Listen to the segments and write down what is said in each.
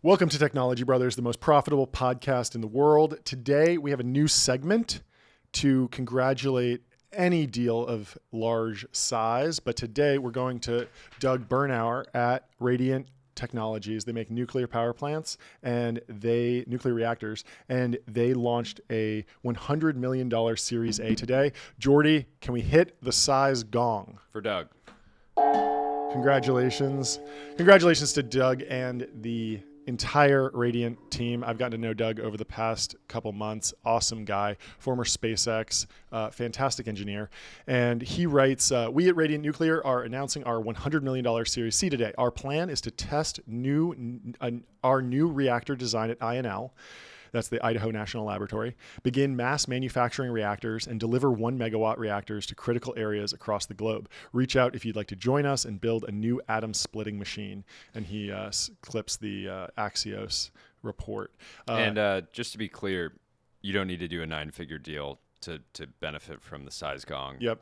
Welcome to Technology Brothers, the most profitable podcast in the world. Today, we have a new segment to congratulate any deal of large size. But today, we're going to Doug Bernauer at Radiant Technologies. They make nuclear power plants and nuclear reactors, and they launched a $100 million Series A today. Jordy, can we hit the size gong? For Doug. Congratulations. Congratulations to Doug and the entire Radiant team. I've gotten to know Doug over the past couple months. Awesome guy, former SpaceX, fantastic engineer. And he writes, we at Radiant Nuclear are announcing our $100 million Series C today. Our plan is to test our new reactor design at INL. That's the Idaho National Laboratory, begin mass manufacturing reactors and deliver 1 megawatt reactors to critical areas across the globe. Reach out if you'd like to join us and build a new atom splitting machine. And he clips the Axios report. And just to be clear, you don't need to do a 9-figure deal to benefit from the size gong. Yep.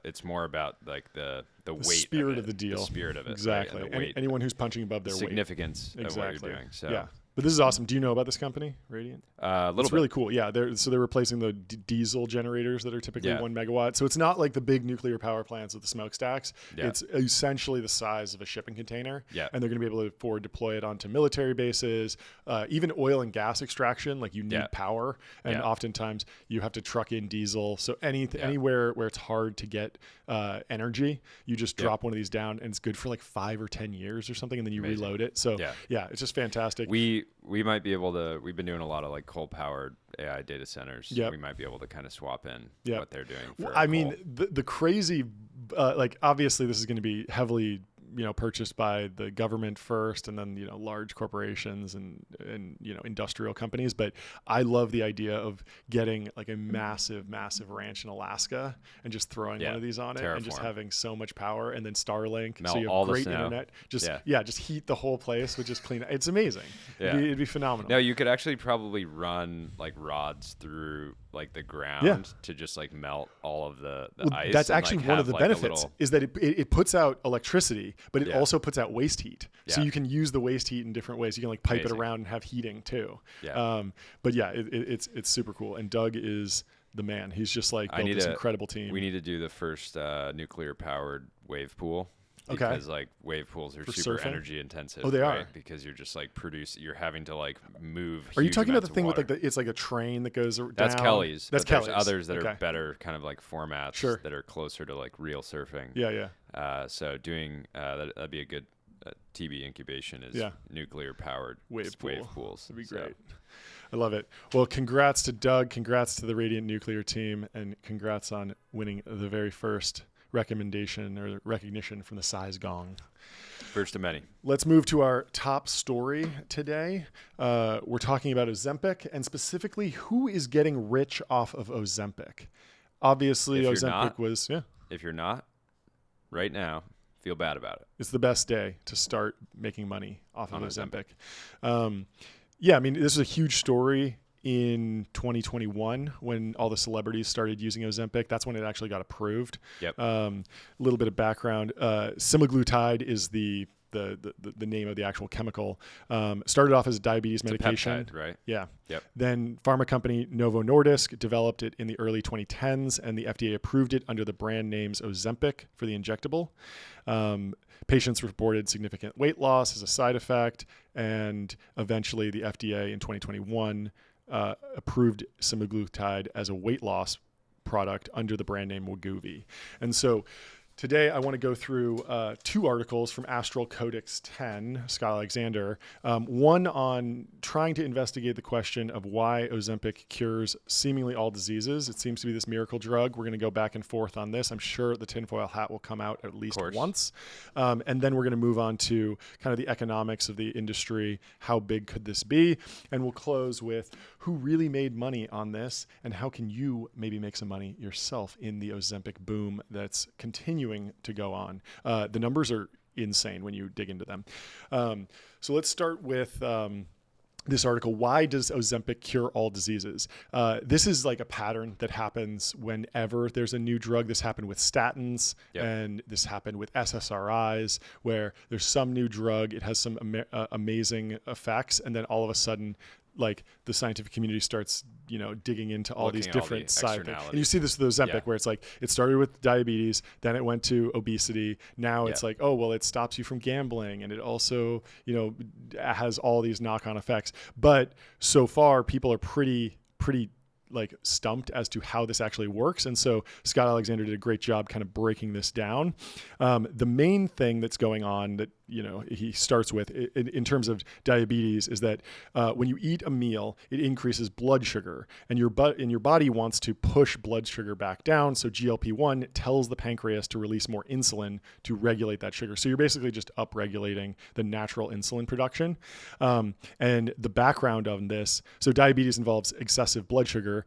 It's more about like the weight, spirit of the deal. The spirit of it. Exactly. Right? Anyone who's punching above their weight. Significance of what you're doing. So. Yeah. But this is awesome. Do you know about this company, Radiant? It's really cool. Yeah, they're replacing the diesel generators that are typically 1 megawatt. So it's not like the big nuclear power plants with the smokestacks. Yeah. It's essentially the size of a shipping container. Yeah. And they're going to be able to forward deploy it onto military bases, even oil and gas extraction. Like you need power, and oftentimes you have to truck in diesel. So anywhere where it's hard to get energy, you just drop one of these down, and it's good for like 5 or 10 years or something, and then you reload it. So it's just fantastic. We might be able to, we've been doing a lot of like coal powered AI data centers. Yep. We might be able to kind of swap in what they're doing. The crazy, like obviously this is going to be heavily, purchased by the government first, and then, large corporations and industrial companies. But I love the idea of getting like a massive ranch in Alaska and just throwing one of these on it and just having so much power, and then Starlink. Melt so you have all great the snow. internet. Just heat the whole place with just clean. It's amazing. Yeah. It'd be phenomenal. No, you could actually probably run like rods through like the ground to just like melt all of the ice. That's actually one of the benefits is that it puts out electricity, but it also puts out waste heat. So you can use the waste heat in different ways. You can like pipe it around and have heating too. Yeah. It's super cool. And Doug is the man. He's just like built this incredible team. We need to do the first nuclear powered wave pool. Okay. Because like wave pools are super energy intensive. Oh, they are. Because you're just like you're having to like move. Are you talking about the thing with like it's like a train that goes down? That's Kelly's. That's Kelly's. There's others that are better kind of like formats that are closer to like real surfing. Yeah. So doing that'd be a good TB incubation is nuclear powered wave pools. That'd be great. I love it. Well, congrats to Doug. Congrats to the Radiant Nuclear team, and congrats on winning the very first recommendation or recognition from the size gong. First of many. Let's move to our top story today. We're talking about Ozempic, and specifically who is getting rich off of Ozempic. Obviously, Ozempic was If you're not, right now, feel bad about it. It's the best day to start making money off of Ozempic. This is a huge story in 2021 when all the celebrities started using Ozempic. That's when it actually got approved. Yep. A little bit of background. Semaglutide is the name of the actual chemical. Started off as a diabetes medication. A peptide, right? Yeah. Yep. Then pharma company Novo Nordisk developed it in the early 2010s, and the FDA approved it under the brand names Ozempic for the injectable. Patients reported significant weight loss as a side effect, and eventually the FDA in 2021 approved semaglutide as a weight loss product under the brand name Wegovy. And so today, I want to go through 2 articles from Astral Codex 10, Scott Alexander. One on trying to investigate the question of why Ozempic cures seemingly all diseases. It seems to be this miracle drug. We're going to go back and forth on this. I'm sure the tinfoil hat will come out at least once. And then we're going to move on to kind of the economics of the industry. How big could this be? And we'll close with who really made money on this, and how can you maybe make some money yourself in the Ozempic boom that's continuing to go on. The numbers are insane when you dig into them. So let's start with this article, why does Ozempic cure all diseases? This is like a pattern that happens whenever there's a new drug. This happened with statins, and this happened with SSRIs, where there's some new drug, it has some amazing effects, and then all of a sudden, like the scientific community starts, digging into all these different side effects. And you see this with Ozempic, where it's like, it started with diabetes, then it went to obesity. Now it's like, oh, well, it stops you from gambling. And it also, has all these knock-on effects. But so far, people are pretty like stumped as to how this actually works. And so Scott Alexander did a great job kind of breaking this down. The main thing that's going on that, he starts with in terms of diabetes is that when you eat a meal, it increases blood sugar, and your body wants to push blood sugar back down. So GLP-1 tells the pancreas to release more insulin to regulate that sugar. So you're basically just upregulating the natural insulin production. And the background on this, so diabetes involves excessive blood sugar.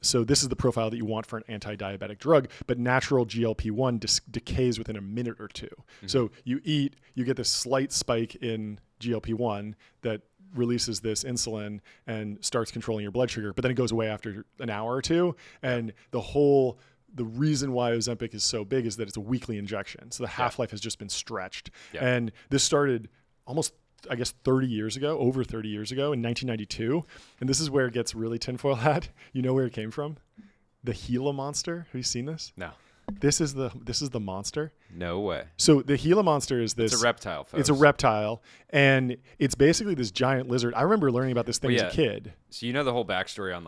So this is the profile that you want for an anti-diabetic drug, but natural GLP-1 decays within a minute or two. Mm-hmm. So you eat, you get this slight spike in GLP-1 that releases this insulin and starts controlling your blood sugar, but then it goes away after an hour or two. And the reason why Ozempic is so big is that it's a weekly injection. So the half-life has just been stretched. Yeah. And this started almost, I guess, over 30 years ago in 1992. And this is where it gets really tinfoil hat. You know where it came from? The Gila monster. Have you seen this? No. This is the monster. No way. So the Gila monster is this. It's a reptile, folks. It's a reptile, and it's basically this giant lizard. I remember learning about this thing as a kid. So the whole backstory on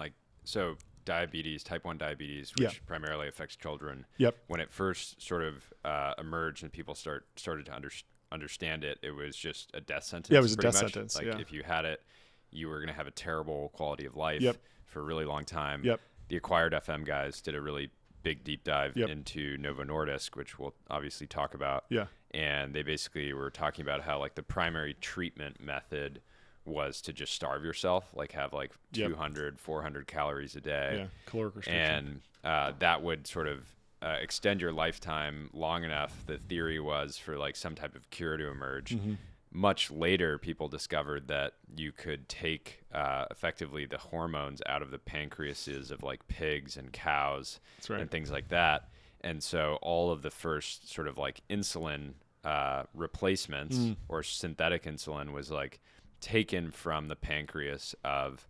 diabetes, type 1 diabetes, which primarily affects children. Yep. When it first sort of emerged and people started to understand it, it was just a death sentence. Yeah, it was a death sentence. Like if you had it, you were going to have a terrible quality of life for a really long time. Yep. The Acquired FM guys did a really big deep dive into Novo Nordisk, which we'll obviously talk about. Yeah. And they basically were talking about how like the primary treatment method was to just starve yourself, like have like 200, 400 calories a day. Yeah, caloric restriction. And that would sort of extend your lifetime long enough. The theory was for like some type of cure to emerge. Mm-hmm. Much later, people discovered that you could take effectively the hormones out of the pancreases of like pigs and cows and things like that. And so all of the first sort of like insulin replacements or synthetic insulin was like taken from the pancreas of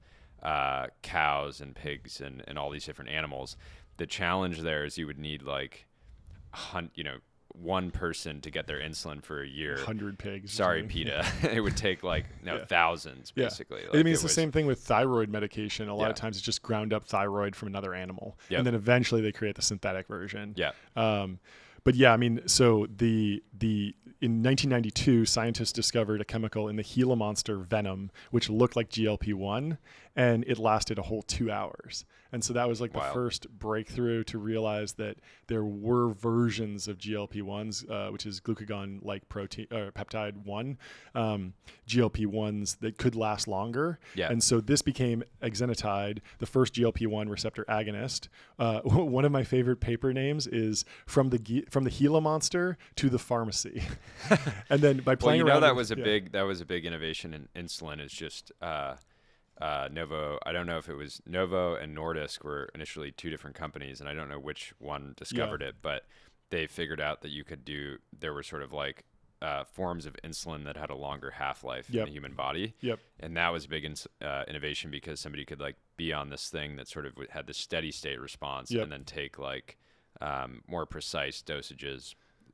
cows and pigs and all these different animals. The challenge there is you would need like, one person to get their insulin for a year. 100 pigs. Sorry, PETA. It would take thousands, basically. Like it's the same thing with thyroid medication. A lot of times it's just ground up thyroid from another animal. Yep. And then eventually they create the synthetic version. Yeah. But so in 1992, scientists discovered a chemical in the Gila monster venom, which looked like GLP-1, and it lasted a whole 2 hours. And so that was like the first breakthrough to realize that there were versions of GLP-1s, which is glucagon-like protein peptide 1, GLP-1s that could last longer. Yeah. And so this became exenatide, the first GLP-1 receptor agonist. One of my favorite paper names is from the Gila monster to the pharmacy. And then by playing around, that was a big innovation in insulin. Is just Novo. I don't know if it was Novo and Nordisk were initially two different companies, and I don't know which one discovered it, but they figured out that you could do. There were sort of like forms of insulin that had a longer half-life in the human body. Yep. And that was a big innovation because somebody could like be on this thing that sort of had this steady state response and then take like more precise dosages,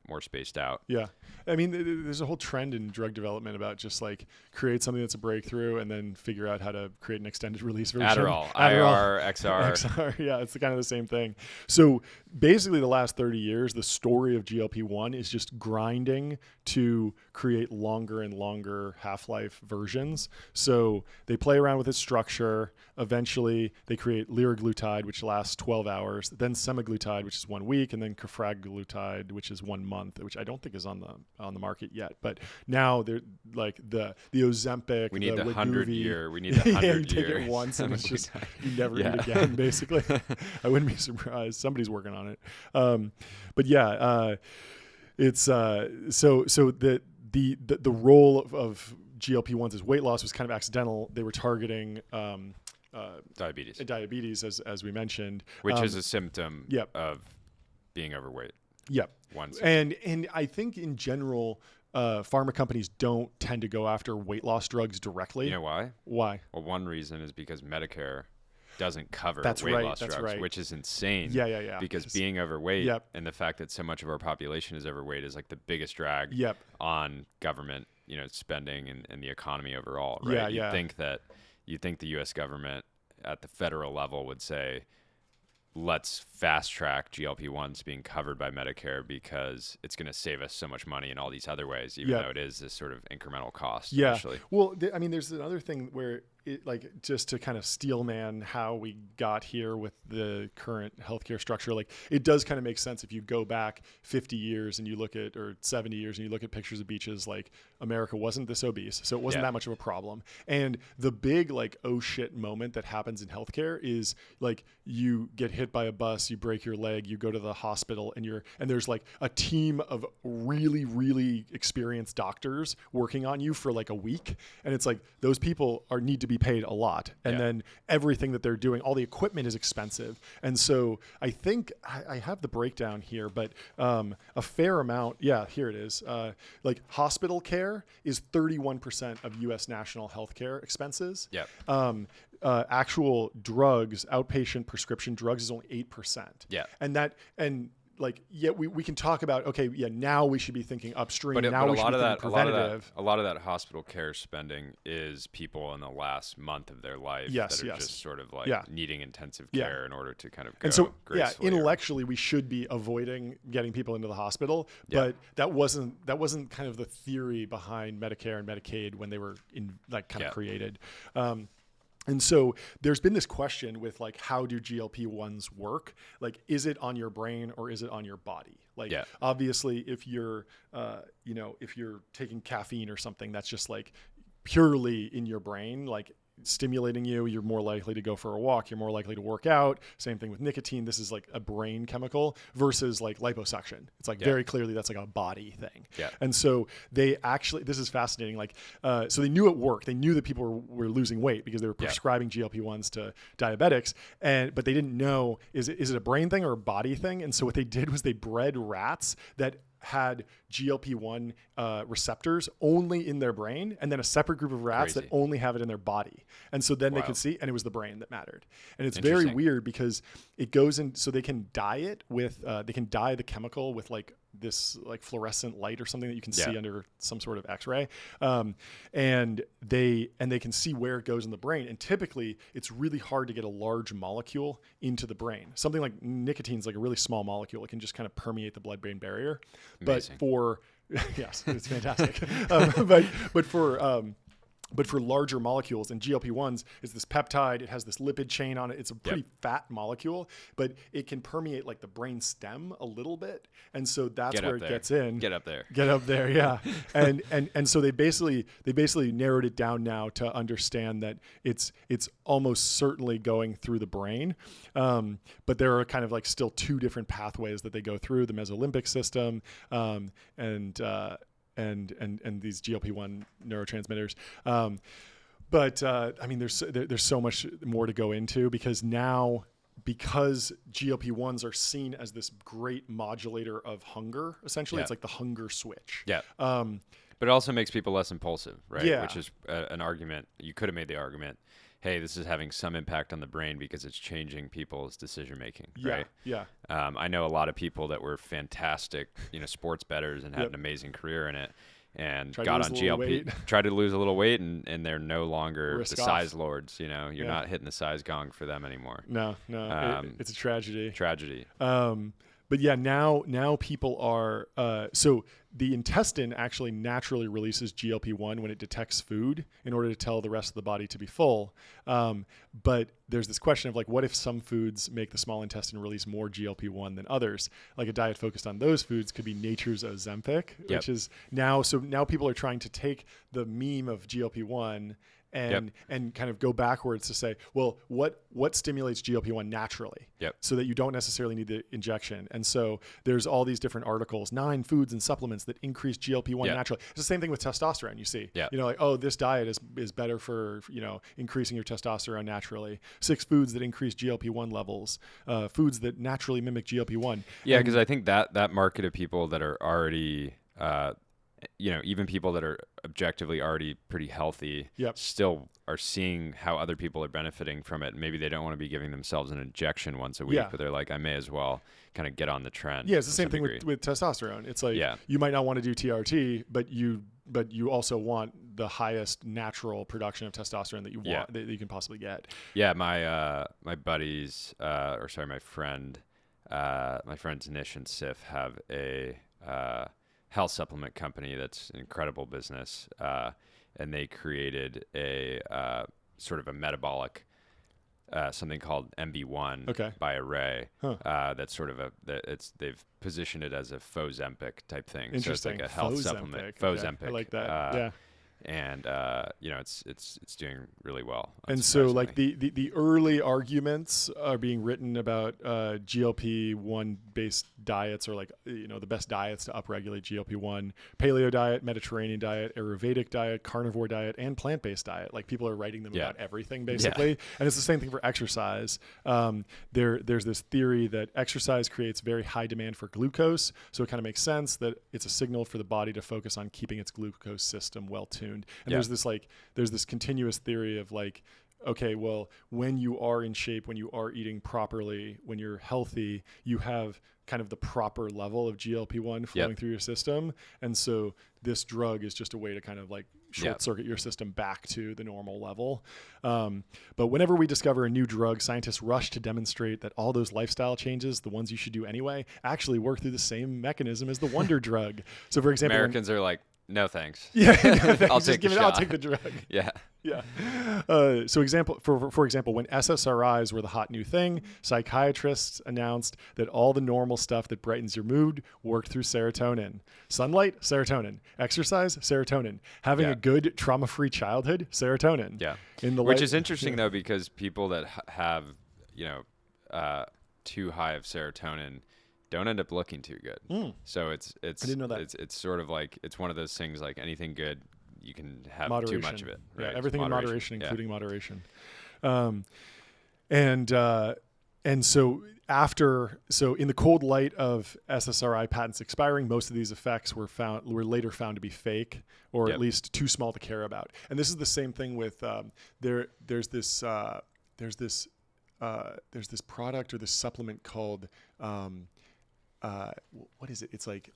more spaced out. Yeah. I mean, there's a whole trend in drug development about just like create something that's a breakthrough and then figure out how to create an extended release version. Adderall. IR, XR. XR. Yeah, it's kind of the same thing. So basically the last 30 years, the story of GLP-1 is just grinding to create longer and longer half-life versions. So they play around with its structure. Eventually they create liraglutide, which lasts 12 hours, then semaglutide, which is 1 week, and then cafraglutide, which is 1 month, which I don't think is on the market yet. But now they're like the Ozempic, we need the 100-year. We need the 100-year. You take it once and it's just you never eat again. Basically, I wouldn't be surprised. Somebody's working on it. But yeah, it's so the role of GLP-1s as weight loss was kind of accidental. They were targeting diabetes, as we mentioned, which is a symptom of being overweight. Yep. And I think in general, pharma companies don't tend to go after weight loss drugs directly. You know why? Why? Well, one reason is because Medicare doesn't cover weight loss drugs, which is insane. Yeah. Because being overweight and the fact that so much of our population is overweight is like the biggest drag on government, spending and the economy overall, right? You'd think the U.S. government at the federal level would say, let's fast track GLP-1s being covered by Medicare because it's going to save us so much money in all these other ways, even though it is this sort of incremental cost. Yeah. Initially. Well, there's another thing where just to kind of steel man how we got here with the current healthcare structure, it does kind of make sense if you go back 50 years and you look at, or 70 years and you look at pictures of beaches, America wasn't this obese, so it wasn't that much of a problem. And the big oh shit moment that happens in healthcare is you get hit by a bus, you break your leg, you go to the hospital, and there's a team of really, really experienced doctors working on you for a week, and it's those people need to be paid a lot, and then everything that they're doing, all the equipment is expensive. And so I think I have the breakdown here, but a fair amount, here it is. Hospital care is 31% of U.S. national healthcare expenses. Actual drugs, outpatient prescription drugs, is only 8%. We can talk about, now we should be thinking upstream. But now a we should be thinking preventative. A lot of that hospital care spending is people in the last month of their life that are just sort of needing intensive care in order to kind of go gracefully. Intellectually we should be avoiding getting people into the hospital, but that wasn't kind of the theory behind Medicare and Medicaid when they were created. And so there's been this question with how do GLP-1s work? Is it on your brain or is it on your body? Obviously if you're, if you're taking caffeine or something that's just purely in your brain, stimulating you, you're more likely to go for a walk, you're more likely to work out. Same thing with nicotine. This is a brain chemical versus liposuction. It's very clearly that's a body thing. And so they actually, this is fascinating. So they knew it worked. They knew that people were losing weight because they were prescribing GLP-1s to diabetics, but they didn't know, is it a brain thing or a body thing? And so what they did was they bred rats that had GLP-1 receptors only in their brain, and then a separate group of rats that only have it in their body. And so then they could see, and it was the brain that mattered. And it's very weird because it goes in, so they can dye it with, they can dye the chemical with this fluorescent light or something that you can see under some sort of X-ray. And they can see where it goes in the brain. And typically it's really hard to get a large molecule into the brain. Something like nicotine is a really small molecule. It can just kind of permeate the blood-brain barrier. Amazing. But for, yes, it's fantastic. But for larger molecules, and GLP-1s is this peptide, it has this lipid chain on it. It's a pretty fat molecule, but it can permeate the brain stem a little bit. And so that's where it gets in. Get up there. Get up there, yeah. and so they basically narrowed it down now to understand that it's almost certainly going through the brain. But there are kind of still two different pathways that they go through, the mesolimbic system, and these GLP-1 neurotransmitters. There's so much more to go into because GLP-1s are seen as this great modulator of hunger, essentially. It's the hunger switch. But it also makes people less impulsive, right? Which is an argument. You could have made the argument, hey, this is having some impact on the brain because it's changing people's decision making, right? I know a lot of people that were fantastic, sports bettors and had an amazing career in it, and got on GLP, tried to lose a little weight, and they're no longer the size lords. You're not hitting the size gong for them anymore. No, it's a tragedy. But now people are so the intestine actually naturally releases GLP-1 when it detects food in order to tell the rest of the body to be full. But there's this question of what if some foods make the small intestine release more GLP-1 than others? A diet focused on those foods could be nature's Ozempic, which is now people are trying to take the meme of GLP-1 and kind of go backwards to say, well, what stimulates GLP-1 naturally, so that you don't necessarily need the injection. And so there's all these different articles, 9 foods and supplements that increase GLP-1 naturally. It's the same thing with testosterone. You see, like, oh, this diet is better for, increasing your testosterone naturally. 6 foods that increase GLP-1 levels, foods that naturally mimic GLP-1. Yeah, because I think that market of people that are already, even people that are objectively already pretty healthy, still are seeing how other people are benefiting from it. Maybe they don't want to be giving themselves an injection once a week, but they're like, I may as well kind of get on the trend. Yeah, it's the same thing with testosterone. It's like, you might not want to do TRT, but you also want the highest natural production of testosterone that you want, that you can possibly get. Yeah, my buddies, my friends Nish and Sif have a health supplement company that's an incredible business, and they created a sort of a metabolic something called MB1 by Array. That's sort of they've positioned it as a Ozempic type thing. Interesting. So it's like a health supplement. Ozempic. I like that. And it's doing really well. And so like the early arguments are being written about GLP-1 based diets, or like the best diets to upregulate GLP-1: paleo diet, Mediterranean diet, Ayurvedic diet, carnivore diet, and plant-based diet. Like people are writing them about everything basically. And it's the same thing for exercise. There's this theory that exercise creates very high demand for glucose, so it kind of makes sense that it's a signal for the body to focus on keeping its glucose system well tuned. And there's this continuous theory of like, okay, well, when you are in shape, when you are eating properly, when you're healthy, you have kind of the proper level of GLP-1 flowing through your system. And so this drug is just a way to kind of like short circuit your system back to the normal level. But whenever we discover a new drug, scientists rush to demonstrate that all those lifestyle changes, the ones you should do anyway, actually work through the same mechanism as the wonder drug. So for example, Americans are like, no thanks. Yeah, no thanks. I'll take the drug. Yeah. So for example, when SSRIs were the hot new thing, psychiatrists announced that all the normal stuff that brightens your mood worked through serotonin. Sunlight, serotonin. Exercise, serotonin. Having a good trauma-free childhood, serotonin. Yeah. Which is interesting though, because people that have too high of serotonin don't end up looking too good. So it's I didn't know that. It's sort of like, it's one of those things like anything good, you can have moderation. too much of it. Right? Yeah, everything moderation. in moderation, including moderation. And so in the cold light of SSRI patents expiring, most of these effects were later found to be fake, or at least too small to care about. And this is the same thing with there's this product or this supplement called what is it? It's like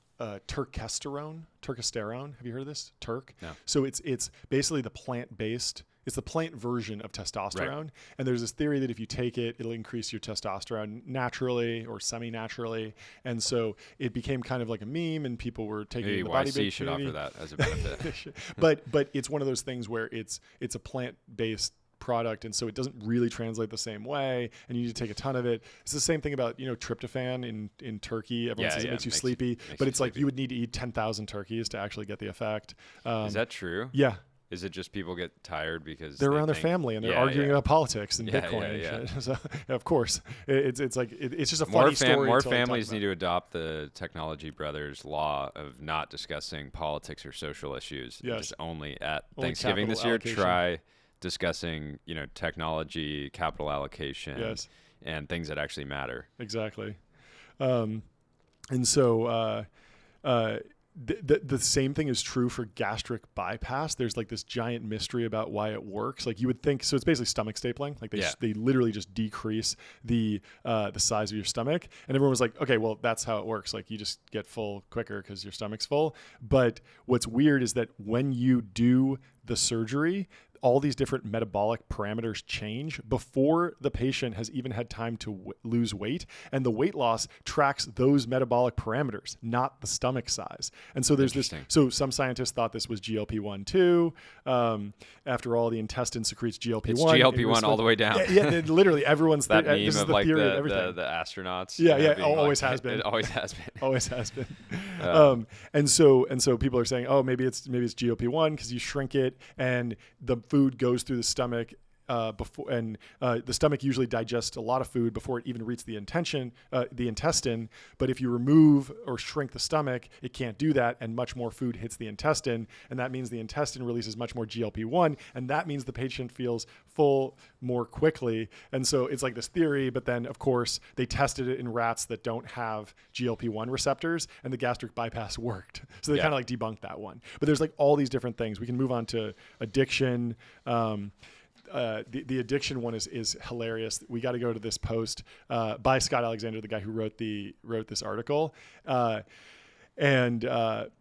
turkesterone. Have you heard of this? No. So it's basically the plant-based. It's the plant version of testosterone. And there's this theory that if you take it, it'll increase your testosterone naturally or semi-naturally. And so it became kind of like a meme, and people were taking it in the bodybuilding community. YC should offer that as a benefit. but it's one of those things where it's a plant-based product, and so it doesn't really translate the same way, and you need to take a ton of it. It's the same thing about tryptophan in turkey. Everyone says it makes you sleepy, but it's like you would need to eat 10,000 turkeys to actually get the effect. Is that true? Yeah. Is it just people get tired because they're around their family and they're arguing about politics and Bitcoin and shit? So of course it's just a funny story. More families need to adopt the Technology Brothers law of not discussing politics or social issues. Just only at Thanksgiving this year. Try discussing technology, capital allocation, and things that actually matter. Exactly. And so the same thing is true for gastric bypass. There's like this giant mystery about why it works. Like you would think, so it's basically stomach stapling. Like they literally just decrease the size of your stomach, and everyone was like, okay, well that's how it works. Like you just get full quicker because your stomach's full. But what's weird is that when you do the surgery, all these different metabolic parameters change before the patient has even had time to lose weight. And the weight loss tracks those metabolic parameters, not the stomach size. And so there's this, so some scientists thought this was GLP-1 too. After all, the intestine secretes GLP-1. It's GLP-1 all the way down. Yeah, literally everyone's that meme this is of the like theory of everything. The astronauts. Always has been. It always has been. Always has been. And so people are saying, oh, maybe it's GLP-1 because you shrink it and the food goes through the stomach before, and the stomach usually digests a lot of food before it even reaches the intestine. But if you remove or shrink the stomach, it can't do that, and much more food hits the intestine, and that means the intestine releases much more GLP-1, and that means the patient feels full more quickly. And so it's like this theory, but then of course they tested it in rats that don't have GLP-1 receptors, and the gastric bypass worked. So they kind of like debunked that one. But there's like all these different things. We can move on to addiction. The addiction one is hilarious. We got to go to this post by Scott Alexander, the guy who wrote this article, and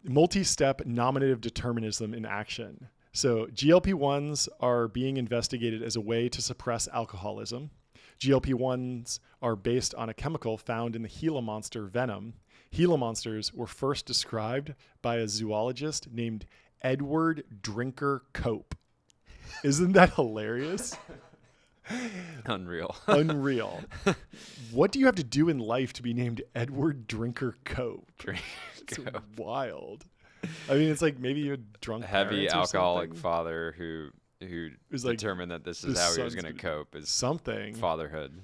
multi-step nominative determinism in action. So GLP-1s are being investigated as a way to suppress alcoholism. GLP-1s are based on a chemical found in the Gila monster venom. Gila monsters were first described by a zoologist named Edward Drinker Cope. Isn't that hilarious? Unreal. What do you have to do in life to be named Edward Drinker Cope? It's wild. I mean, it's like maybe a drunk heavy alcoholic father who determined that this is how he was going to cope. Is something fatherhood.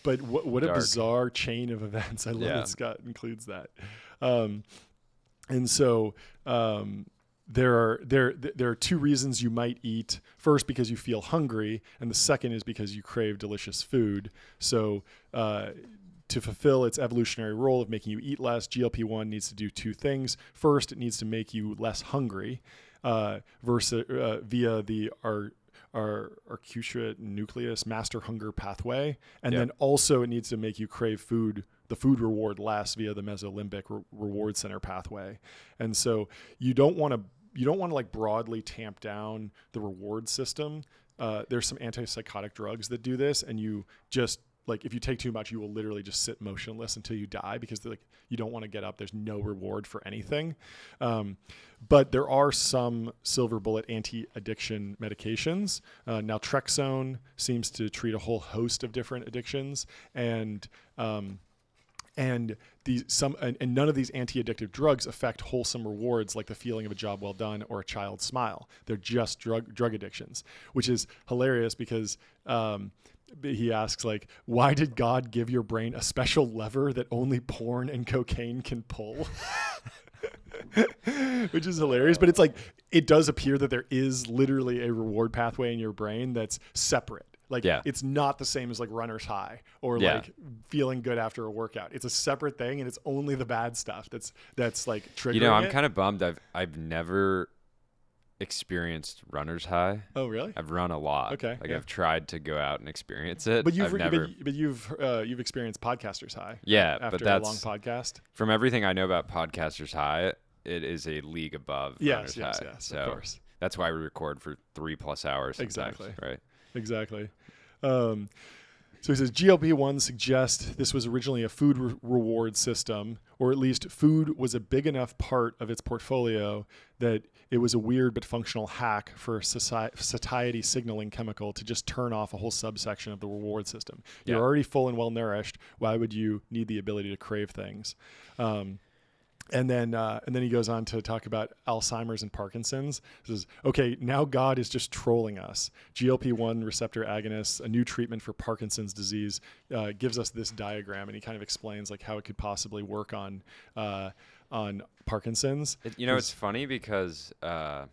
But what a bizarre chain of events. I love that Scott includes that. And so there are two reasons you might eat. First, because you feel hungry, and the second is because you crave delicious food. So to fulfill its evolutionary role of making you eat less, GLP-1 needs to do two things. First, it needs to make you less hungry via the arcuate nucleus master hunger pathway. And then also it needs to make you crave the food reward less via the mesolimbic reward center pathway. And so you don't want to like broadly tamp down the reward system. There's some antipsychotic drugs that do this, and you just like, if you take too much, you will literally just sit motionless until you die because like you don't want to get up. There's no reward for anything. But there are some silver bullet anti-addiction medications. Naltrexone seems to treat a whole host of different addictions, and none of these anti-addictive drugs affect wholesome rewards like the feeling of a job well done or a child's smile. They're just drug addictions, which is hilarious because he asks, like, why did God give your brain a special lever that only porn and cocaine can pull? Which is hilarious. But it's like, it does appear that there is literally a reward pathway in your brain that's separate. Like, it's not the same as like runner's high or like feeling good after a workout. It's a separate thing, and it's only the bad stuff that's like triggering I'm kind of bummed. I've never experienced runner's high. Oh, really? I've run a lot. Okay. I've tried to go out and experience it. But you've experienced podcaster's high. Yeah, after but that's a long podcast. From everything I know about podcaster's high, it is a league above runner's high. Yes, so of course. That's why we record for 3+ hours sometimes, exactly. Right. Exactly. So he says GLP-1 suggest this was originally a food reward system, or at least food was a big enough part of its portfolio that it was a weird but functional hack for a satiety signaling chemical to just turn off a whole subsection of the reward system. You're already full and well nourished. Why would you need the ability to crave things? And then he goes on to talk about Alzheimer's and Parkinson's. He says, okay, now God is just trolling us. GLP-1 receptor agonists, a new treatment for Parkinson's disease, gives us this diagram, and he kind of explains like how it could possibly work on Parkinson's. It's funny because I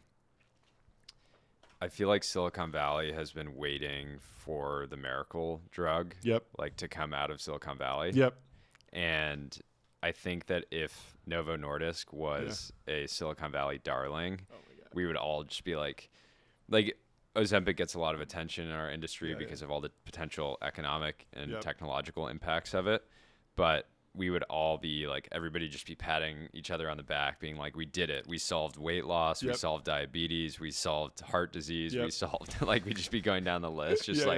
feel like Silicon Valley has been waiting for the miracle drug, like to come out of Silicon Valley. And I think that if Novo Nordisk was a Silicon Valley darling, we would all just be like Ozempic gets a lot of attention in our industry because of all the potential economic and technological impacts of it. But we would all be like, everybody just be patting each other on the back, being like, we did it. We solved weight loss. We solved diabetes. We solved heart disease. We solved, like, we'd just be going down the list, just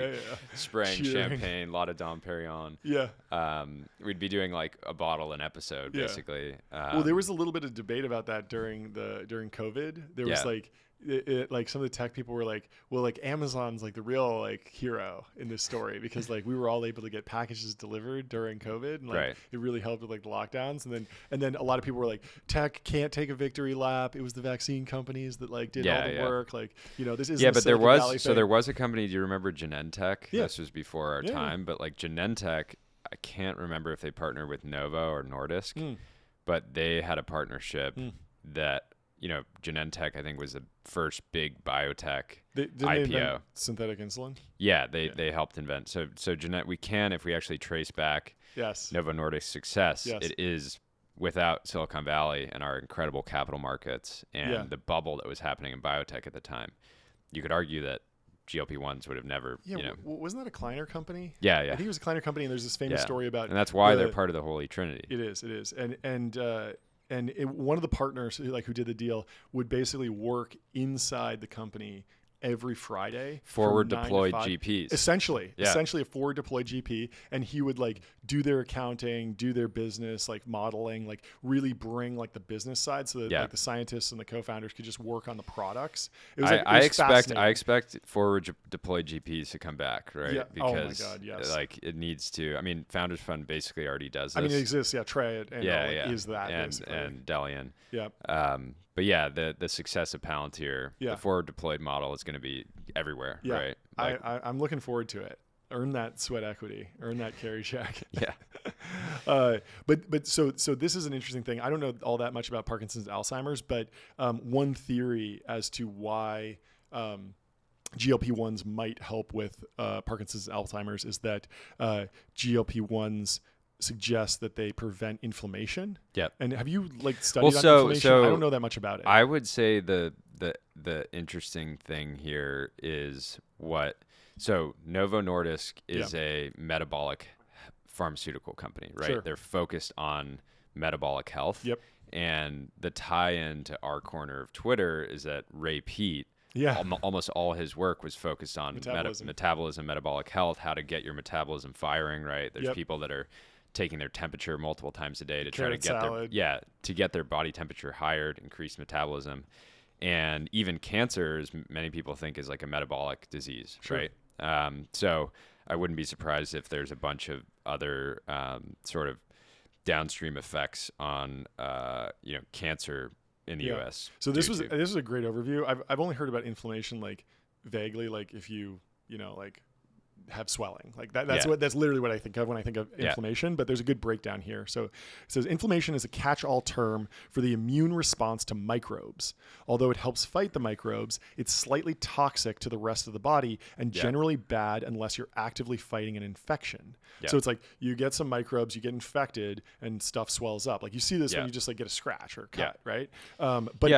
spraying champagne, a lot of Dom Perignon. We'd be doing like a bottle an episode, basically. Well, there was a little bit of debate about that during COVID. There was like, like some of the tech people were like, well, like Amazon's like the real like hero in this story because like we were all able to get packages delivered during COVID, and like it really helped with like the lockdowns. And then a lot of people were like, tech can't take a victory lap. It was the vaccine companies that like did all the work. Like, you know, this is but there was a company. Do you remember Genentech? Yeah. This was before our time, but like Genentech, I can't remember if they partnered with Novo or Nordisk, but they had a partnership that, you know, Genentech, I think, was the first big biotech IPO. They invent synthetic insulin? Yeah, they helped invent. So we can, if we actually trace back Novo Nordisk's success, it is without Silicon Valley and our incredible capital markets and the bubble that was happening in biotech at the time. You could argue that GLP-1s would have never, you know. Wasn't that a Kleiner company? Yeah. I think it was a Kleiner company, and there's this famous story about. And that's why they're part of the Holy Trinity. It is. One of the partners who did the deal would basically work inside the company every Friday. Forward deployed GPs. Essentially a forward deployed GP. And he would like do their accounting, do their business, like modeling, like really bring like the business side so that like the scientists and the co-founders could just work on the products. It was I expect forward deployed GPs to come back, right? Yeah. Because oh my God, yes. Like it needs to. I mean, Founders Fund basically already does this. I mean, it exists. Yeah. Trey is that basically. And Delian. Yeah. But yeah, the success of Palantir, the forward deployed model is going to be everywhere, right? Like, I'm looking forward to it. Earn that sweat equity, earn that carry check. Yeah. But so this is an interesting thing. I don't know all that much about Parkinson's and Alzheimer's, but one theory as to why GLP-1s might help with Parkinson's and Alzheimer's is that GLP-1s suggest that they prevent inflammation. Yeah. And have you like studied on inflammation? So I don't know that much about it. I would say the interesting thing here is so Novo Nordisk is a metabolic pharmaceutical company, right? Sure. They're focused on metabolic health. Yep. And the tie-in to our corner of Twitter is that Ray Peat, almost all his work was focused on metabolism, metabolic health, how to get your metabolism firing, right? There's people that are taking their temperature multiple times a day to try to get their body temperature higher, to increase metabolism. And even cancer, as many people think, is like a metabolic disease, right? So I wouldn't be surprised if there's a bunch of other sort of downstream effects on cancer in the U.S. So this was a great overview. I've only heard about inflammation like vaguely, like if you like have swelling like that. That's literally what I think of when I think of inflammation, but there's a good breakdown here. So it says inflammation is a catch-all term for the immune response to microbes. Although it helps fight the microbes, it's slightly toxic to the rest of the body and generally bad unless you're actively fighting an infection. So it's like you get some microbes, you get infected and stuff swells up. Like you see this when you just like get a scratch or a cut, right? But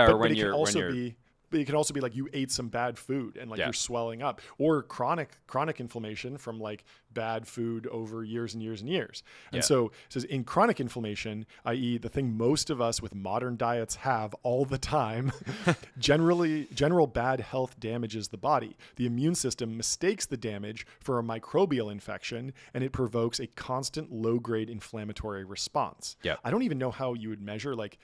it can also be like you ate some bad food and like you're swelling up, or chronic inflammation from like bad food over years and years and years. And so it says in chronic inflammation, i.e. the thing most of us with modern diets have all the time, general bad health damages the body. The immune system mistakes the damage for a microbial infection and it provokes a constant low-grade inflammatory response. I don't even know how you would measure like,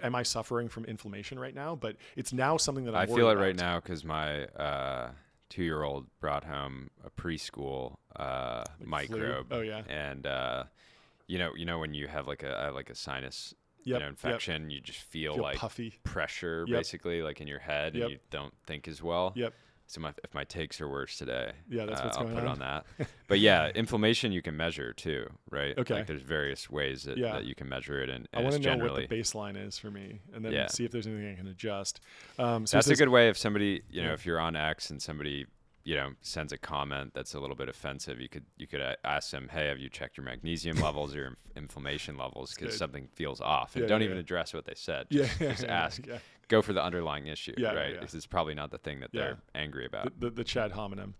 am I suffering from inflammation right now? But it's now something that I feel it right now because my 2-year-old brought home a preschool microbe. Flu? Oh yeah. And you know when you have like a sinus infection, you just feel like puffy pressure basically like in your head, and you don't think as well. So if my takes are worse today, that's what's going on. I'll put it on that. But inflammation you can measure too, right? Okay. Like there's various ways that you can measure it, and I want to know generally what the baseline is for me, and then see if there's anything I can adjust. So that's a good way. If somebody, if you're on X and somebody, sends a comment that's a little bit offensive, you could ask them, hey, have you checked your magnesium levels or your inflammation levels, because something feels off, and don't even address what they said. Just ask. Go for the underlying issue, right? This is probably not the thing that they're angry about. The Chad homonym.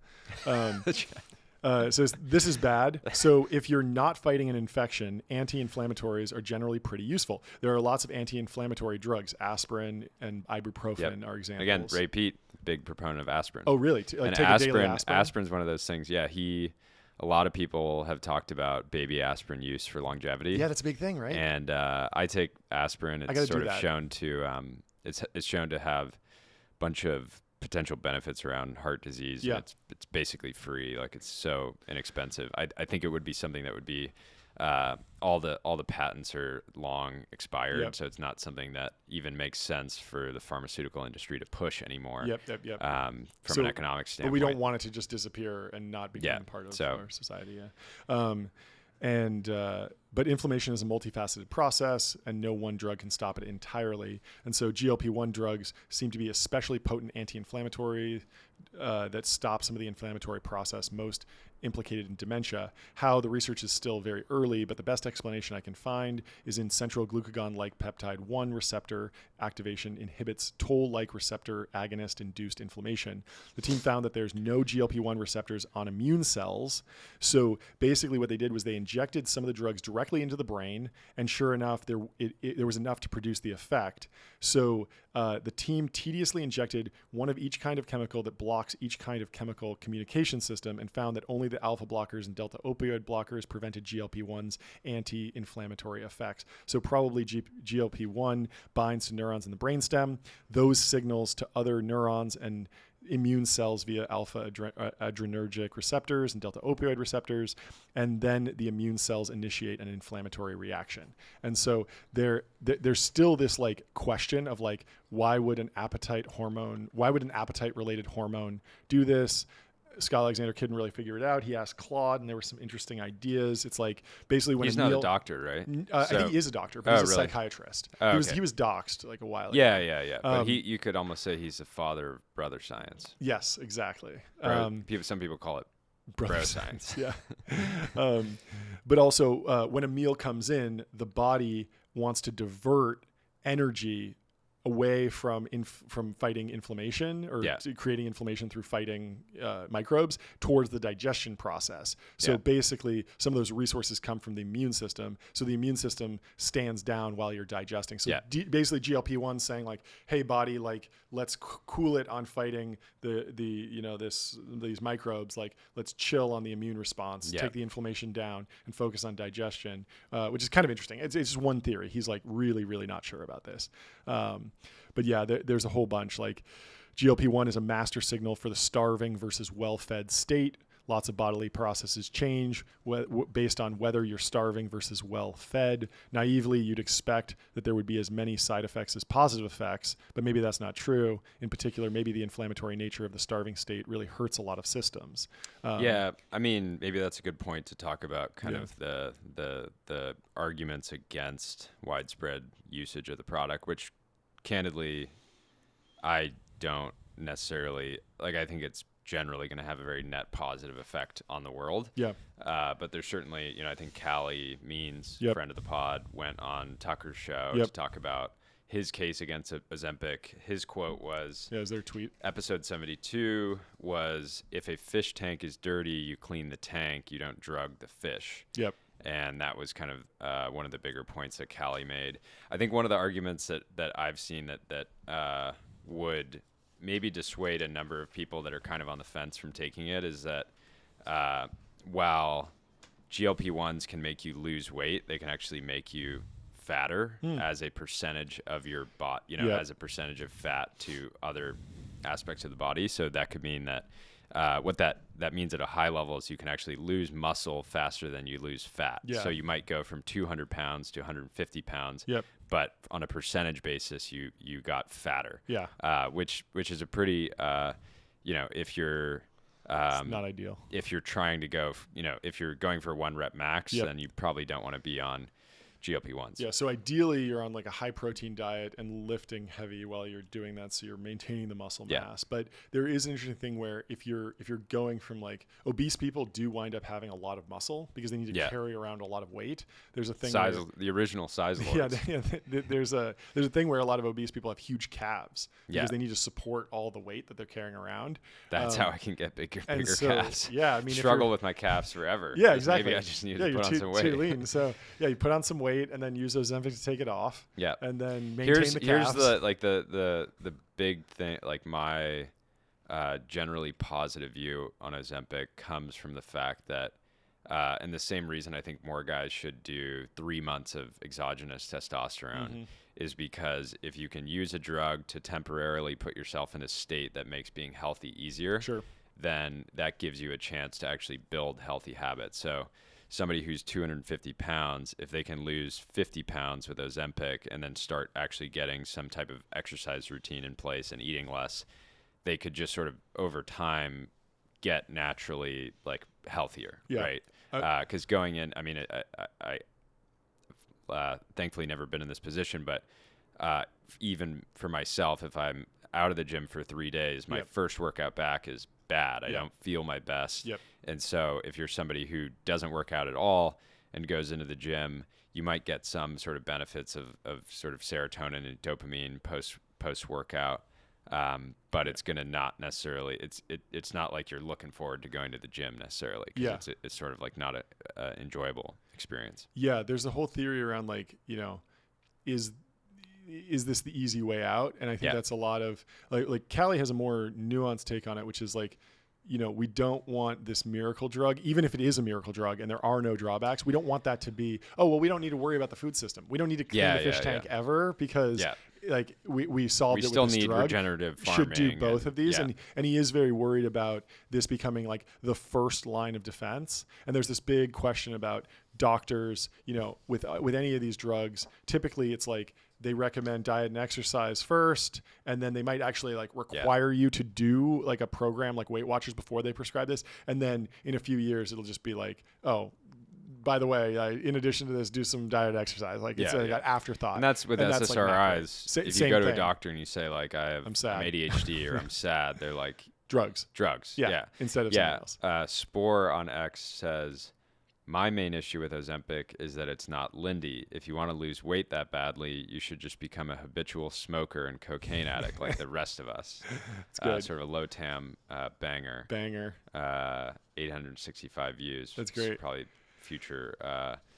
Says this is bad. So if you're not fighting an infection, anti-inflammatories are generally pretty useful. There are lots of anti-inflammatory drugs. Aspirin and ibuprofen are examples. Again, Ray Peat, big proponent of aspirin. Oh, really? And take a daily aspirin? Aspirin's one of those things. Yeah, a lot of people have talked about baby aspirin use for longevity. Yeah, that's a big thing, right? And I take asprin. It's sort of shown to it's shown to have bunch of potential benefits around heart disease. Yeah. It's basically free. Like, it's so inexpensive. I think it would be something that would be, all the patents are long expired. Yep. So it's not something that even makes sense for the pharmaceutical industry to push anymore. Yep. From an economic standpoint. But we don't want it to just disappear and not become part of our society. But inflammation is a multifaceted process, and no one drug can stop it entirely. And so GLP-1 drugs seem to be especially potent anti-inflammatory that stop some of the inflammatory process most implicated in dementia. How the research is still very early, but the best explanation I can find is in central glucagon-like peptide 1 receptor activation inhibits toll-like receptor agonist-induced inflammation. The team found that there's no GLP-1 receptors on immune cells. So basically what they did was they injected some of the drugs directly into the brain, and sure enough, there was enough to produce the effect. So the team tediously injected one of each kind of chemical that blocks each kind of chemical communication system, and found that only the alpha blockers and delta opioid blockers prevented GLP-1's anti-inflammatory effects. So probably GLP-1 binds to neurons in the brainstem. Those signals to other neurons and immune cells via alpha adrenergic receptors and delta opioid receptors, and then the immune cells initiate an inflammatory reaction. And so there's still this like question of like, why would an appetite related hormone do this? Scott Alexander couldn't really figure it out. He asked Claude, and there were some interesting ideas. It's like basically when he's not a doctor, right? I think he is a doctor, but he's a psychiatrist. He was doxxed like a while ago. Yeah. But you could almost say he's the father of brother science. Yes, exactly. Some people call it brother science. Yeah. But also when a meal comes in, the body wants to divert energy away from fighting inflammation or creating inflammation through fighting microbes towards the digestion process. So basically some of those resources come from the immune system. So the immune system stands down while you're digesting. So basically GLP-1 saying like, hey body, like let's cool it on fighting these microbes. Like let's chill on the immune response, take the inflammation down and focus on digestion, which is kind of interesting. It's just one theory. He's like really, really not sure about this. But yeah, there's a whole bunch. Like GLP-1 is a master signal for the starving versus well-fed state. Lots of bodily processes change based on whether you're starving versus well-fed. Naively, you'd expect that there would be as many side effects as positive effects, but maybe that's not true. In particular, maybe the inflammatory nature of the starving state really hurts a lot of systems. Maybe that's a good point to talk about kind of the arguments against widespread usage of the product, which candidly, I don't necessarily like. I think it's generally going to have a very net positive effect on the world. Yeah. But there's certainly, I think Callie Means, friend of the pod, went on Tucker's show to talk about his case against Ozempic. His quote was, is there a tweet? Episode 72 was, if a fish tank is dirty, you clean the tank, you don't drug the fish. Yep. And that was kind of one of the bigger points that Callie made. I think one of the arguments that I've seen that would maybe dissuade a number of people that are kind of on the fence from taking it is that while GLP-1s can make you lose weight, they can actually make you fatter as a percentage of your body, as a percentage of fat to other aspects of the body. So that could mean that what that means at a high level is you can actually lose muscle faster than you lose fat. Yeah. So you might go from 200 pounds to 150 pounds, but on a percentage basis, you got fatter. Yeah. Which is a pretty, if you're it's not ideal. If you're trying to go, if you're going for 1 rep max, then you probably don't want to be on GLP-1s. Yeah, so ideally you're on like a high protein diet and lifting heavy while you're doing that, so you're maintaining the muscle mass. But there is an interesting thing where if you're going from like obese people do wind up having a lot of muscle because they need to carry around a lot of weight. There's a thing the original size lords. There's a thing where a lot of obese people have huge calves because they need to support all the weight that they're carrying around. That's how I can get bigger calves. Yeah, I mean, struggle with my calves forever. Yeah, exactly. Maybe I just need to put on some weight. Too lean. So you put on some weight and then use Ozempic to take it off. Yeah. And then maintain the calves. Here's the big thing, like my generally positive view on Ozempic comes from the fact that And the same reason I think more guys should do 3 months of exogenous testosterone is because if you can use a drug to temporarily put yourself in a state that makes being healthy easier, then that gives you a chance to actually build healthy habits. So somebody who's 250 pounds, if they can lose 50 pounds with Ozempic and then start actually getting some type of exercise routine in place and eating less, they could just sort of over time get naturally like healthier, right? Because going in, I mean, I thankfully never been in this position, but even for myself, if I'm out of the gym for 3 days, my first workout back is bad. I don't feel my best. And so if you're somebody who doesn't work out at all and goes into the gym, you might get some sort of benefits of sort of serotonin and dopamine post workout. But it's going to not necessarily, it's not like you're looking forward to going to the gym necessarily. It's sort of like not a enjoyable experience. Yeah. There's a whole theory around like, is this the easy way out? And I think that's a lot of like Callie has a more nuanced take on it, which is like, we don't want this miracle drug, even if it is a miracle drug and there are no drawbacks. We don't want that to be, we don't need to worry about the food system. We don't need to clean the fish tank ever because like we solved it with this drug. We still need regenerative farming. Should do both of these. And he is very worried about this becoming like the first line of defense. And there's this big question about doctors, with any of these drugs, typically it's like, they recommend diet and exercise first, and then they might actually like require you to do like a program like Weight Watchers before they prescribe this. And then in a few years, it'll just be like, oh, by the way, in addition to this, do some diet and exercise. Like it's an afterthought. And that's with SSRIs. Like if you go to a doctor and you say like, I'm ADHD or I'm sad, they're like drugs. Yeah. Instead of something else. Spore on X says, my main issue with Ozempic is that it's not Lindy. If you want to lose weight that badly, you should just become a habitual smoker and cocaine addict like the rest of us. It's good. Sort of a low TAM banger. 865 views. That's great. Probably future.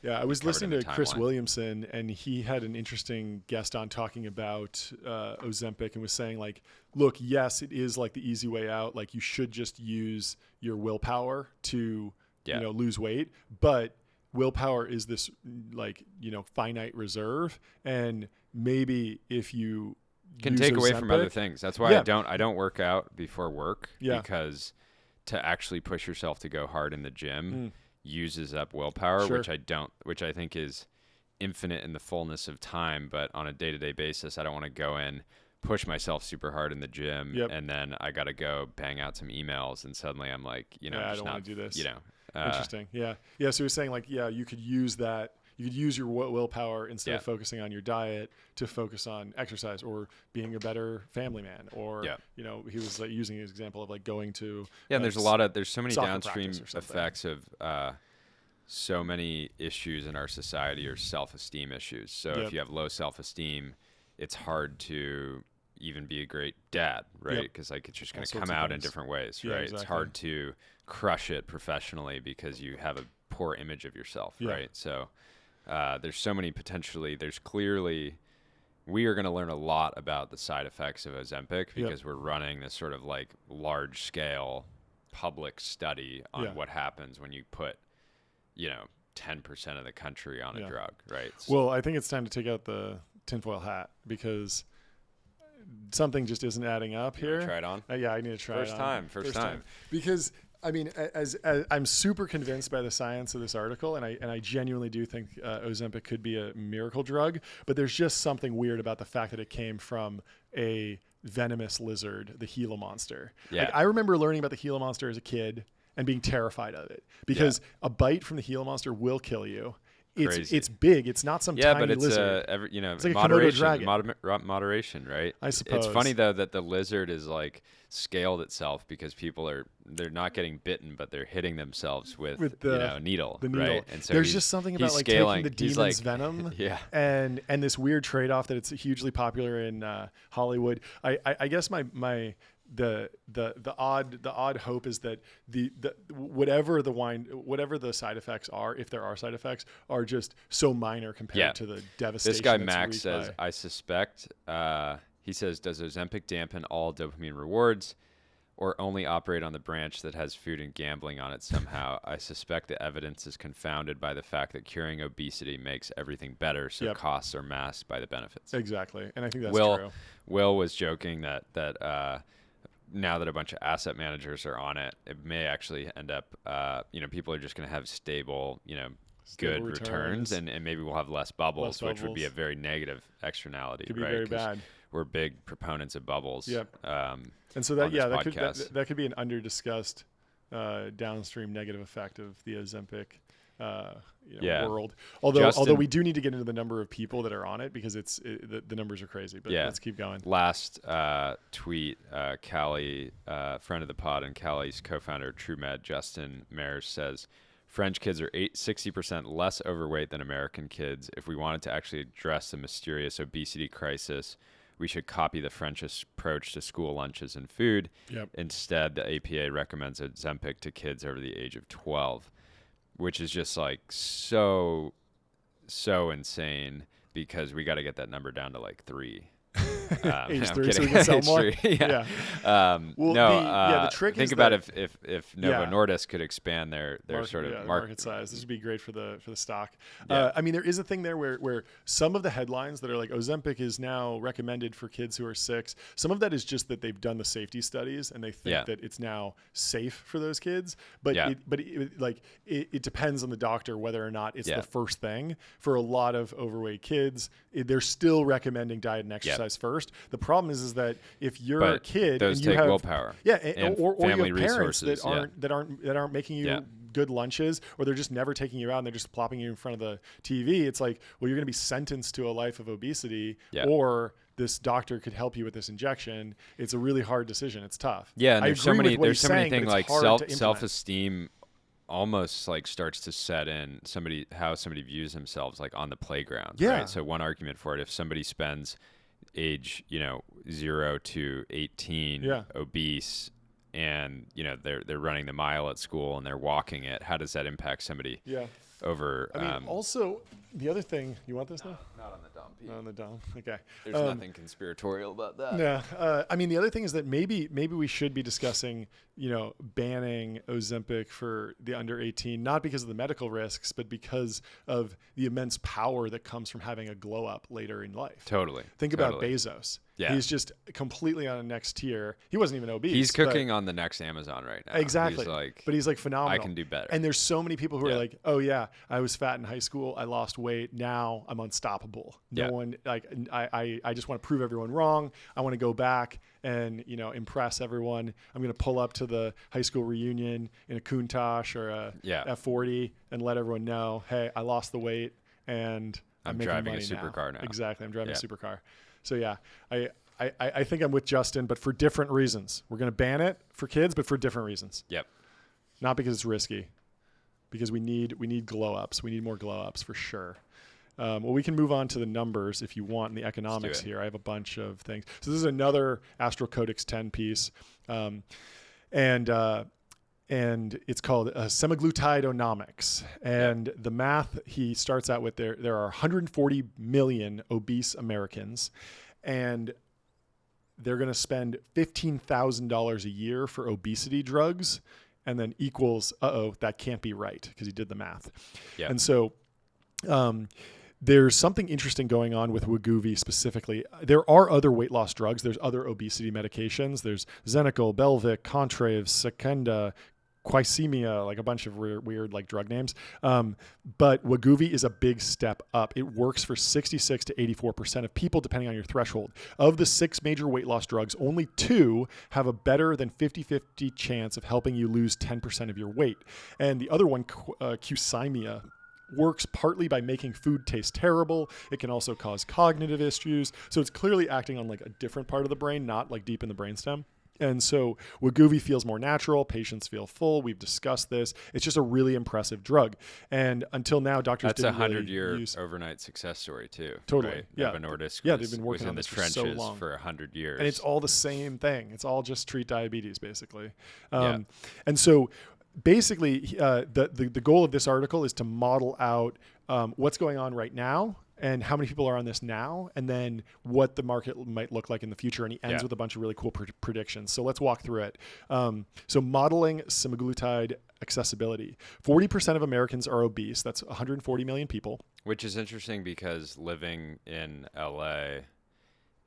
I was listening to Chris Williamson, and he had an interesting guest on talking about Ozempic and was saying like, look, yes, it is like the easy way out. Like you should just use your willpower to lose weight, but willpower is this like, finite reserve. And maybe if you can take away from other things, that's why I don't work out before work because to actually push yourself to go hard in the gym uses up willpower, which I think is infinite in the fullness of time. But on a day-to-day basis, I don't want to go in, push myself super hard in the gym, and then I got to go bang out some emails, and suddenly I'm like, I don't want to do this. Interesting. So you're saying like, you could use that. You could use your willpower instead of focusing on your diet to focus on exercise or being a better family man. Or, he was like using his example of like going to. And there's so many downstream effects of so many issues in our society are self-esteem issues. So if you have low self-esteem, it's hard to even be a great dad, right? Because like it's just going to come out in different ways, right? Exactly. It's hard to crush it professionally because you have a poor image of yourself, right? So there's so many there's clearly, we are going to learn a lot about the side effects of Ozempic because we're running this sort of like large scale public study on what happens when you put, 10% of the country on a drug, right? So, well, I think it's time to take out the tinfoil hat because something just isn't adding up here. Try it on? I need to try it on. First time. Because I mean, as I'm super convinced by the science of this article, and I genuinely do think Ozempic could be a miracle drug, but there's just something weird about the fact that it came from a venomous lizard, the Gila monster. Yeah. Like, I remember learning about the Gila monster as a kid and being terrified of it because a bite from the Gila monster will kill you. It's big. It's not some tiny lizard. It's like moderation, right? I suppose. It's funny though that the lizard is like scaled itself because they're not getting bitten, but they're hitting themselves with the needle, right? And so there's just something about like taking the demon's venom, and this weird trade-off that it's hugely popular in Hollywood. I guess the odd hope is that whatever the side effects are, if there are side effects, are just so minor compared to the devastation. This guy Max says, I suspect, he says, does Ozempic dampen all dopamine rewards, or only operate on the branch that has food and gambling on it somehow. I suspect the evidence is confounded by the fact that curing obesity makes everything better, so costs are masked by the benefits. Exactly, and I think that's true. Will was joking that now that a bunch of asset managers are on it, it may actually end up, people are just going to have stable good returns, and maybe we'll have less bubbles, which would be a very negative externality. Could be right? very bad. We're big proponents of bubbles. Yep. And so that could be an under-discussed downstream negative effect of the Ozempic world. Although we do need to get into the number of people that are on it, because the numbers are crazy. But let's keep going. Last tweet, Callie, friend of the pod and Callie's co-founder TrueMed, Justin Mayers, says, French kids are 60% less overweight than American kids. If we wanted to actually address the mysterious obesity crisis, we should copy the French approach to school lunches and food. Yep. Instead, the APA recommends Ozempic to kids over the age of 12, which is just like so insane, because we got to get that number down to like 3. Age 3, so we can sell more. Yeah. The trick think is about if Novo Nordisk could expand their sort of market size. This would be great for the stock. There is a thing there where some of the headlines that are like Ozempic is now recommended for kids who are 6. Some of that is just that they've done the safety studies and they think that it's now safe for those kids. But it depends on the doctor whether or not it's the first thing. For a lot of overweight kids, they're still recommending diet and exercise first. The problem is that if you're a kid and you have willpower, or family you have parents resources, that aren't making you good lunches, or they're just never taking you out and they're just plopping you in front of the TV, it's like, well, you're going to be sentenced to a life of obesity, or this doctor could help you with this injection. It's a really hard decision. It's tough. Yeah, and there's so many things like self-esteem almost like starts to set in how somebody views themselves, like on the playground. Right? So one argument for it, if somebody spends age 0 to 18 obese, and they're running the mile at school and they're walking it, how does that impact somebody over also the other thing, you want this now? Not on the dump. Not on the dump. Okay. There's nothing conspiratorial about that. No. The other thing is that maybe we should be discussing banning Ozempic for the under 18, not because of the medical risks, but because of the immense power that comes from having a glow up later in life. Totally. Think about Bezos. Yeah. He's just completely on a next tier. He wasn't even obese. He's cooking on the next Amazon right now. Exactly. He's like phenomenal. I can do better. And there's so many people who are like, oh yeah, I was fat in high school. I lost weight. Now I'm unstoppable. No one, I just want to prove everyone wrong. I want to go back and, impress everyone. I'm going to pull up to the high school reunion in a Countach or a F40 and let everyone know, hey, I lost the weight and I'm driving a supercar now. Exactly. I'm driving a supercar. So I think I'm with Justin, but for different reasons. We're going to ban it for kids, but for different reasons. Yep. Not because it's risky, because we need glow ups. We need more glow ups for sure. We can move on to the numbers if you want, and the economics here. I have a bunch of things. So this is another Astrocodex 10 piece, and it's called semaglutideonomics. And the math he starts out with, there are 140 million obese Americans, and they're going to spend $15,000 a year for obesity drugs, and then equals, that can't be right, because he did the math. Yep. And so there's something interesting going on with Wegovy specifically. There are other weight loss drugs. There's other obesity medications. There's Xenical, Belvic, Contrave, Secenda, Quicemia, like a bunch of weird like drug names. But Wegovy is a big step up. It works for 66 to 84% of people, depending on your threshold. Of the 6 major weight loss drugs, only 2 have a better than 50-50 chance of helping you lose 10% of your weight. And the other one, Quicemia, works partly by making food taste terrible. It can also cause cognitive issues. So it's clearly acting on like a different part of the brain, not like deep in the brainstem. And so Wegovy feels more natural. Patients feel full. We've discussed this. It's just a really impressive drug. And until now, doctors didn't really use... That's a 100-year overnight success story too. Totally. Right? Yeah. Novo Nordisk they've been working in on the this trenches for so long. For 100 years. And it's all the same thing. It's all just treat diabetes, basically. And so basically, the goal of this article is to model out what's going on right now and how many people are on this now, and then what the market might look like in the future. And he ends with a bunch of really cool predictions. So let's walk through it. So modeling semaglutide accessibility. 40% of Americans are obese. That's 140 million people. Which is interesting because living in LA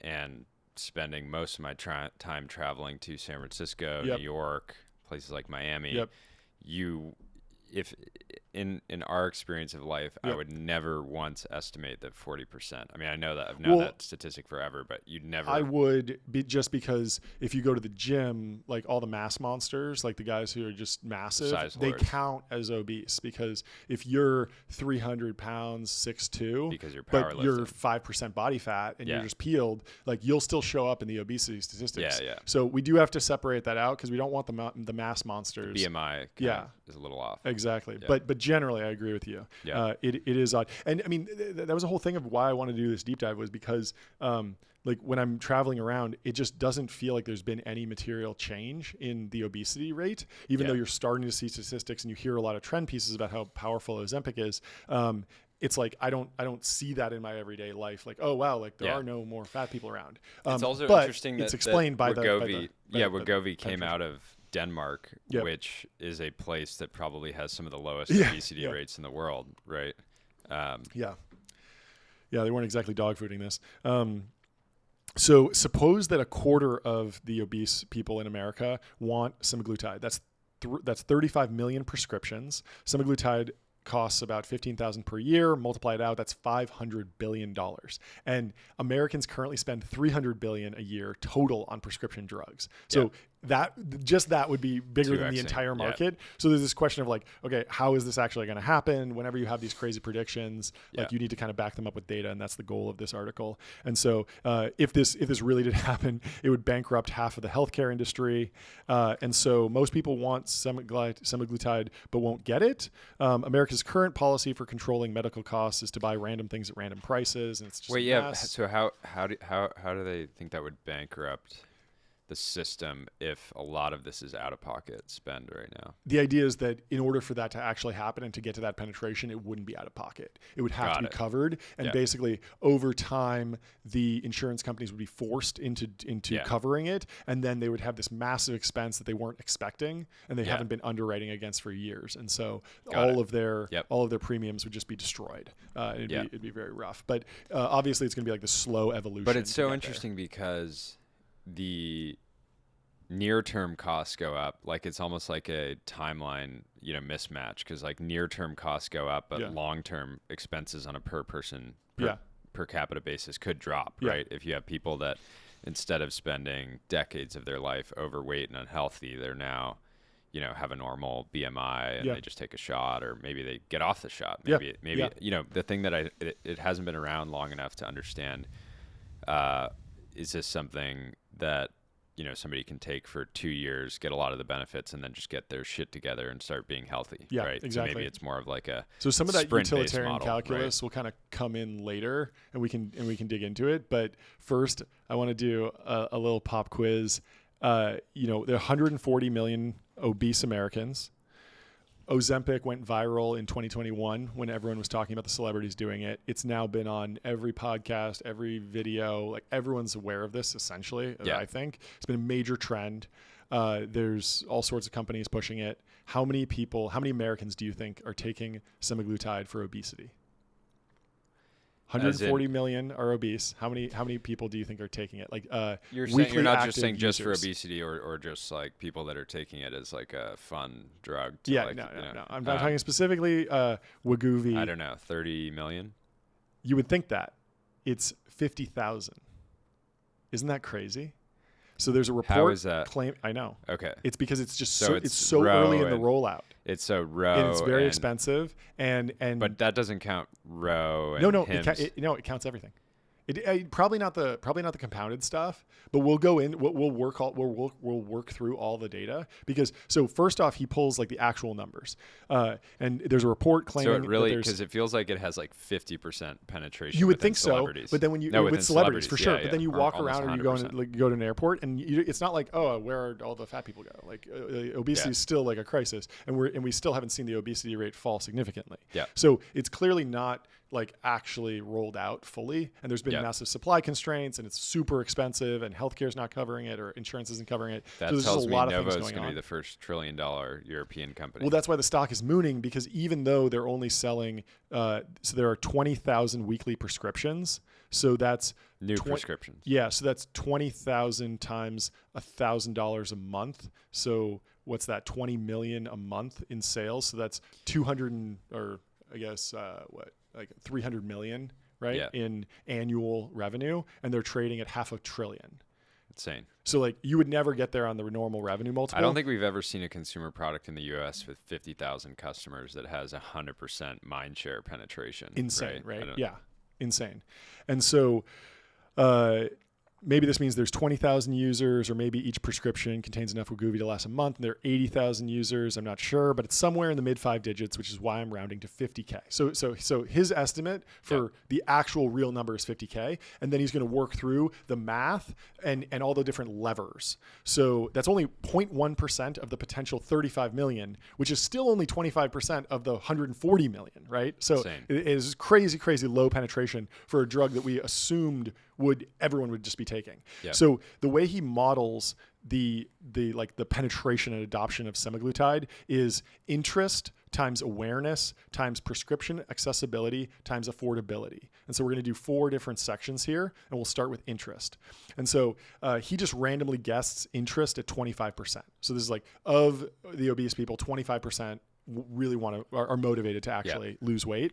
and spending most of my time traveling to San Francisco, New York, places like Miami, if in our experience of life, I would never once estimate that 40%. I mean, I know that I've known that statistic forever, but you'd never. I would be, just because if you go to the gym, like all the mass monsters, like the guys who are just massive, they count as obese, because if you're 300 pounds, 6'2", because you're but you're 5% body fat and you're just peeled, like you'll still show up in the obesity statistics. Yeah. So we do have to separate that out because we don't want the mass monsters. The BMI is a little off. Exactly. Yeah. But generally, I agree with you. Yeah. It is odd. And I mean, that was a whole thing of why I wanted to do this deep dive, was because like when I'm traveling around, it just doesn't feel like there's been any material change in the obesity rate, even though you're starting to see statistics and you hear a lot of trend pieces about how powerful Ozempic is. It's like I don't see that in my everyday life. Like, oh wow, like there are no more fat people around. It's also interesting that it's explained by Wegovy. Wegovy came out of Denmark, which is a place that probably has some of the lowest obesity rates in the world, right? Yeah, they weren't exactly dog fooding this. So suppose that a quarter of the obese people in America want semaglutide. That's 35 million prescriptions. Semaglutide costs about $15,000 per year. Multiply it out, that's $500 billion. And Americans currently spend $300 billion a year total on prescription drugs. So that would be bigger than the entire market. So there's this question of like, okay, how is this actually going to happen? Whenever you have these crazy predictions, like you need to kind of back them up with data, and that's the goal of this article. And so if this really did happen, it would bankrupt half of the healthcare industry. And so most people want semaglutide but won't get it. America's current policy for controlling medical costs is to buy random things at random prices, and it's just a mess. So how do they think that would bankrupt the system if a lot of this is out of pocket spend right now? The idea is that in order for that to actually happen and to get to that penetration, it wouldn't be out of pocket. It would have to be covered. And basically over time, the insurance companies would be forced into covering it. And then they would have this massive expense that they weren't expecting and they haven't been underwriting against for years. And so all of their premiums would just be destroyed. It'd be very rough. But obviously it's going to be like the slow evolution. But it's so interesting because the near-term costs go up. Like it's almost like a timeline, mismatch, because like near-term costs go up, but long-term expenses on a per person per capita basis could drop, right? If you have people that instead of spending decades of their life overweight and unhealthy, they're now, have a normal BMI and they just take a shot, or maybe they get off the shot. Maybe the thing that it hasn't been around long enough to understand, is this something that somebody can take for 2 years, get a lot of the benefits, and then just get their shit together and start being healthy. Yeah, right? Exactly. So maybe it's more of like a some of that utilitarian calculus will kind of come in later, and we can dig into it. But first, I want to do a little pop quiz. There are 140 million obese Americans. Ozempic went viral in 2021 when everyone was talking about the celebrities doing it. It's now been on every podcast, every video. Like everyone's aware of this, essentially. I think it's been a major trend. There's all sorts of companies pushing it. How many Americans do you think are taking semaglutide for obesity? 140 million are obese. How many people do you think are taking it? Like you're not just saying just for obesity, or just like people that are taking it as like a fun drug. No. I'm not talking specifically Wegovy. I don't know, 30 million. You would think that it's 50,000. Isn't that crazy? So there's a report. How is that? I know. Okay. it's because it's just so early in the rollout. It's so row. And it's very expensive. And but that doesn't count row. No, it counts everything. Probably not the compounded stuff, but we'll go in. We'll work through all the data, because so first off, he pulls like the actual numbers, and there's a report claiming. So it really, because it feels like it has like 50% penetration. You would think so, but then when with celebrities for sure. Yeah, but then you walk around, or you go to an airport, and it's not like, oh, where are all the fat people go? Like obesity is still like a crisis, and we still haven't seen the obesity rate fall significantly. Yeah. So it's clearly not like actually rolled out fully, and there's been massive supply constraints, and it's super expensive, and healthcare is not covering it, or insurance isn't covering it. That so there's tells just a me lot of Novo things is going going to on. be the first $1 trillion European company. Well, that's why the stock is mooning, because even though they're only selling, so there are 20,000 weekly prescriptions. So that's new prescriptions. Yeah, so that's 20,000 times $1,000 a month. So what's that? 20 million a month in sales. So that's 300 million, right? Yeah. In annual revenue, and they're trading at $500 billion. Insane. So like you would never get there on the normal revenue multiple. I don't think we've ever seen a consumer product in the U.S. with 50,000 customers that has 100% mind share penetration. Insane, right? Yeah, insane. And so maybe this means there's 20,000 users, or maybe each prescription contains enough Wegovy to last a month, and there are 80,000 users. I'm not sure, but it's somewhere in the mid 5 digits, which is why I'm rounding to 50K. So his estimate for the actual real number is 50K, and then he's going to work through the math and all the different levers. So that's only 0.1% of the potential 35 million, which is still only 25% of the 140 million, right? So it is crazy, crazy low penetration for a drug that we assumed everyone would just be taking. Yep. So the way he models the penetration and adoption of semaglutide is interest times awareness times prescription accessibility times affordability. And so we're going to do 4 different sections here, and we'll start with interest. And so he just randomly guesses interest at 25%. So this is like, of the obese people, 25% really are motivated to actually lose weight.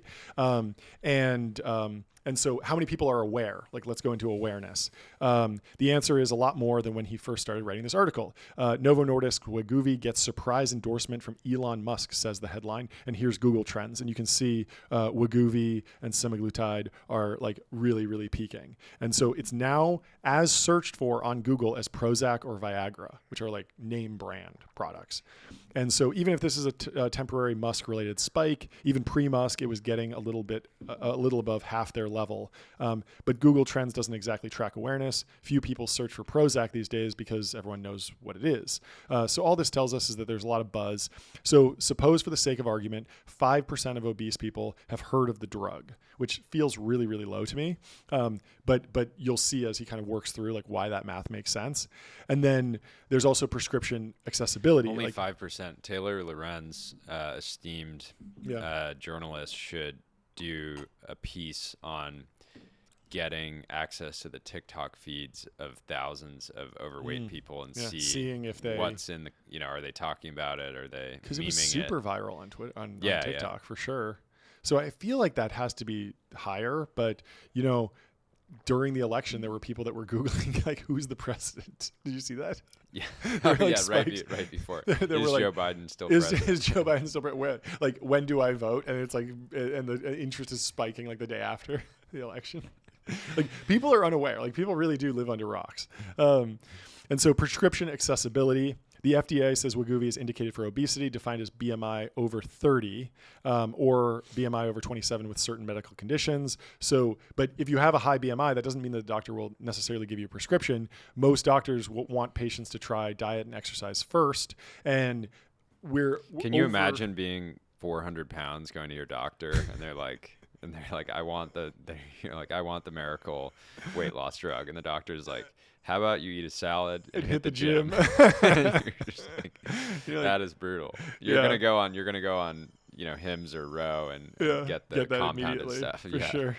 And so how many people are aware? Like, let's go into awareness. The answer is a lot more than when he first started writing this article. Novo Nordisk Wegovy gets surprise endorsement from Elon Musk, says the headline. And here's Google Trends. And you can see Wegovy and semaglutide are like really, really peaking. And so it's now as searched for on Google as Prozac or Viagra, which are like name brand products. And so even if this is a temporary Musk-related spike, even pre-Musk, it was getting a little above half their level. But Google Trends doesn't exactly track awareness. Few people search for Prozac these days because everyone knows what it is. So all this tells us is that there's a lot of buzz. So suppose, for the sake of argument, 5% of obese people have heard of the drug, which feels really, really low to me. But you'll see as he kind of works through like why that math makes sense. And then there's also prescription accessibility. Only 5%. Taylor Lorenz, esteemed journalist, should do a piece on getting access to the TikTok feeds of thousands of overweight people and seeing if what's in the, are they talking about it? Are they because it was super viral on Twitter, on TikTok for sure. So I feel like that has to be higher, but during the election, there were people that were Googling like, who's the president? Did you see that? Yeah. Right before. Is Joe Biden still president? Is Joe Biden still president? When do I vote? And it's like, and the interest is spiking like the day after the election. Like, people are unaware. Like, people really do live under rocks. And so prescription accessibility. The FDA says Wegovy is indicated for obesity, defined as BMI over 30 or BMI over 27 with certain medical conditions. So, but if you have a high BMI, that doesn't mean that the doctor will necessarily give you a prescription. Most doctors want patients to try diet and exercise first. And Can you imagine being 400 pounds going to your doctor and they're like, I want the miracle weight loss drug, and the doctor's like, how about you eat a salad and hit the gym? You're just like, that is brutal. You're gonna go on Hims or Row and get the compounded stuff. For sure.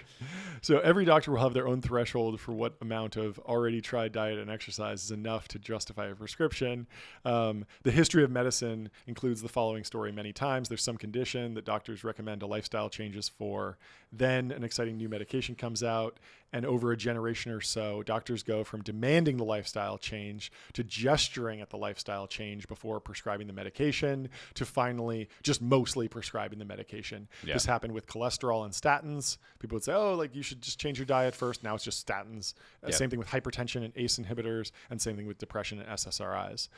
So every doctor will have their own threshold for what amount of already tried diet and exercise is enough to justify a prescription. The history of medicine includes the following story many times. There's some condition that doctors recommend a lifestyle changes for. Then an exciting new medication comes out, and over a generation or so, doctors go from demanding the lifestyle change to gesturing at the lifestyle change before prescribing the medication to finally just mostly prescribing the medication. Yeah. This happened with cholesterol and statins. People would say, you should just change your diet first. Now it's just statins. Same thing with hypertension and ACE inhibitors, and same thing with depression and SSRIs.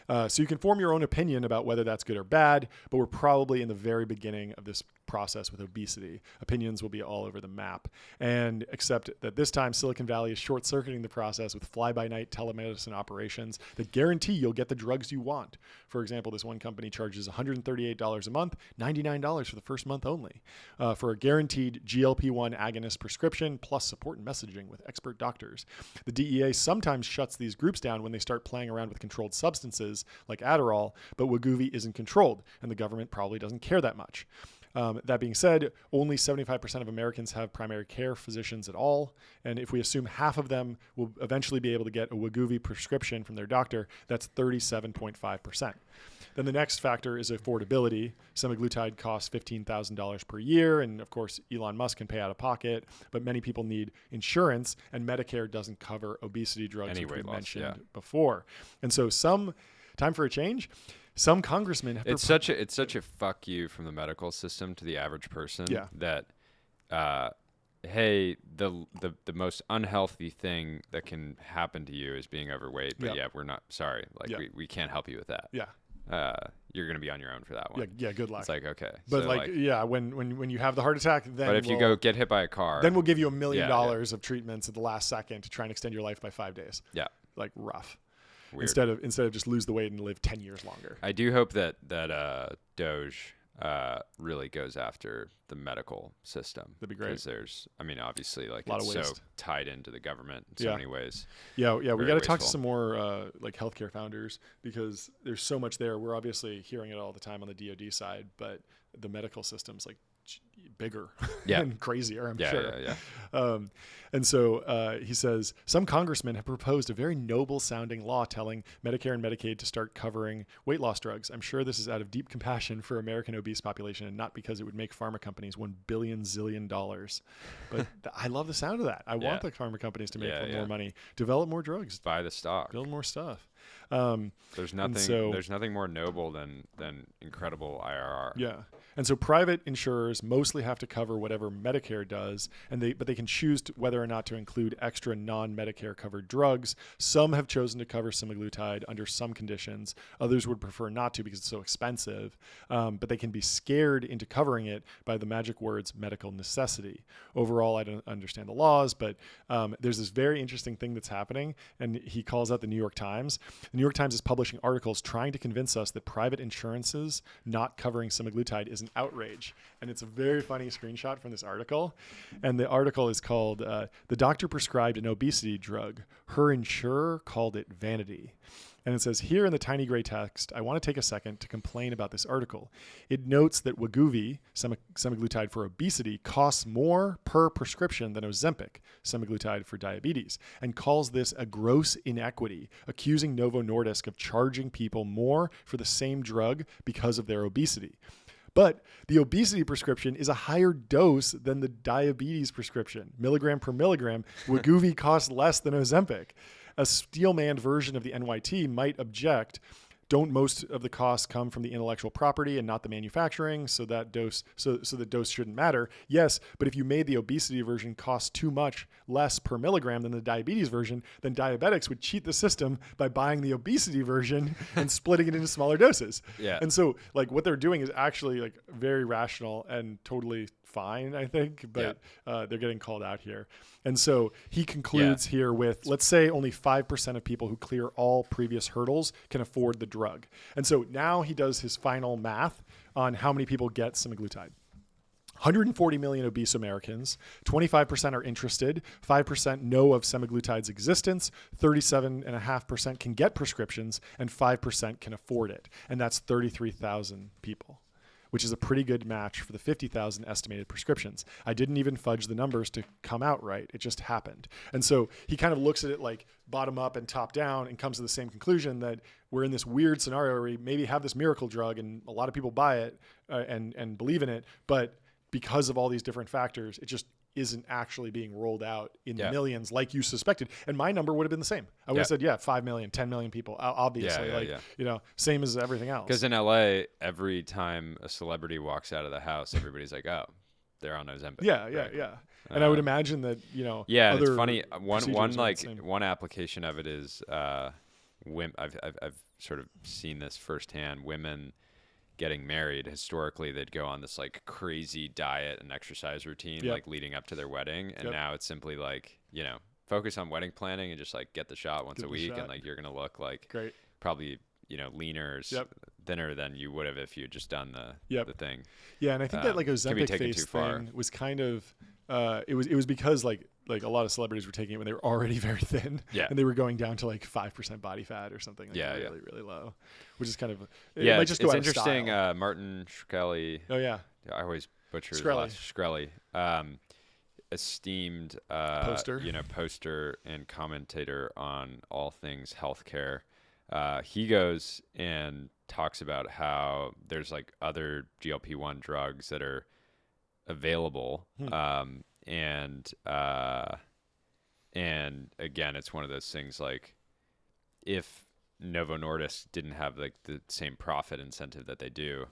So you can form your own opinion about whether that's good or bad, but we're probably in the very beginning of this process with obesity. Opinions will be all over the map. And except that this time, Silicon Valley is short-circuiting the process with fly-by-night telemedicine operations that guarantee you'll get the drugs you want. For example, this one company charges $138 a month, $99 for the first month only, for a guaranteed GLP-1 agonist prescription plus support and messaging with expert doctors. The DEA sometimes shuts these groups down when they start playing around with controlled substances like Adderall, but Wegovy isn't controlled, and the government probably doesn't care that much. That being said, only 75% of Americans have primary care physicians at all. And if we assume half of them will eventually be able to get a Wegovy prescription from their doctor, that's 37.5%. Then the next factor is affordability. Semaglutide costs $15,000 per year. And of course, Elon Musk can pay out of pocket, but many people need insurance, and Medicare doesn't cover obesity drugs, which we mentioned before. And so time for a change. Some congressmen have it's such a fuck you from the medical system to the average person that hey, the most unhealthy thing that can happen to you is being overweight, but we're not sorry, we can't help you with that. You're going to be on your own for that one. Yeah, good luck. It's like, okay. But so when you have the heart attack, then but if you go get hit by a car, then we'll give you $1 million of treatments at the last second to try and extend your life by 5 days. Yeah. Like rough. Weird. Instead of just lose the weight and live 10 years longer. I do hope that Doge really goes after the medical system. That'd be great. Because obviously, it's so tied into the government in so many ways. Yeah. We got to talk to some more healthcare founders, because there's so much there. We're obviously hearing it all the time on the DoD side, but the medical system's bigger and crazier, I'm sure. And so he says, some congressmen have proposed a very noble sounding law telling Medicare and Medicaid to start covering weight loss drugs. I'm sure this is out of deep compassion for American obese population and not because it would make pharma companies $1 billion zillion. But I love the sound of that. I want the pharma companies to make more money, develop more drugs, buy the stock, build more stuff. There's nothing more noble than incredible IRR. Yeah. And so private insurers mostly have to cover whatever Medicare does, but they can choose whether or not to include extra non-Medicare covered drugs. Some have chosen to cover semaglutide under some conditions. Others would prefer not to because it's so expensive. But they can be scared into covering it by the magic words medical necessity. Overall, I don't understand the laws, but there's this very interesting thing that's happening, and he calls out the New York Times. The New York Times is publishing articles trying to convince us that private insurances not covering semaglutide is an outrage. And it's a very funny screenshot from this article. And the article is called, The Doctor Prescribed an Obesity Drug. Her Insurer Called It Vanity. And it says, here in the tiny gray text, I want to take a second to complain about this article. It notes that Wegovy, semaglutide for obesity, costs more per prescription than Ozempic, semaglutide for diabetes, and calls this a gross inequity, accusing Novo Nordisk of charging people more for the same drug because of their obesity. But the obesity prescription is a higher dose than the diabetes prescription. Milligram per milligram, Wegovy costs less than Ozempic. A steel-manned version of the NYT might object, don't most of the costs come from the intellectual property and not the manufacturing, so the dose shouldn't matter? Yes, but if you made the obesity version cost too much less per milligram than the diabetes version, then diabetics would cheat the system by buying the obesity version and splitting it into smaller doses. Yeah. And so what they're doing is actually very rational and totally fine, I think, but they're getting called out here. And so he concludes here with, let's say only 5% of people who clear all previous hurdles can afford the drug. And so now he does his final math on how many people get semaglutide. 140 million obese Americans, 25% are interested, 5% know of semaglutide's existence, 37.5% can get prescriptions, and 5% can afford it. And that's 33,000 people, which is a pretty good match for the 50,000 estimated prescriptions. I didn't even fudge the numbers to come out right. It just happened. And so he kind of looks at it like bottom up and top down and comes to the same conclusion that we're in this weird scenario where we maybe have this miracle drug and a lot of people buy it and believe in it, but because of all these different factors, it just isn't actually being rolled out in the millions like you suspected. And my number would have been the same. I would have said, 5 million, 10 million people, obviously. Same as everything else. Because in LA, every time a celebrity walks out of the house, everybody's like, oh, they're on Ozempic. Yeah. And I would imagine that, Yeah, other it's funny. One application of it is women. I've sort of seen this firsthand. Women getting married, historically they'd go on this like crazy diet and exercise routine, like leading up to their wedding. And now it's simply like, focus on wedding planning and just like get the shot once a week. And like, you're going to look like probably, leaner, thinner than you would have if you had just done the thing. Yeah. And I think that like Ozempic face thing was kind of, it was because like a lot of celebrities were taking it when they were already very thin, and they were going down to like 5% body fat or something, like really, really low, which is kind of might just go out interesting. Martin Shkreli. Oh yeah, I always butcher his last Shkreli. Esteemed poster and commentator on all things healthcare. He goes and talks about how there's like other GLP-1 drugs that are available. And again, it's one of those things like if Novo Nordisk didn't have like the same profit incentive that they do,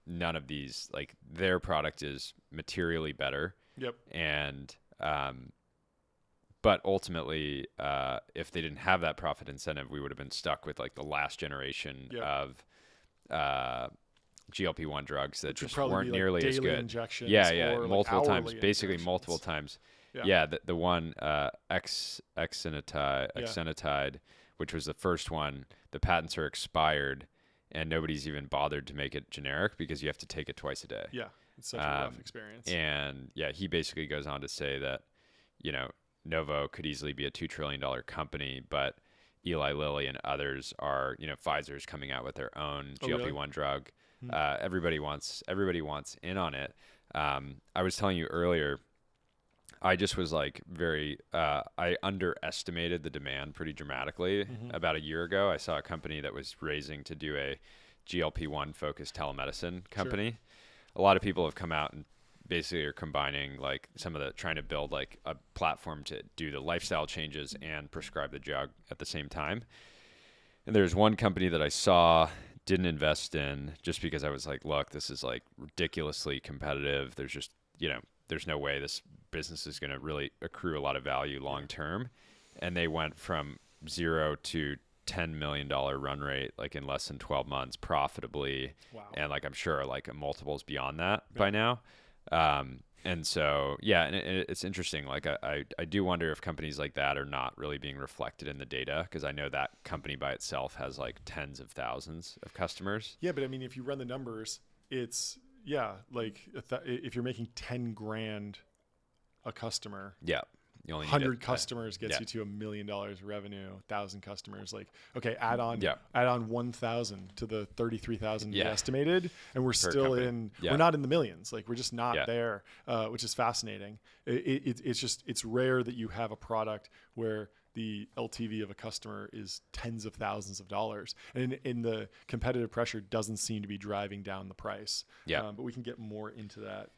none of these, like their product is materially better. And, but ultimately, if they didn't have that profit incentive, we would have been stuck with like the last generation of, GLP-1 drugs that just weren't nearly as good. Multiple times, basically multiple times. The one exenatide, which was the first one, the patents are expired and nobody's even bothered to make it generic because you have to take it twice a day. It's such a rough experience. And he basically goes on to say that Novo could easily be a $2 trillion company, but Eli Lilly and others are, Pfizer's coming out with their own GLP-1 drug. Everybody wants in on it. I was telling you earlier, I just was like I underestimated the demand pretty dramatically. About a year ago, I saw a company that was raising to do a GLP-1 focused telemedicine company. A lot of people have come out and basically are combining like trying to build like a platform to do the lifestyle changes and prescribe the drug at the same time. And there's one company that I saw, didn't invest in just because I was like, look, this is like ridiculously competitive. There's just, there's no way this business is going to really accrue a lot of value long term. And they went from 0 to $10 million run rate, like in less than 12 months profitably. Wow. And like, I'm sure like multiples beyond that by now. And so, and it's interesting. Like I do wonder if companies like that are not really being reflected in the data, because I know that company by itself has like tens of thousands of customers. Yeah. But I mean, if you run the numbers, it's like if you're making 10 grand a customer, you only 100 customers gets you to $1 million revenue, 1,000 customers. Like, okay, add on 1,000 to the 33,000 we estimated, and we're still we're not in the millions. Like, we're just not there, which is fascinating. It's rare that you have a product where the LTV of a customer is tens of thousands of dollars, and in the competitive pressure doesn't seem to be driving down the price. But we can get more into that.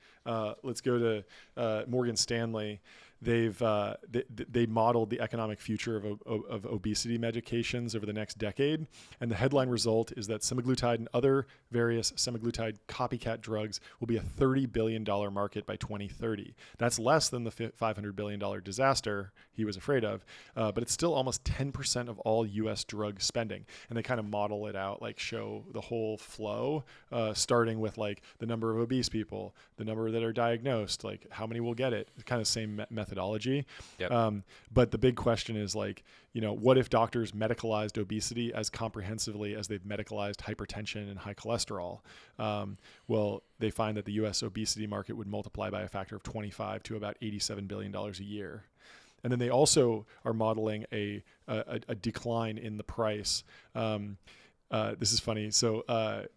Let's go to Morgan Stanley. They modeled the economic future of obesity medications over the next decade, and the headline result is that semaglutide and other various semaglutide copycat drugs will be a $30 billion market by 2030. That's less than the $500 billion disaster he was afraid of, but it's still almost 10% of all U.S. drug spending. And they kind of model it out, like show the whole flow, starting with like the number of obese people, the number that are diagnosed, like how many will get it, kind of same methodology. But the big question is like, what if doctors medicalized obesity as comprehensively as they've medicalized hypertension and high cholesterol? Well, they find that the U.S. obesity market would multiply by a factor of 25 to about $87 billion a year. And then they also are modeling a decline in the price. This is funny. So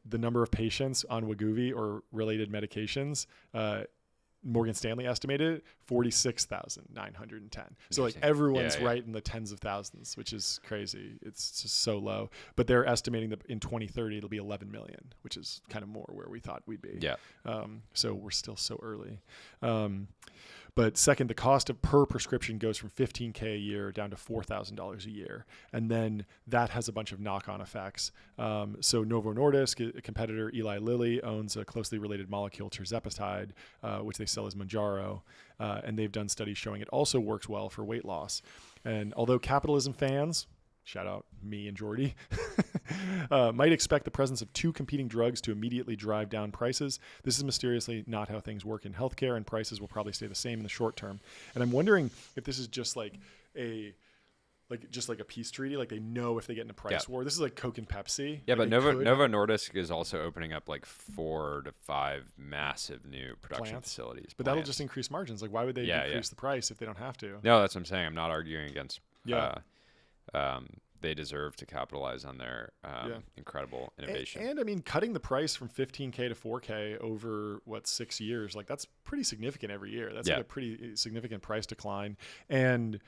the number of patients on Wegovy or related medications, Morgan Stanley estimated 46,910. So like everyone's right in the tens of thousands, which is crazy. It's just so low. But they're estimating that in 2030 it'll be 11 million, which is kind of more where we thought we'd be. So we're still so early. But second, the cost of per prescription goes from $15,000 a year down to $4,000 a year. And then that has a bunch of knock-on effects. So Novo Nordisk, a competitor, Eli Lilly, owns a closely related molecule, tirzepatide, which they sell as Mounjaro. And they've done studies showing it also works well for weight loss. And although capitalism fans shout out me and Jordy, might expect the presence of two competing drugs to immediately drive down prices. This is mysteriously not how things work in healthcare, and prices will probably stay the same in the short term. And I'm wondering if this is just like a peace treaty, like they know if they get in a price war. This is like Coke and Pepsi. Yeah, but Novo Nordisk is also opening up like 4 to 5 massive new production facilities. But that'll just increase margins. Like, why would they decrease the price if they don't have to? No, that's what I'm saying. I'm not arguing against. They deserve to capitalize on their incredible innovation. And I mean, cutting the price from 15K to 4K over 6 years, like that's pretty significant every year. That's like a pretty significant price decline. And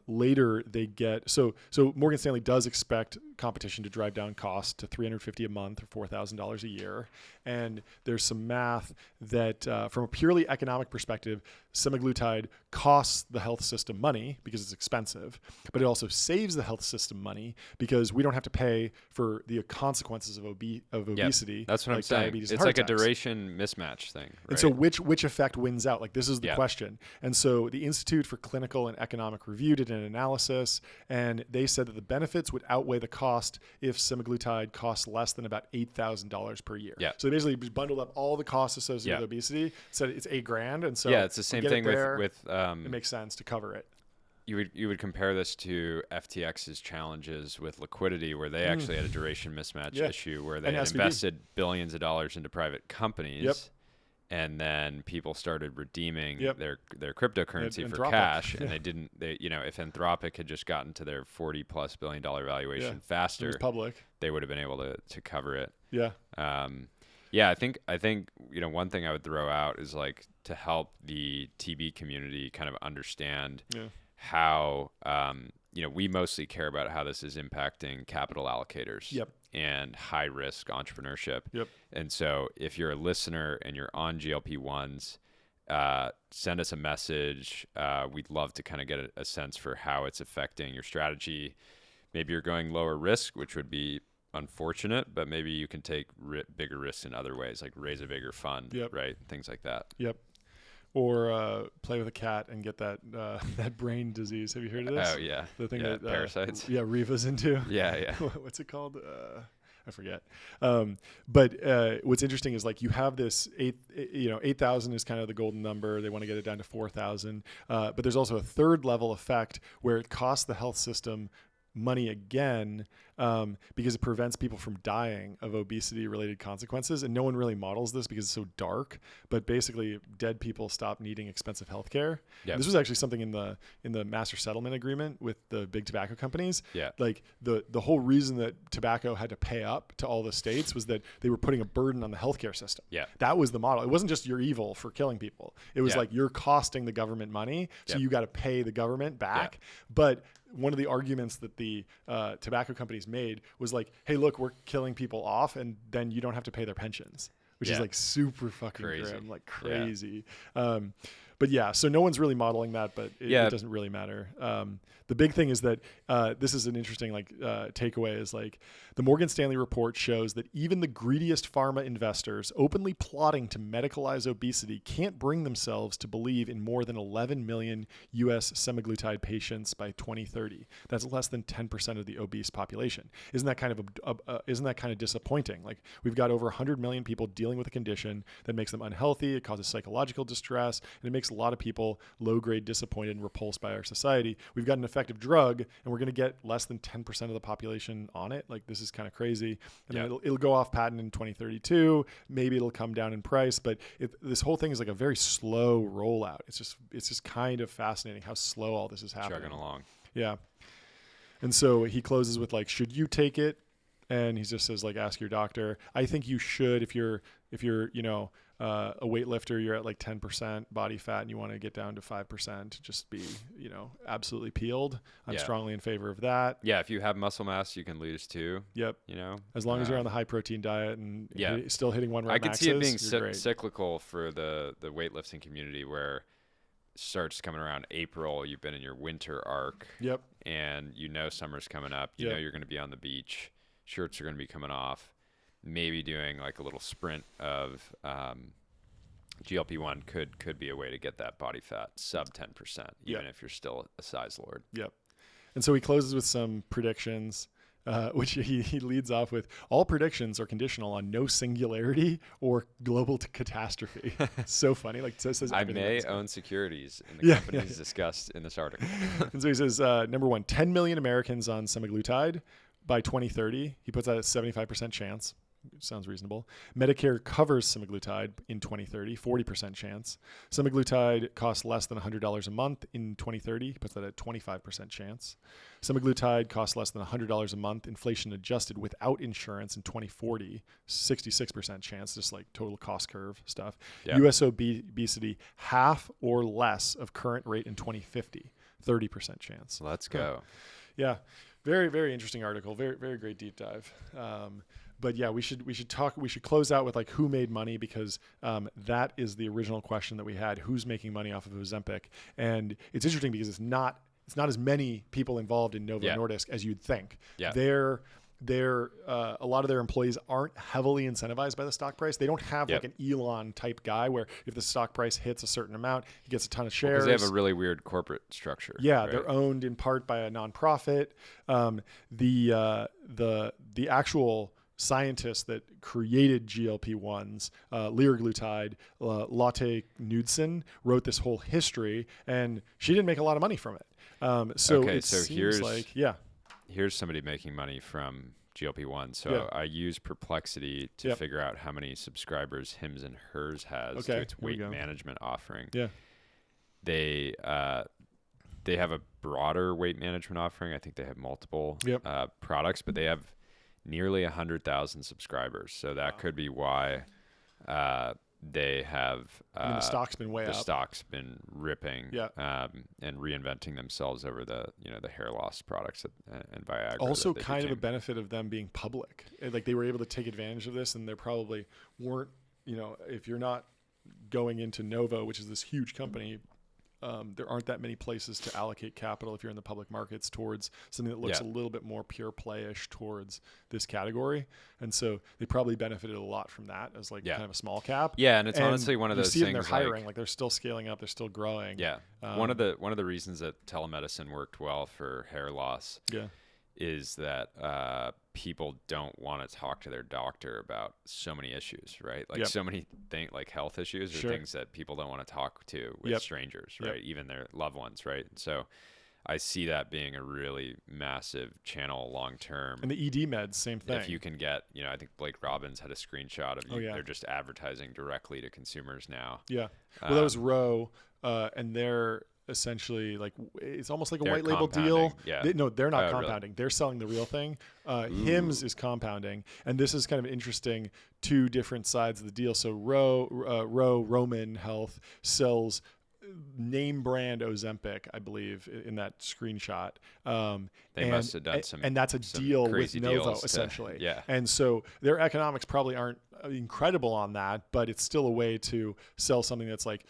later they get, so Morgan Stanley does expect competition to drive down costs to $350 a month or $4,000 a year. And there's some math that from a purely economic perspective, semaglutide costs the health system money because it's expensive, but it also saves the health system money because we don't have to pay for the consequences of obesity. Yep. That's what I'm saying. It's like a duration mismatch thing. Right? And so which effect wins out? Like, this is the question. And so the Institute for Clinical and Economic Review did an analysis, and they said that the benefits would outweigh the cost if semaglutide costs less than about $8,000 per year. Yeah. So they basically bundled up all the costs associated with obesity, said it's $8,000, and so it's the same thing with it makes sense to cover it. You would compare this to FTX's challenges with liquidity, where they actually had a duration mismatch issue, where they had invested billions of dollars into private companies, and then people started redeeming their cryptocurrency for cash, and they didn't. If Anthropic had just gotten to their $40+ billion valuation faster, it was public, they would have been able to cover it. I think one thing I would throw out is like to help the TB community kind of understand how we mostly care about how this is impacting capital allocators and high risk entrepreneurship. And so if you're a listener and you're on GLP-1s, send us a message. We'd love to kind of get a sense for how it's affecting your strategy. Maybe you're going lower risk, which would be unfortunate, but maybe you can take bigger risks in other ways, like raise a bigger fund, right? Things like that. Or play with a cat and get that brain disease. Have you heard of this? Oh yeah, the thing that parasites. Reva's into. Yeah. What's it called? I forget. But what's interesting is like you have this 8,000 is kind of the golden number. They want to get it down to 4,000. But there's also a third level effect where it costs the health system money again because it prevents people from dying of obesity related consequences. And no one really models this because it's so dark, but basically dead people stop needing expensive healthcare. This was actually something in the master settlement agreement with the big tobacco companies. Like the whole reason that tobacco had to pay up to all the states was that they were putting a burden on the healthcare system. That was the model. It wasn't just you're evil for killing people. It was like you're costing the government money, so you got to pay the government back. But one of the arguments that the tobacco companies made was like, hey, look, we're killing people off and then you don't have to pay their pensions, which is like super fucking grim, like crazy. But so no one's really modeling that, but it doesn't really matter. The big thing is that this is an interesting takeaway is like the Morgan Stanley report shows that even the greediest pharma investors openly plotting to medicalize obesity can't bring themselves to believe in more than 11 million U.S. semaglutide patients by 2030. That's less than 10% of the obese population. Isn't that kind of disappointing? Like we've got over 100 million people dealing with a condition that makes them unhealthy. It causes psychological distress, and it makes a lot of people low-grade, disappointed, and repulsed by our society. We've got an effective drug, and we're going to get less than 10% of the population on it. Like this is kind of crazy. And then it'll go off patent in 2032. Maybe it'll come down in price, but this whole thing is like a very slow rollout. It's just kind of fascinating how slow all this is happening. Chugging along. Yeah. And so he closes with like, should you take it? And he just says like, ask your doctor. I think you should if you're a weightlifter, you're at like 10% body fat and you want to get down to 5%, just be, absolutely peeled. I'm strongly in favor of that. Yeah. If you have muscle mass, you can lose too. Yep. As long as you're on the high protein diet and still hitting one rep I could see it being maxes, cyclical for the weightlifting community where it starts coming around April. You've been in your winter arc. Yep. And summer's coming up. You know you're going to be on the beach. Shirts are going to be coming off. Maybe doing like a little sprint of GLP-1 could be a way to get that body fat sub 10%, even if you're still a size lord. Yep. And so he closes with some predictions, which he leads off with: all predictions are conditional on no singularity or global catastrophe. So funny. Like, so says I may own securities in the companies discussed in this article. And so he says, number one, 10 million Americans on semaglutide by 2030. He puts that at 75% chance. Sounds reasonable. Medicare covers semaglutide in 2030, 40% chance. Semaglutide costs less than $100 a month in 2030. He puts that at 25% chance. Semaglutide costs less than $100 a month, inflation adjusted without insurance in 2040, 66% chance, just like total cost curve stuff. Yeah. U.S. obesity, half or less of current rate in 2050, 30% chance. Let's go. Yeah. Very, very interesting article. Very, very great deep dive. But yeah, we should close out with like who made money, because that is the original question that we had. Who's making money off of Ozempic? And it's interesting because it's not as many people involved in Novo Nordisk as you'd think. Yeah. A lot of their employees aren't heavily incentivized by the stock price. They don't have like an Elon type guy where if the stock price hits a certain amount, he gets a ton of shares. Because they have a really weird corporate structure. Yeah, right? They're owned in part by a nonprofit. The actual scientists that created GLP-1s, liraglutide, Lotte Knudsen, wrote this whole history, and she didn't make a lot of money from it. Here's somebody making money from GLP-1. So I use Perplexity to figure out how many subscribers Hims and Hers has to its weight management offering. Yeah. They have a broader weight management offering. I think they have multiple products, but they have nearly 100,000 subsubscribers. So that could be why they have the stock's been way up. The stock's been ripping and reinventing themselves over the hair loss products and Viagra. Also kind of a benefit of them being public. Like they were able to take advantage of this, and there probably weren't, if you're not going into Novo, which is this huge company, there aren't that many places to allocate capital if you're in the public markets towards something that looks a little bit more pure play-ish towards this category. And so they probably benefited a lot from that as like kind of a small cap. Yeah, and it's honestly one of those things. They're hiring, like they're still scaling up, they're still growing. Yeah. One of the reasons that telemedicine worked well for hair loss is that people don't want to talk to their doctor about so many issues, right? Like so many things, like health issues or things that people don't want to talk to with strangers, right? Even their loved ones, right? And so I see that being a really massive channel long term. And the ED meds, same thing. If you can get, I think Blake Robbins had a screenshot of they're just advertising directly to consumers now. Yeah. Well, that was Roe, and they're essentially like, it's almost like a white label deal. Yeah. They're not compounding. Really? They're selling the real thing. Hims is compounding, and this is kind of interesting. Two different sides of the deal. So Roman Health sells name brand Ozempic, I believe, in that screenshot. They must have done some, and that's a deal with Novo, essentially. And so their economics probably aren't incredible on that, but it's still a way to sell something that's like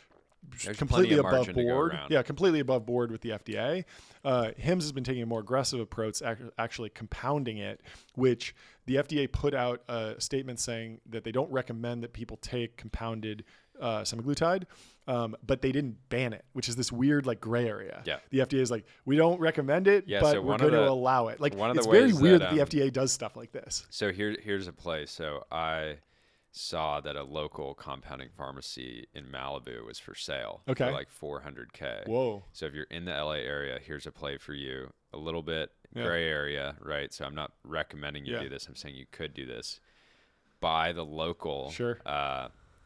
completely above board. Yeah, completely above board with the FDA. Hims has been taking a more aggressive approach, actually compounding it, which the FDA put out a statement saying that they don't recommend that people take compounded semaglutide, but they didn't ban it, which is this weird like gray area. Yeah. The FDA is like, we don't recommend it, but we're going to allow it. Like, it's very weird that the FDA does stuff like this. So here's a play. So I saw that a local compounding pharmacy in Malibu was for sale for like $400K. Whoa. So if you're in the LA area, here's a play for you. A little bit gray area, right? So I'm not recommending you do this. I'm saying you could do this. Buy the local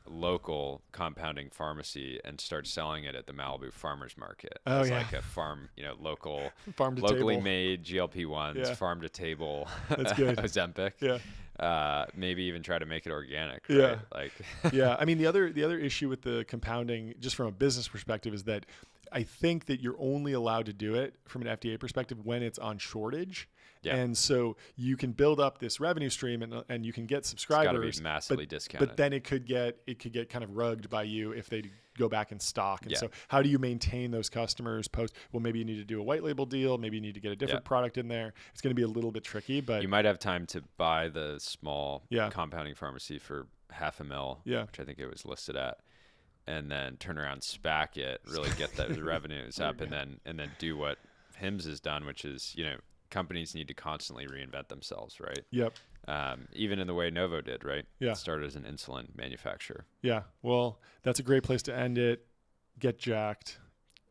local compounding pharmacy and start selling it at the Malibu farmers market. It's like a farm, local, locally made GLP-1s, farm to table. That's good. Ozempic. Yeah. Maybe even try to make it organic. Right? I mean, the other issue with the compounding, just from a business perspective, is that I think that you're only allowed to do it from an FDA perspective when it's on shortage. Yeah. And so you can build up this revenue stream and you can get subscribers. It's got to be massively discounted. But then it could get kind of rugged by you if they go back in stock. And so how do you maintain those customers post? Well, maybe you need to do a white label deal. Maybe you need to get a different product in there. It's going to be a little bit tricky, but you might have time to buy the small compounding pharmacy for $500,000, which I think it was listed at, and then turn around, SPAC it, really get those revenues up, and then do what Hims has done, which is, companies need to constantly reinvent themselves, right? Yep. Even in the way Novo did, right? Yeah. It started as an insulin manufacturer. Yeah. Well, that's a great place to end it. Get jacked,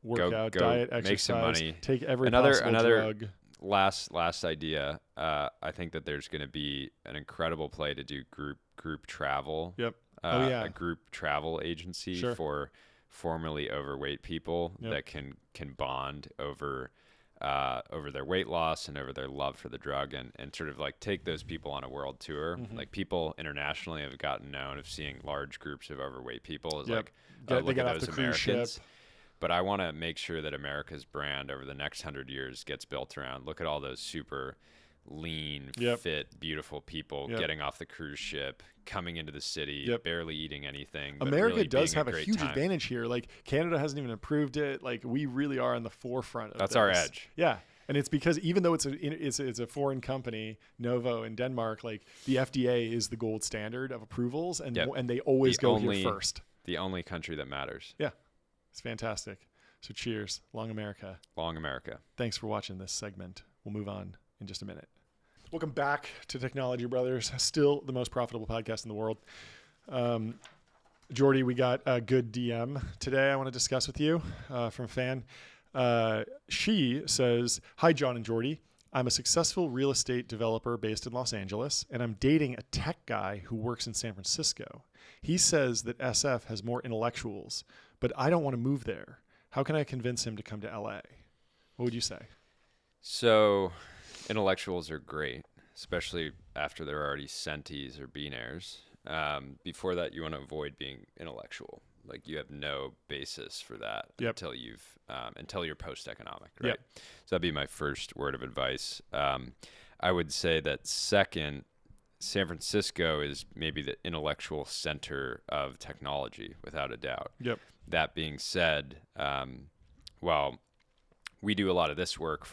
work out, diet, exercise, make some money. Take every possible drug. Last idea. I think that there's going to be an incredible play to do group travel. Yep. A group travel agency Sure. for formerly overweight people that can bond over their weight loss and over their love for the drug, and sort of like take those people on a world tour. Mm-hmm. Like, people internationally have gotten known of seeing large groups of overweight people as Yep. Look at those Americans. But I want to make sure that America's brand over the next 100 years gets built around, look at all those super lean, fit, beautiful people getting off the cruise ship, coming into the city, barely eating anything. America really does have a huge time. advantage here. Like, Canada hasn't even approved it. Like, we really are on the forefront of That's this. our edge. Yeah. And it's because even though it's a foreign company, Novo in Denmark, like, the FDA is the gold standard of approvals, and they always go here first. The only country that matters. Yeah. It's fantastic. So cheers. Long America. Long America. Thanks for watching this segment. We'll move on in just a minute. Welcome back to Technology Brothers. Still the most profitable podcast in the world. Jordy, we got a good DM today I want to discuss with you from a fan. She says, "Hi, John and Jordy. I'm a successful real estate developer based in Los Angeles, and I'm dating a tech guy who works in San Francisco. He says that SF has more intellectuals, but I don't want to move there. How can I convince him to come to LA?" What would you say? So, intellectuals are great, especially after they're already centis or binaires. Before that, you want to avoid being intellectual. Like, you have no basis for that until you're post-economic, right? Yep. So that'd be my first word of advice. I would say that second, San Francisco is maybe the intellectual center of technology, without a doubt. Yep. That being said, we do a lot of this work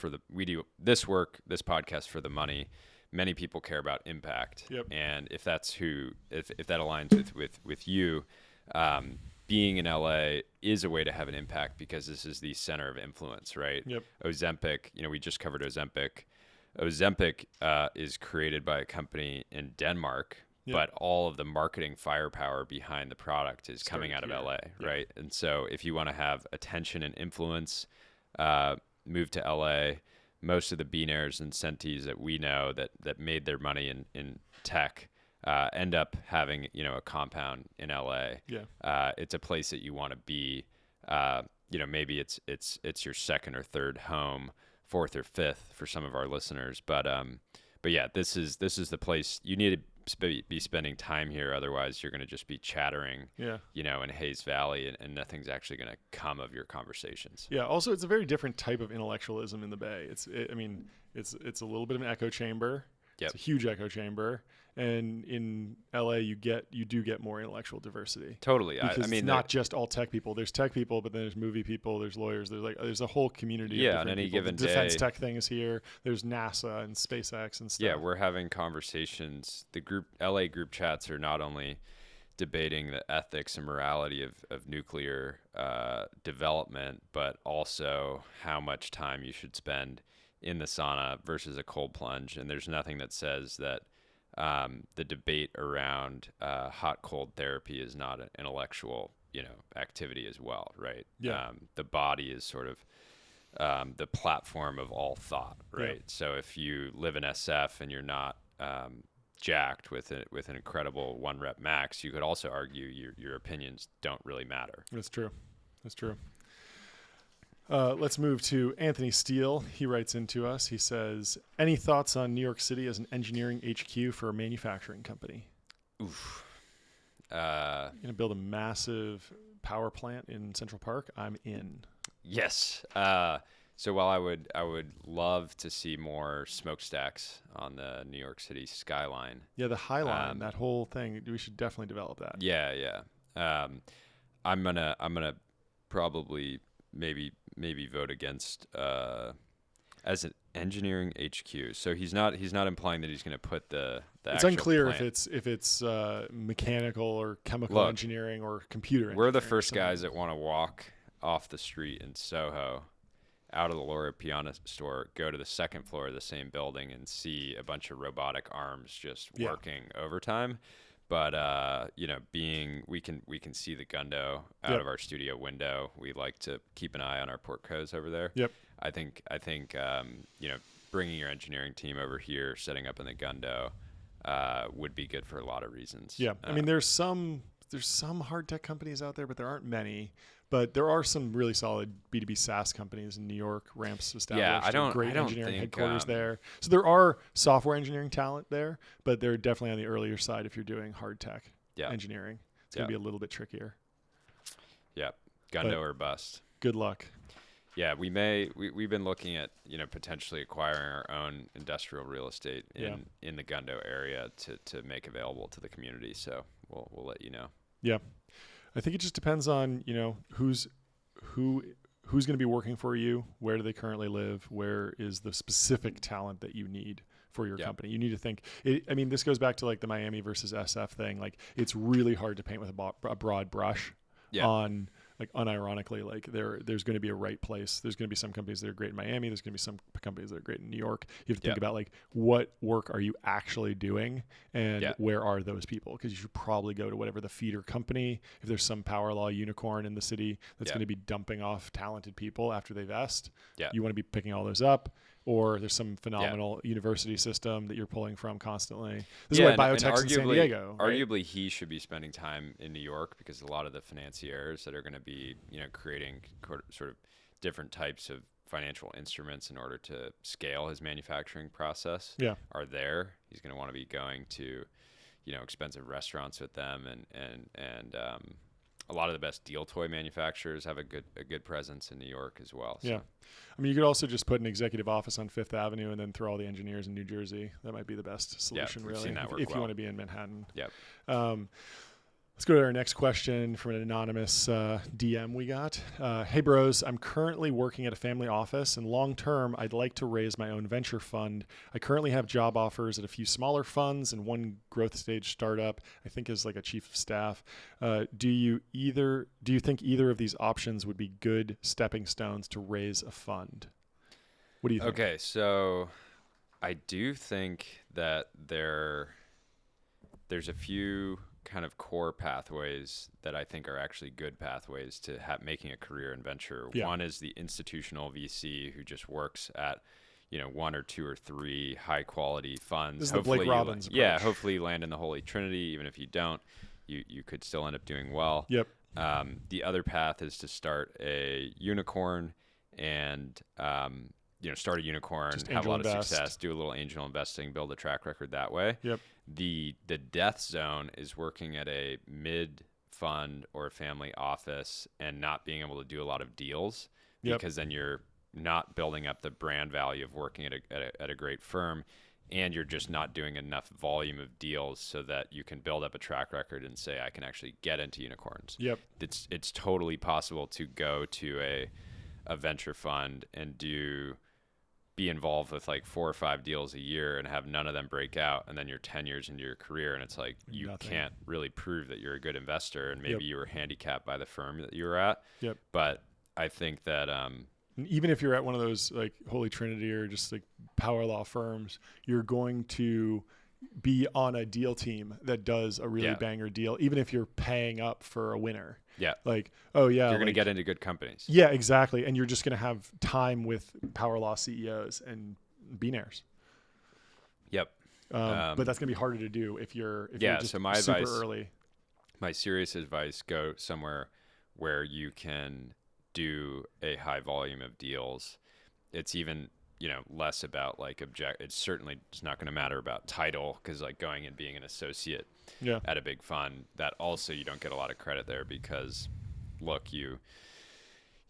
this podcast for the money. Many people care about impact. Yep. And if that aligns with you, being in LA is a way to have an impact, because this is the center of influence, right? Yep. Ozempic, we just covered Ozempic. Ozempic is created by a company in Denmark, but all of the marketing firepower behind the product is coming out of LA, right? And so if you want to have attention and influence, move to LA. Most of the binaires and centis that we know that made their money in tech end up having a compound in LA. Yeah. It's a place that you want to be. Maybe it's your second or third home, fourth or fifth for some of our listeners. But yeah, this is the place you need to be spending time here. Otherwise, you're going to just be chattering, in Hayes Valley, and nothing's actually going to come of your conversations. Yeah. Also, it's a very different type of intellectualism in the Bay. It's a little bit of an echo chamber. Yep. It's a huge echo chamber. And in LA, you do get more intellectual diversity. Totally. Because it's not just all tech people. There's tech people, but then there's movie people, there's lawyers, there's a whole community. Yeah, of on any people. given the defense day. tech thing is here. There's NASA and SpaceX and stuff. Yeah, we're having conversations. The LA group chats are not only debating the ethics and morality of nuclear development, but also how much time you should spend in the sauna versus a cold plunge. And there's nothing that says that the debate around hot-cold therapy is not an intellectual, activity as well, right? Yeah. The body is sort of the platform of all thought, right? Yeah. So if you live in SF and you're not jacked with an incredible 1-rep max, you could also argue your opinions don't really matter. That's true. Let's move to Anthony Steele. He writes into us. He says, "Any thoughts on New York City as an engineering HQ for a manufacturing company?" Oof. You're going to build a massive power plant in Central Park? I'm in. Yes. So while I would love to see more smokestacks on the New York City skyline. Yeah, the High Line, that whole thing. We should definitely develop that. Yeah. I'm gonna probably maybe vote against as an engineering HQ. So he's not implying that he's going to put the it's actual unclear plant. if it's mechanical or chemical engineering or computer engineering. We're the first guys that want to walk off the street in Soho out of the Loro Piana store, go to the second floor of the same building and see a bunch of robotic arms just working overtime. But we can see the Gundo out of our studio window. We like to keep an eye on our portcos over there. Yep. I think bringing your engineering team over here, setting up in the Gundo, would be good for a lot of reasons. Yeah, I mean, there's some hard tech companies out there, but there aren't many. But there are some really solid B2B SaaS companies in New York. Ramp's established. Great engineering headquarters there. So there are software engineering talent there, but they're definitely on the earlier side if you're doing hard tech engineering. It's going to be a little bit trickier. Yeah, Gundo or bust. Good luck. Yeah, we've been looking at potentially acquiring our own industrial real estate in the Gundo area to make available to the community. So we'll let you know. Yeah, I think it just depends on who's going to be working for you. Where do they currently live? Where is the specific talent that you need for your company? You need to think. This goes back to like the Miami versus SF thing. Like it's really hard to paint with a broad brush on. Like unironically, like there's going to be a right place. There's going to be some companies that are great in Miami. There's going to be some companies that are great in New York. You have to think about like what work are you actually doing and where are those people? Because you should probably go to whatever the feeder company. If there's some power law unicorn in the city that's going to be dumping off talented people after they vest, you want to be picking all those up. Or there's some phenomenal university system that you're pulling from constantly. This is why biotech's in San Diego. Right? Arguably, he should be spending time in New York because a lot of the financiers that are going to be, creating sort of different types of financial instruments in order to scale his manufacturing process are there. He's going to want to be going to, expensive restaurants with them, and a lot of the best deal toy manufacturers have a good presence in New York as well. So. Yeah. You could also just put an executive office on Fifth Avenue and then throw all the engineers in New Jersey. That might be the best solution, really, if you want to be in Manhattan. Yep. Let's go to our next question from an anonymous DM we got. Hey, bros, I'm currently working at a family office, and long term, I'd like to raise my own venture fund. I currently have job offers at a few smaller funds and one growth stage startup, I think is like a chief of staff. Do you think either of these options would be good stepping stones to raise a fund? What do you think? Okay, so I do think that there's a few kind of core pathways that I think are actually good pathways to making a career in venture. Yeah. One is the institutional VC who just works at, one or two or three high quality funds. This is hopefully the Blake Robbins approach. Yeah, hopefully you land in the Holy Trinity. Even if you don't, you could still end up doing well. Yep. The other path is to start a unicorn and start a unicorn, have a lot of success, do a little angel investing, build a track record that way. Yep. The death zone is working at a mid fund or a family office and not being able to do a lot of deals because then you're not building up the brand value of working at a great firm, and you're just not doing enough volume of deals so that you can build up a track record and say, I can actually get into unicorns. Yep. It's totally possible to go to a venture fund and be involved with like 4 or 5 deals a year and have none of them break out, and then you're 10 years into your career and it's like you can't really prove that you're a good investor, and maybe you were handicapped by the firm that you were at. Yep. But I think that even if you're at one of those like Holy Trinity or just like power law firms, you're going to be on a deal team that does a really banger deal, even if you're paying up for a winner. Yeah. Like, oh yeah. You're going to get into good companies. Yeah, exactly. And you're just going to have time with power law CEOs and billionaires. Yep. But that's going to be harder to do if you're just so my super advice, early. My serious advice, go somewhere where you can do a high volume of deals. It's even, less about like it's certainly just not going to matter about title, because like going and being an associate at a big fund, that also you don't get a lot of credit there because look, you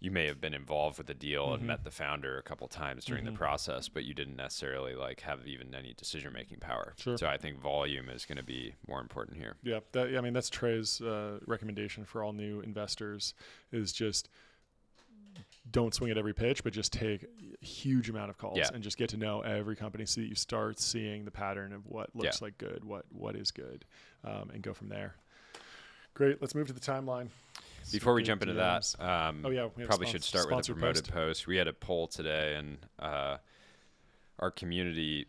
may have been involved with the deal and met the founder a couple times during the process, but you didn't necessarily like have even any decision-making power. Sure. So I think volume is going to be more important here. Yeah. That's Trey's recommendation for all new investors is just don't swing at every pitch, but just take a huge amount of calls and just get to know every company so that you start seeing the pattern of what looks like good, what is good, and go from there. Great. Let's move to the timeline. Before we jump into DMs. that, we probably should start with a promoted post. We had a poll today, and our community,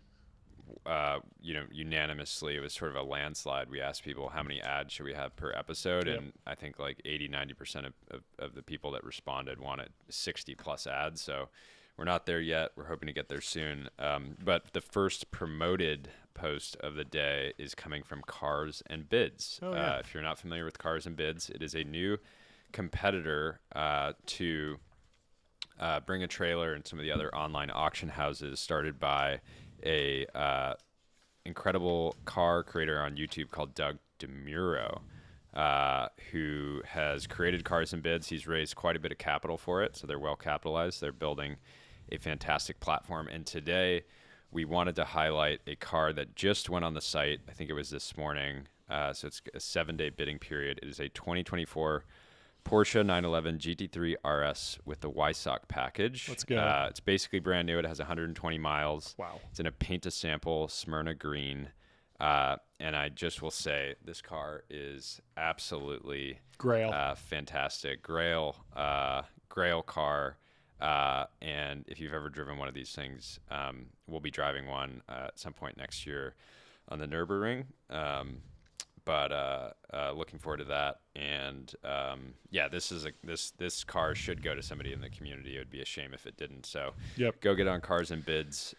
unanimously, it was sort of a landslide. We asked people how many ads should we have per episode, and I think like 80-90% of the people that responded wanted 60 plus ads. So we're not there yet. We're hoping to get there soon. But the first promoted post of the day is coming from Cars and Bids. If you're not familiar with Cars and Bids, it is a new competitor to bring a trailer and some of the other online auction houses, started by a incredible car creator on YouTube called Doug DeMuro, who has created Cars and Bids. He's raised quite a bit of capital for it, so they're well capitalized. They're building a fantastic platform. And today we wanted to highlight a car that just went on the site. I think it was this morning. So it's a 7-day bidding period. It is a 2024 Porsche 911 GT3 RS with the Weissach package. Let's go. It's basically brand new. It has 120 miles. Wow. It's in a paint-to-sample Smyrna green. And I just will say this car is absolutely Grail. Fantastic. Grail car. And if you've ever driven one of these things, we'll be driving one at some point next year on the Nürburgring. But looking forward to that. And this car should go to somebody in the community. It would be a shame if it didn't. So go get on Cars and Bids.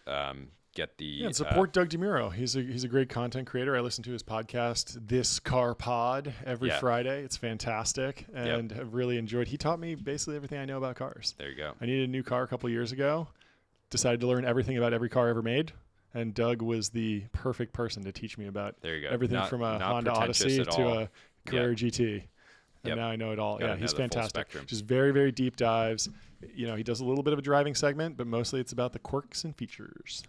And support Doug DeMuro. He's a great content creator. I listen to his podcast, This Car Pod, every Friday. It's fantastic, and have really enjoyed. He taught me basically everything I know about cars. There you go. I needed a new car a couple years ago. Decided to learn everything about every car ever made, and Doug was the perfect person to teach me about everything from a Honda Odyssey to a Carrera GT. And now I know it all. He's fantastic. Just very, very deep dives. He does a little bit of a driving segment, but mostly it's about the quirks and features.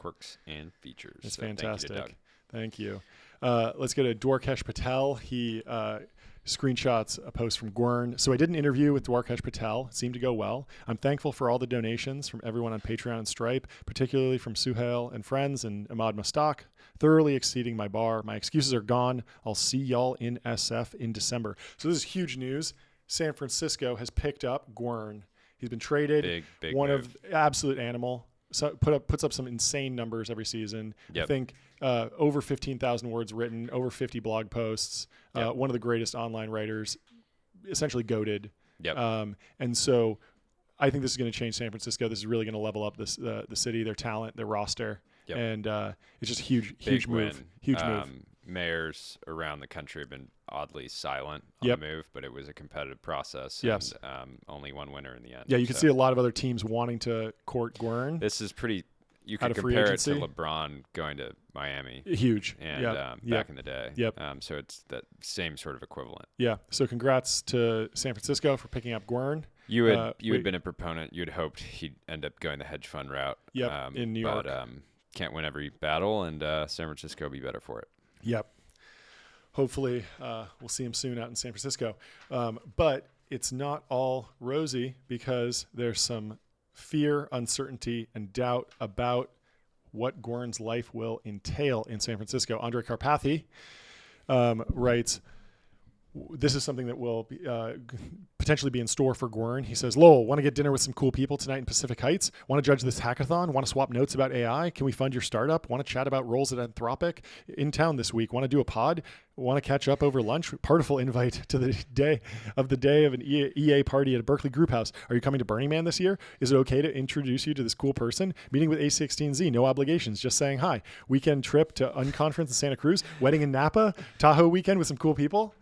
It's fantastic. Thank you. Let's go to Dwarkesh Patel. He screenshots a post from Gwern. So I did an interview with Dwarkesh Patel. It seemed to go well. I'm thankful for all the donations from everyone on Patreon and Stripe, particularly from Suhail and friends and Ahmad Mustak, thoroughly exceeding my bar. My excuses are gone. I'll see y'all in SF in December. So this is huge news. San Francisco has picked up Gwern. He's been traded. Big one move. of absolute animal. So puts up some insane numbers every season. I think over 15,000 words written, over 50 blog posts. One of the greatest online writers, essentially goated. And so I think this is going to change San Francisco. This is really going to level up this the city, their talent, their roster. And it's just huge move. Huge move. Mayors around the country have been oddly silent on the move, but it was a competitive process. Yes. And only one winner in the end. Yeah, you can see a lot of other teams wanting to court Gwern. This is pretty. You can compare it to LeBron going to Miami. Huge. And back in the day. So it's that same sort of equivalent. Yeah. So congrats to San Francisco for picking up Gwern. You had been a proponent. You had hoped he'd end up going the hedge fund route. In New York. But can't win every battle, and San Francisco will be better for it. Hopefully we'll see him soon out in San Francisco. But it's not all rosy, because there's some fear, uncertainty, and doubt about what Gwern's life will entail in San Francisco. Andre Karpathy writes, this is something that will be, potentially be in store for Gwern. He says, Lowell, want to get dinner with some cool people tonight in Pacific Heights? Want to judge this hackathon? Want to swap notes about AI? Can we fund your startup? Want to chat about roles at Anthropic? In town this week. Want to do a pod? Want to catch up over lunch? Partiful invite to the day of an EA party at a Berkeley group house. Are you coming to Burning Man this year? Is it okay to introduce you to this cool person? Meeting with A16Z, no obligations, just saying hi. Weekend trip to Unconference in Santa Cruz. Wedding in Napa. Tahoe weekend with some cool people.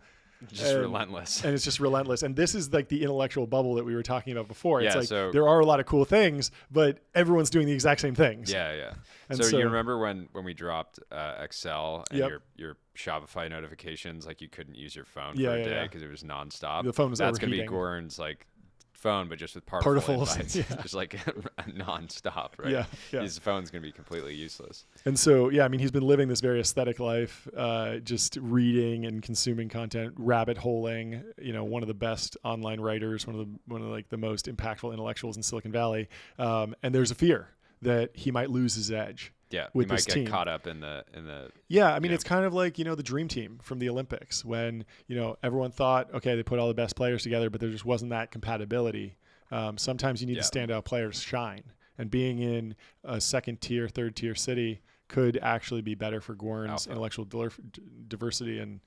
Relentless. And it's just relentless. And this is like the intellectual bubble that we were talking about before. It's like there are a lot of cool things, but everyone's doing the exact same things. And so you remember when we dropped Excel and your Shopify notifications, like you couldn't use your phone for a day because it was nonstop? The phone was That's overheating. going to be Gwern's like phone, but just with particles. Just like nonstop, right? His phone's going to be completely useless. And so, he's been living this very aesthetic life, just reading and consuming content, rabbit holing. One of the best online writers, one of like the most impactful intellectuals in Silicon Valley. And there's a fear that he might lose his edge. Yeah, with you might this get team. caught up in the. Yeah, I mean, it's kind of like, the dream team from the Olympics when, everyone thought, okay, they put all the best players together, but there just wasn't that compatibility. Sometimes you need to standout players shine, and being in a second tier, third tier city could actually be better for Goran's intellectual diversity. And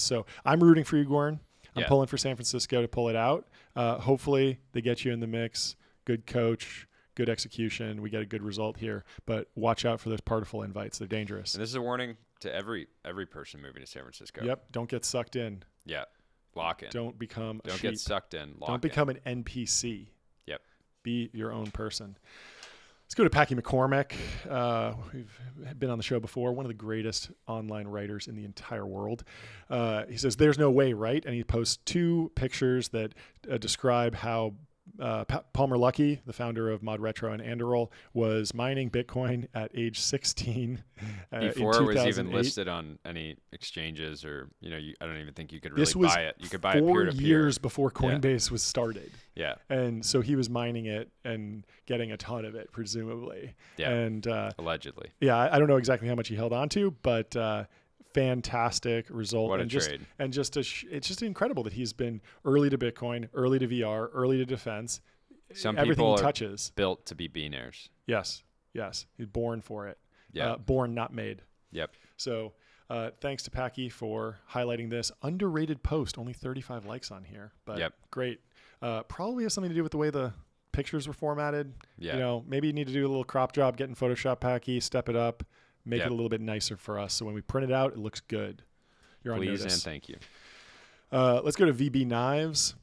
so I'm rooting for you, Goran. I'm pulling for San Francisco to pull it out. Hopefully they get you in the mix. Good coach, good execution. We get a good result here, but watch out for those particle invites. They're dangerous. And this is a warning to every person moving to San Francisco. Yep. Don't get sucked in. Yeah. Lock in. Don't become Don't get sucked in. Don't become an NPC. Yep. Be your own person. Let's go to Packy McCormick. We've been on the show before. One of the greatest online writers in the entire world. He says, "There's no way, right?" And he posts 2 pictures that describe how Palmer Luckey, the founder of Mod Retro and Anduril, was mining Bitcoin at age 16 before it was even listed on any exchanges, or I don't even think you could really buy it. You could buy it peer-to-peer. 4 years before Coinbase was started. Yeah, and so he was mining it and getting a ton of it, presumably. Yeah, and allegedly. Yeah, I don't know exactly how much he held on to, but. Fantastic result. What a trade. And it's just incredible that he's been early to Bitcoin, early to VR, early to defense. Some everything people he touches. Are built to be billionaires. Yes. He's born for it. Yeah. Born, not made. Yep. So thanks to Packy for highlighting this underrated post. Only 35 likes on here, but great. Probably has something to do with the way the pictures were formatted. Yeah. Maybe you need to do a little crop job, get in Photoshop, Packy, step it up. Make it a little bit nicer for us. So when we print it out, it looks good. You're on notice. Please and thank you. Let's go to VB Knives.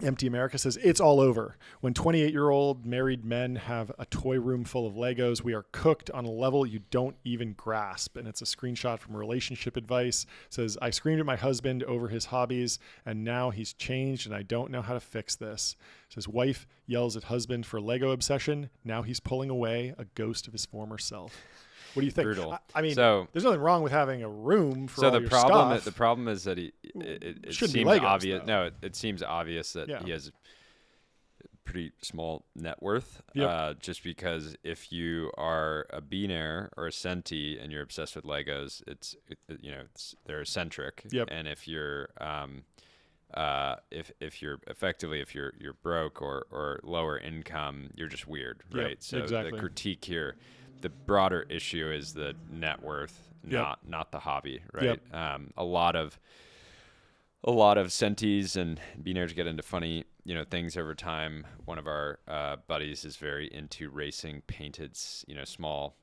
Empty America says, "It's all over. When 28-year-old married men have a toy room full of Legos, we are cooked on a level you don't even grasp." And it's a screenshot from Relationship Advice. It says, "I screamed at my husband over his hobbies, and now he's changed, and I don't know how to fix this." It says, "Wife yells at husband for Lego obsession. Now he's pulling away, a ghost of his former self." What do you think? Brutal. I mean, there's nothing wrong with having a room for all your stuff. The problem is that it seems Legos, obvious. Though. No, it seems obvious that he has a pretty small net worth. Just because if you are a billionaire or a centi and you're obsessed with Legos, they're eccentric. Yep. And if you're if you're broke or lower income, you're just weird, right? Yep, so exactly. The critique here. The broader issue is the net worth, not the hobby, right? Yep. A lot of centis and billionaires get into funny, things over time. One of our buddies is very into racing painted, small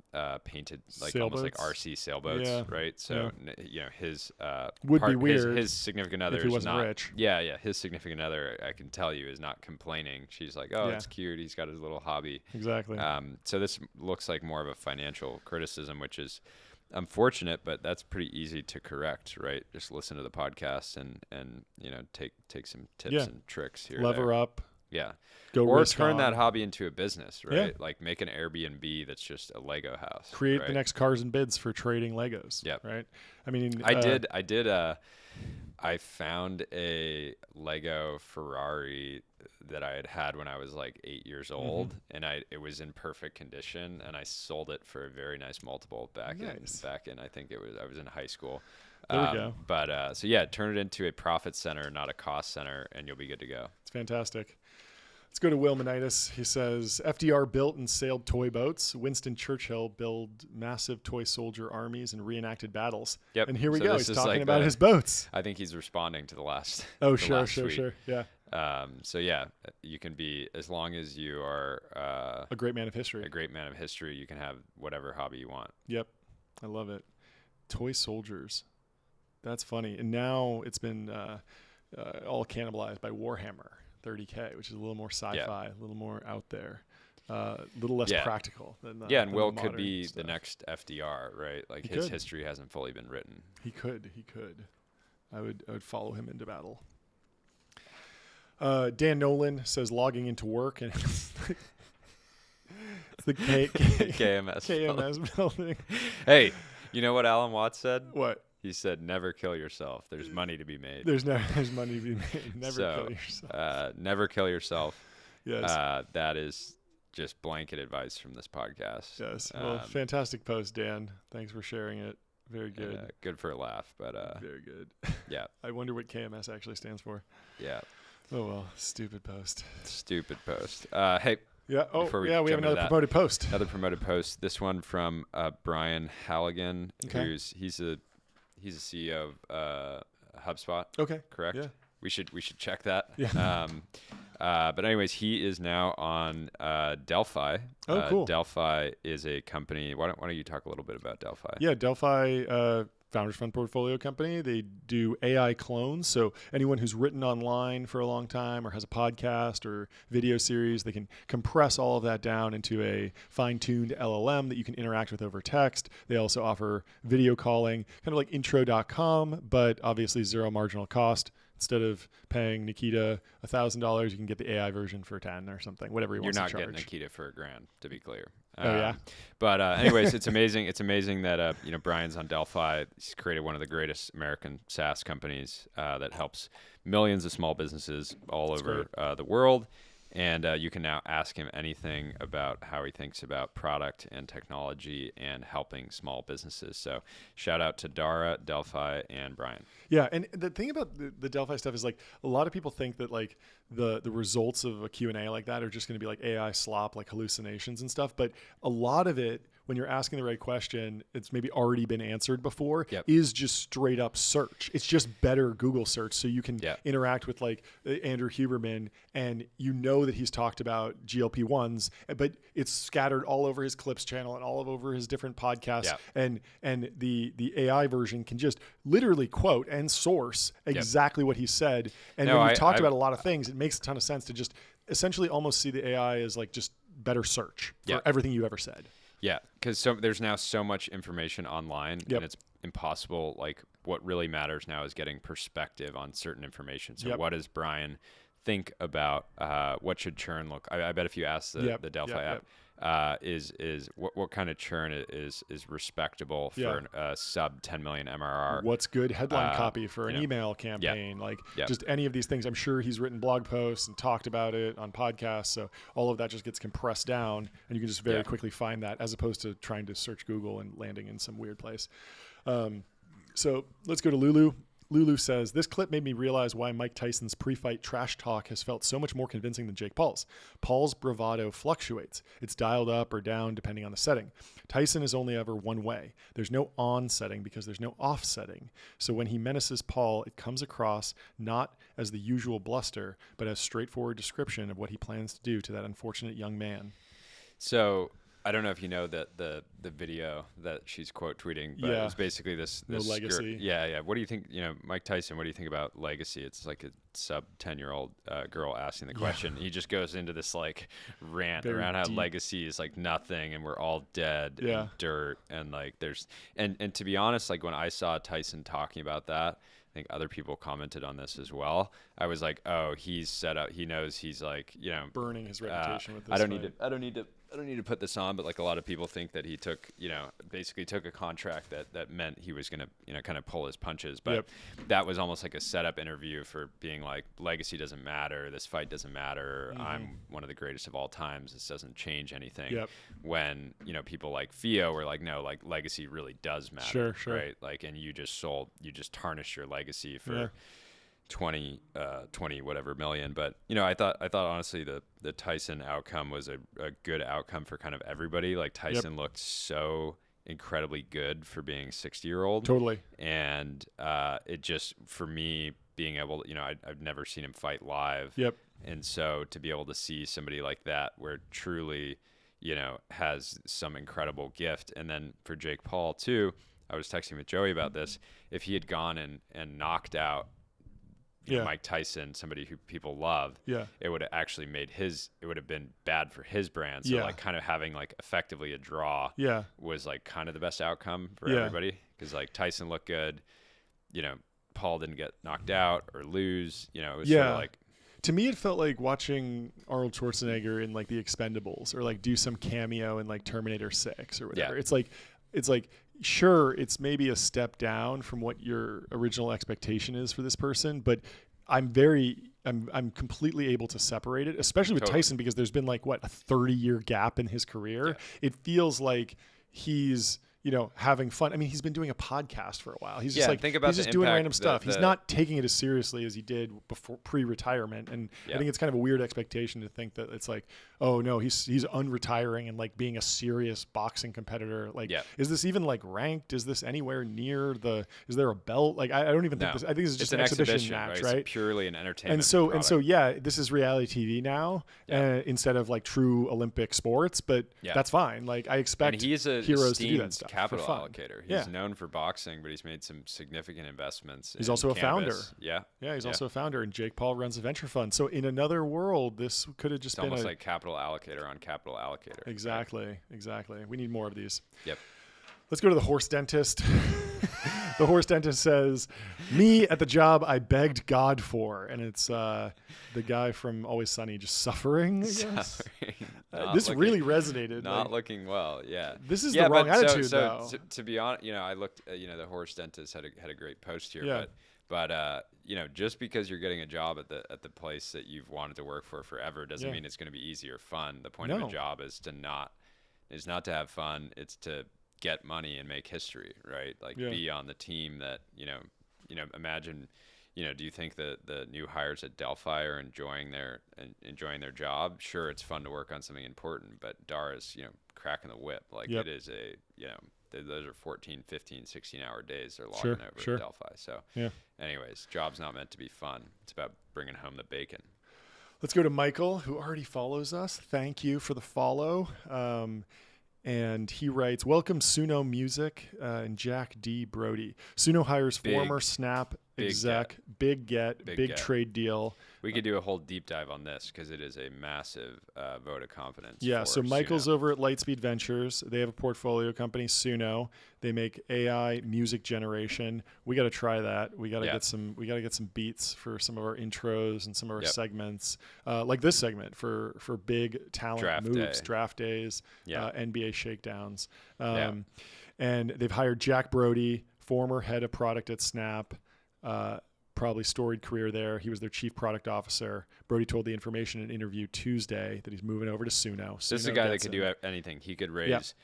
painted, like sailboats. Almost like RC sailboats, right? So his would be weird. His significant other if he is wasn't not rich. Yeah. His significant other, I can tell you, is not complaining. She's like, "Oh, it's cute. He's got his little hobby." Exactly. So this looks like more of a financial criticism, which is unfortunate, but that's pretty easy to correct, right? Just listen to the podcast and take some tips and tricks here. Lever up. Yeah. Or turn that hobby into a business, right? Yeah. Like make an Airbnb that's just a Lego house. Create the next Cars and Bids for trading Legos. Yeah. Right. I mean, I found a Lego Ferrari that I had when I was like 8 years old, and it was in perfect condition, and I sold it for a very nice multiple back in I think I was in high school. There we go. But turn it into a profit center, not a cost center, and you'll be good to go. It's fantastic. Let's go to Will Manitis. He says, FDR built and sailed toy boats. Winston Churchill built massive toy soldier armies and reenacted battles. Yep. And here we go. He's talking about his boats. I think he's responding to the last. Oh, sure. Yeah. You can be, as long as you are a great man of history. You can have whatever hobby you want. Yep. I love it. Toy soldiers. That's funny. And now it's been all cannibalized by Warhammer 30K, which is a little more sci-fi, a little more out there, a little less practical than the and Will could be the next FDR, right? Like his history hasn't fully been written. He could. I would follow him into battle. Dan Nolan says logging into work, and it's the KMS building. Hey, you know what Alan Watts said? What? He said, "Never kill yourself. There's money to be made." There's money to be made. Never kill yourself. Never kill yourself. Yes. That is just blanket advice from this podcast. Yes. Well, fantastic post, Dan. Thanks for sharing it. Very good. Good for a laugh, but very good. Yeah. I wonder what KMS actually stands for. Yeah. Oh well, stupid post. Stupid post. Hey. Yeah. Oh, we have another promoted post. Another promoted post. This one from Brian Halligan, he's a CEO of HubSpot. Okay. Correct. Yeah. We should check that. Yeah. But anyways, he is now on Delphi. Oh, cool. Delphi is a company. Why don't you talk a little bit about Delphi? Yeah, Delphi, Founders Fund portfolio company. They do AI clones. So anyone who's written online for a long time or has a podcast or video series, they can compress all of that down into a fine-tuned LLM that you can interact with over text. They also offer video calling, kind of like intro.com, but obviously zero marginal cost. Instead of paying Nikita $1,000, you can get the AI version for 10 or something, whatever he wants to charge. You're not getting Nikita for $1,000, to be clear. Oh yeah. But anyways, it's amazing. It's amazing that Brian's on Delphi. He's created one of the greatest American SaaS companies that helps millions of small businesses all over the world. And you can now ask him anything about how he thinks about product and technology and helping small businesses. So shout out to Dara, Delphi, and Brian. Yeah, and the thing about the Delphi stuff is like a lot of people think that like the results of a Q&A like that are just going to be like AI slop, like hallucinations and stuff. But a lot of it, when you're asking the right question, it's maybe already been answered before, is just straight up search. It's just better Google search. So you can interact with like Andrew Huberman and you know that he's talked about GLP-1s, but it's scattered all over his Clips channel and all over his different podcasts. And the AI version can just literally quote and source exactly what he said. And when we talked about a lot of things, it makes a ton of sense to just essentially almost see the AI as like just better search for everything you ever said. Yeah, because there's now so much information online, and it's impossible. Like, what really matters now is getting perspective on certain information. So what does Brian think about what should churn look? I bet if you ask the Delphi app, is what kind of churn is respectable for a sub 10 million MRR? What's good headline copy for an email campaign? Like just any of these things. I'm sure he's written blog posts and talked about it on podcasts. So all of that just gets compressed down and you can just very quickly find that as opposed to trying to search Google and landing in some weird place. So let's go to Lulu. Lulu says, this clip made me realize why Mike Tyson's pre-fight trash talk has felt so much more convincing than Jake Paul's. Paul's bravado fluctuates. It's dialed up or down depending on the setting. Tyson is only ever one way. There's no on setting because there's no off setting. So when he menaces Paul, it comes across not as the usual bluster, but as straightforward description of what he plans to do to that unfortunate young man. So I don't know if you know that the video that she's quote tweeting, but it was basically this legacy. Yeah. What do you think? Mike Tyson. What do you think about legacy? It's like a sub 10-year-old girl asking the question. He just goes into this like rant around how legacy is like nothing, and we're all dead, and dirt, and like there's and to be honest, like when I saw Tyson talking about that, I think other people commented on this as well. I was like, oh, he's set up. He knows he's like, burning his reputation with this. I don't need to put this on, but like a lot of people think that he took, basically took a contract that meant he was going to, kind of pull his punches. But that was almost like a setup interview for being like, legacy doesn't matter. This fight doesn't matter. I'm one of the greatest of all times. This doesn't change anything. When, people like Theo were like, no, like legacy really does matter. Sure. Right. Like, and you just tarnished your legacy for 20 whatever million. But I thought honestly the Tyson outcome was a good outcome for kind of everybody. Like Tyson looked so incredibly good for being 60-year-old. Totally. And it just, for me, being able to, I've never seen him fight live. And so to be able to see somebody like that where truly has some incredible gift. And then for Jake Paul too, I was texting with Joey about this. If he had gone and knocked out Mike Tyson, somebody who people love, it would have actually it would have been bad for his brand. So like kind of having like effectively a draw was like kind of the best outcome for everybody. Because like Tyson looked good, Paul didn't get knocked out or lose, it was sort of like. To me, it felt like watching Arnold Schwarzenegger in like The Expendables or like do some cameo in like Terminator 6 or whatever. It's like, sure, it's maybe a step down from what your original expectation is for this person, but I'm very I'm completely able to separate it, especially with Tyson, because there's been like a 30-year gap in his career. Yeah. It feels like he's, having fun. I mean, he's been doing a podcast for a while. He's just he's just doing random stuff. He's not taking it as seriously as he did before pre-retirement. And I think it's kind of a weird expectation to think that it's like, oh no, he's unretiring and like being a serious boxing competitor. Like, is this even like ranked? Is this anywhere near is there a belt? Like, I don't even think this, I think this is just an exhibition match, right? It's purely an entertainment and so, this is reality TV now instead of like true Olympic sports, but that's fine. Like, I expect heroes to do that stuff. Capital allocator. He's known for boxing, but he's made some significant investments. He's also a founder. Yeah. He's also a founder, and Jake Paul runs a venture fund. So in another world, this could have just been almost like capital allocator on capital allocator. Exactly. Right? Exactly. We need more of these. Yep. Let's go to the horse dentist. The horse dentist says, "Me at the job I begged God for," and it's the guy from Always Sunny just suffering. I guess. This really resonated. Not looking well. Yeah. This is the wrong attitude, though. To be honest, I looked. The horse dentist had a great post here, but just because you're getting a job at the place that you've wanted to work for forever doesn't mean it's going to be easy or fun. The point of a job is not to have fun. It's to get money and make history, right? Like be on the team that, imagine, do you think that the new hires at Delphi are enjoying their job? Sure, it's fun to work on something important, but Dara's, cracking the whip. Like it is those are 14, 15, 16-hour days they're logging over at Delphi. So anyways, job's not meant to be fun. It's about bringing home the bacon. Let's go to Michael, who already follows us. Thank you for the follow. And he writes, "Welcome Suno Music and Jack D. Brody. Suno hires former Snap exec, big trade deal." We could do a whole deep dive on this because it is a massive vote of confidence. Yeah, so Michael's over at Lightspeed Ventures. They have a portfolio company, Suno. They make AI music generation. We got to try that. We got to get some. We got to get some beats for some of our intros and some of our segments, like this segment for big talent moves, draft days, NBA shakedowns. And they've hired Jack Brody, former head of product at Snap. Probably storied career there. He was their chief product officer. Brody told the Information in an interview Tuesday that he's moving over to Suno. This is a guy that could do anything. He could raise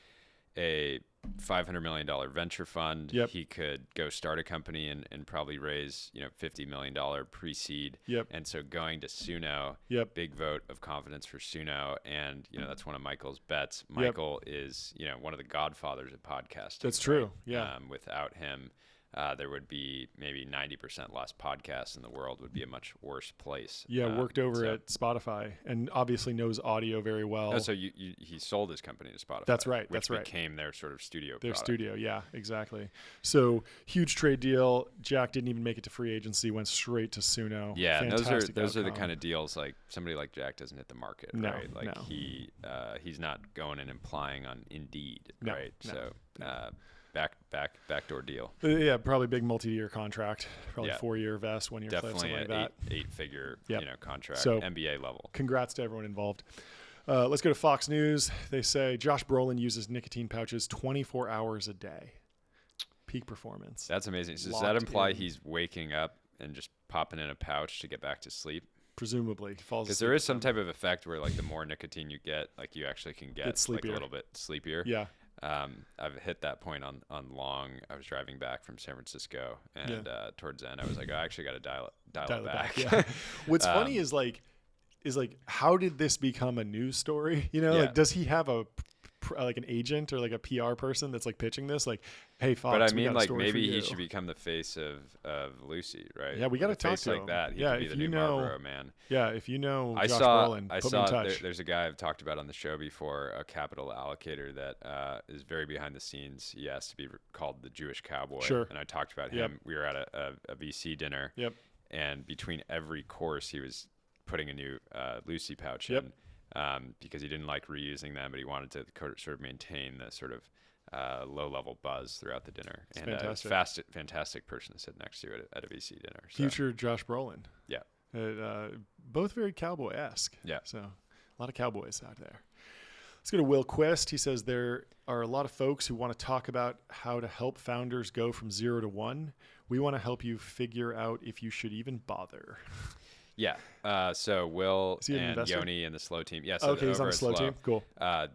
a $500 million venture fund. He could go start a company and probably raise $50 million pre-seed. And so going to Suno, big vote of confidence for Suno, and that's one of Michael's bets. Michael is one of the godfathers of podcasting. That's true. Without him, there would be maybe 90% less podcasts in the world. Would be a much worse place. Worked over at Spotify and obviously knows audio very well. Oh, so he sold his company to Spotify. That's right. Which became their sort of studio. Their studio, exactly. So huge trade deal. Jack didn't even make it to free agency. Went straight to Suno. Yeah, and those are the kind of deals like somebody like Jack doesn't hit the market, right? Like he's not going and applying on Indeed, right? So. Backdoor deal. Probably big multi-year contract. Probably 4-year vest, 1-year flip, something like that. Eight-figure contract, so, NBA level. Congrats to everyone involved. Let's go to Fox News. They say Josh Brolin uses nicotine pouches 24 hours a day. Peak performance. That's amazing. So does that imply he's waking up and just popping in a pouch to get back to sleep? Presumably. Because there is some type of effect where like the more nicotine you get, like you actually can get like a little bit sleepier. Yeah. I've hit that point on long. I was driving back from San Francisco, and towards the end, I was like, I actually got to dial it back. What's funny is like, how did this become a news story? Like, does he have like an agent or like a PR person that's like pitching this? Like, hey, Fox. But I mean, like maybe he should become the face of Lucy, right? Yeah, we got to talk to him like that. He could be the new Marlboro man. Yeah, if you know Josh Brolin, put me in touch. There's a guy I've talked about on the show before, a capital allocator that is very behind the scenes. He asked to be called the Jewish Cowboy. Sure. And I talked about him. We were at a VC dinner. And between every course, he was putting a new Lucy pouch in. Because he didn't like reusing them, but he wanted to sort of maintain the sort of low-level buzz throughout the dinner. It's fantastic. Fantastic person to sit next to at a VC dinner. So. Future Josh Brolin. Yeah. Both very cowboy-esque. Yeah. So a lot of cowboys out there. Let's go to Will Quist. He says there are a lot of folks who want to talk about how to help founders go from 0 to 1. We want to help you figure out if you should even bother. Yeah. So Will and investor? Yoni and the Slow team. Yeah. So okay, he's on the Slow team. Cool.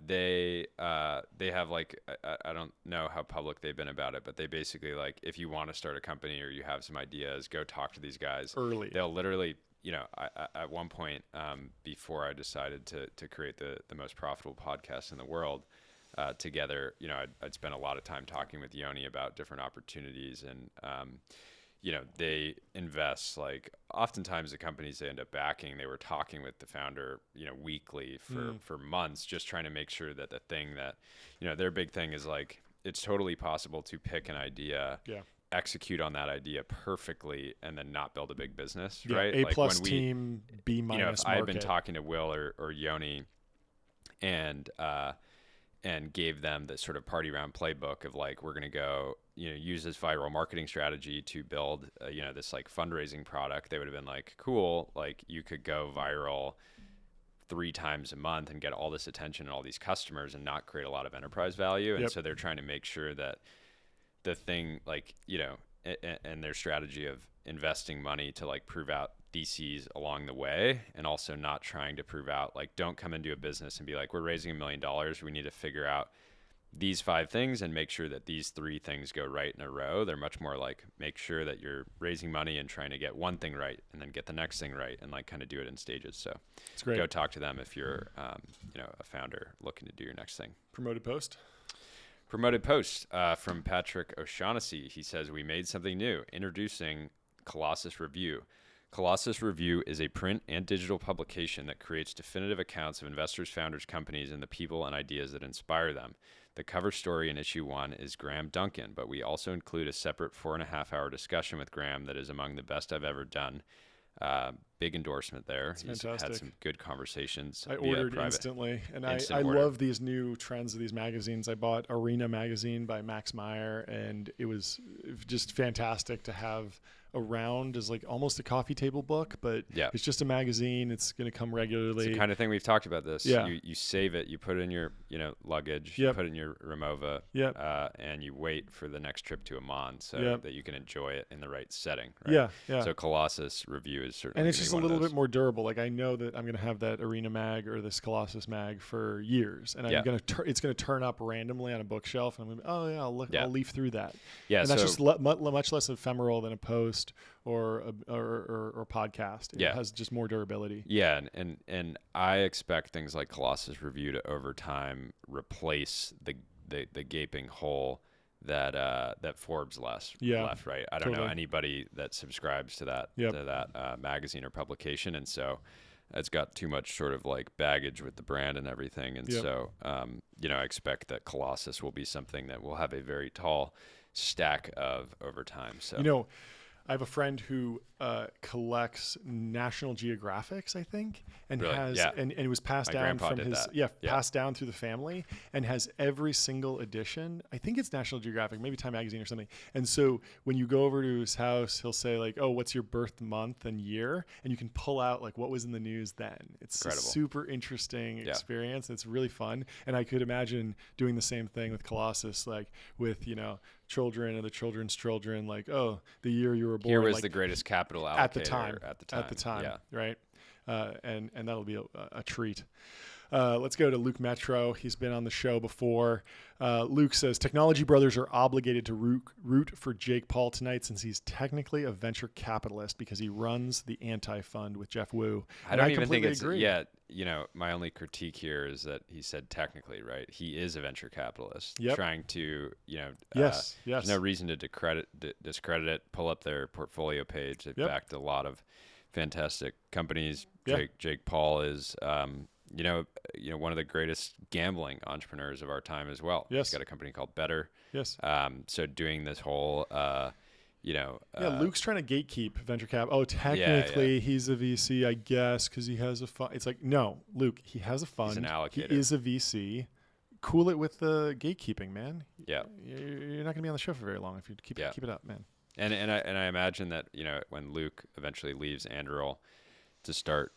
They have like I don't know how public they've been about it, but they basically like if you want to start a company or you have some ideas, go talk to these guys early. They'll literally, I at one point before I decided to create the most profitable podcast in the world together, I'd spent a lot of time talking with Yoni about different opportunities and. They invest like oftentimes the companies they end up backing, they were talking with the founder, weekly for months, just trying to make sure that the thing that, their big thing is like, it's totally possible to pick an idea, execute on that idea perfectly, and then not build a big business, right? A plus team, B minus if I had been talking to Will or Yoni and gave them the sort of party round playbook of like, we're going to go, use this viral marketing strategy to build, this like fundraising product, they would have been like, cool. Like you could go viral 3 times a month and get all this attention and all these customers and not create a lot of enterprise value. And so they're trying to make sure that the thing like, and their strategy of investing money to like prove out theses along the way, and also not trying to prove out like, don't come into a business and be like, we're raising $1 million. We need to figure out these 5 things and make sure that these 3 things go right in a row. They're much more like, make sure that you're raising money and trying to get one thing right and then get the next thing right and like kind of do it in stages. So it's great. Go talk to them if you're, a founder looking to do your next thing. Promoted post from Patrick O'Shaughnessy. He says, we made something new, introducing Colossus Review. Colossus Review is a print and digital publication that creates definitive accounts of investors, founders, companies, and the people and ideas that inspire them. The cover story in issue 1 is Graham Duncan, but we also include a separate 4.5-hour discussion with Graham that is among the best I've ever done. Big endorsement there. It's He's fantastic. Had some good conversations. I ordered instantly, and I love these new trends of these magazines. I bought Arena magazine by Max Meyer, and it was just fantastic to have around as like almost a coffee table book, but it's just a magazine. It's going to come regularly. It's the kind of thing we've talked about this. Yeah. You save it, you put it in your luggage, you put it in your Remova, and you wait for the next trip to Amman so that you can enjoy it in the right setting. Right? Yeah. So Colossus Review is certainly, and it's just a little bit more durable. Like I know that I'm going to have that Arena mag or this Colossus mag for years, and it's going to turn up randomly on a bookshelf, and I'm going to I'll leaf through that. Yeah, and that's just much less ephemeral than a post or podcast. It has just more durability. Yeah, and I expect things like Colossus Review to over time replace the gaping hole that Forbes left. Right. I don't know anybody that subscribes to that magazine or publication, and so it's got too much sort of like baggage with the brand and everything. And so I expect that Colossus will be something that will have a very tall stack of over time. So I have a friend who collects National Geographics, I think, and and it was passed down from his passed down through the family, and has every single edition. I think it's National Geographic, maybe Time Magazine or something. And so when you go over to his house, he'll say like, "Oh, what's your birth month and year?" And you can pull out like what was in the news then. It's incredible. A super interesting experience. It's really fun, and I could imagine doing the same thing with Colossus, like with children and the children's children, like, oh, the year you were born. Here was the greatest capital allocator at the time. Yeah. Right. And that'll be a treat. Let's go to Luke Metro. He's been on the show before. Luke says, Technology Brothers are obligated to root for Jake Paul tonight since he's technically a venture capitalist because he runs the anti-fund with Jeff Wu. I don't even think it's yet. My only critique here is that he said technically, right? He is a venture capitalist trying to, there's no reason to discredit it. Pull up their portfolio page. They've backed a lot of fantastic companies. Jake Paul is, one of the greatest gambling entrepreneurs of our time as well. Yes. He's got a company called Better. Yes. So doing this whole, Luke's trying to gatekeep venture cap. Oh, technically he's a VC, I guess, because he has a fund. It's like, no, Luke, he has a fund. He's an allocator. He is a VC. Cool it with the gatekeeping, man. Yeah. You're not going to be on the show for very long if you keep it up, man. And I imagine that, when Luke eventually leaves Anduril to start,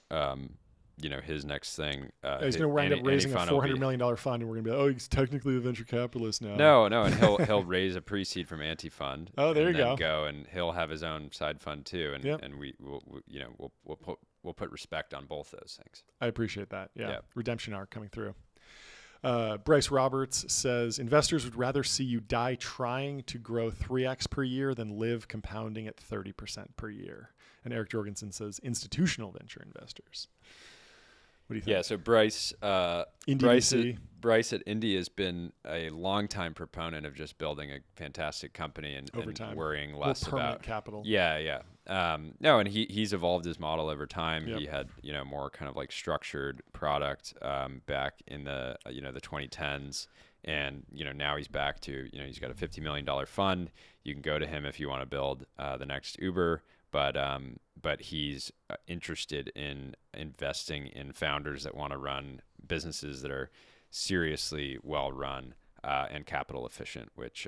his next thing. He's going to wind up raising a $400 million fund, and we're going to be like, oh, he's technically a venture capitalist now. No, and he'll raise a pre-seed from Anti-Fund. Oh, there you go. And he'll have his own side fund too, and we'll we'll put respect on both those things. I appreciate that. Yeah. Redemption arc coming through. Bryce Roberts says, investors would rather see you die trying to grow 3x per year than live compounding at 30% per year. And Eric Jorgensen says, institutional venture investors. What do you think? Yeah, so Bryce at Indy has been a longtime proponent of just building a fantastic company and worrying less about capital. Yeah. No, and he's evolved his model over time. Yep. He had more kind of like structured product back in the the 2010s, and now he's back to he's got a $50 million fund. You can go to him if you want to build the next Uber. But he's interested in investing in founders that want to run businesses that are seriously well run and capital efficient, which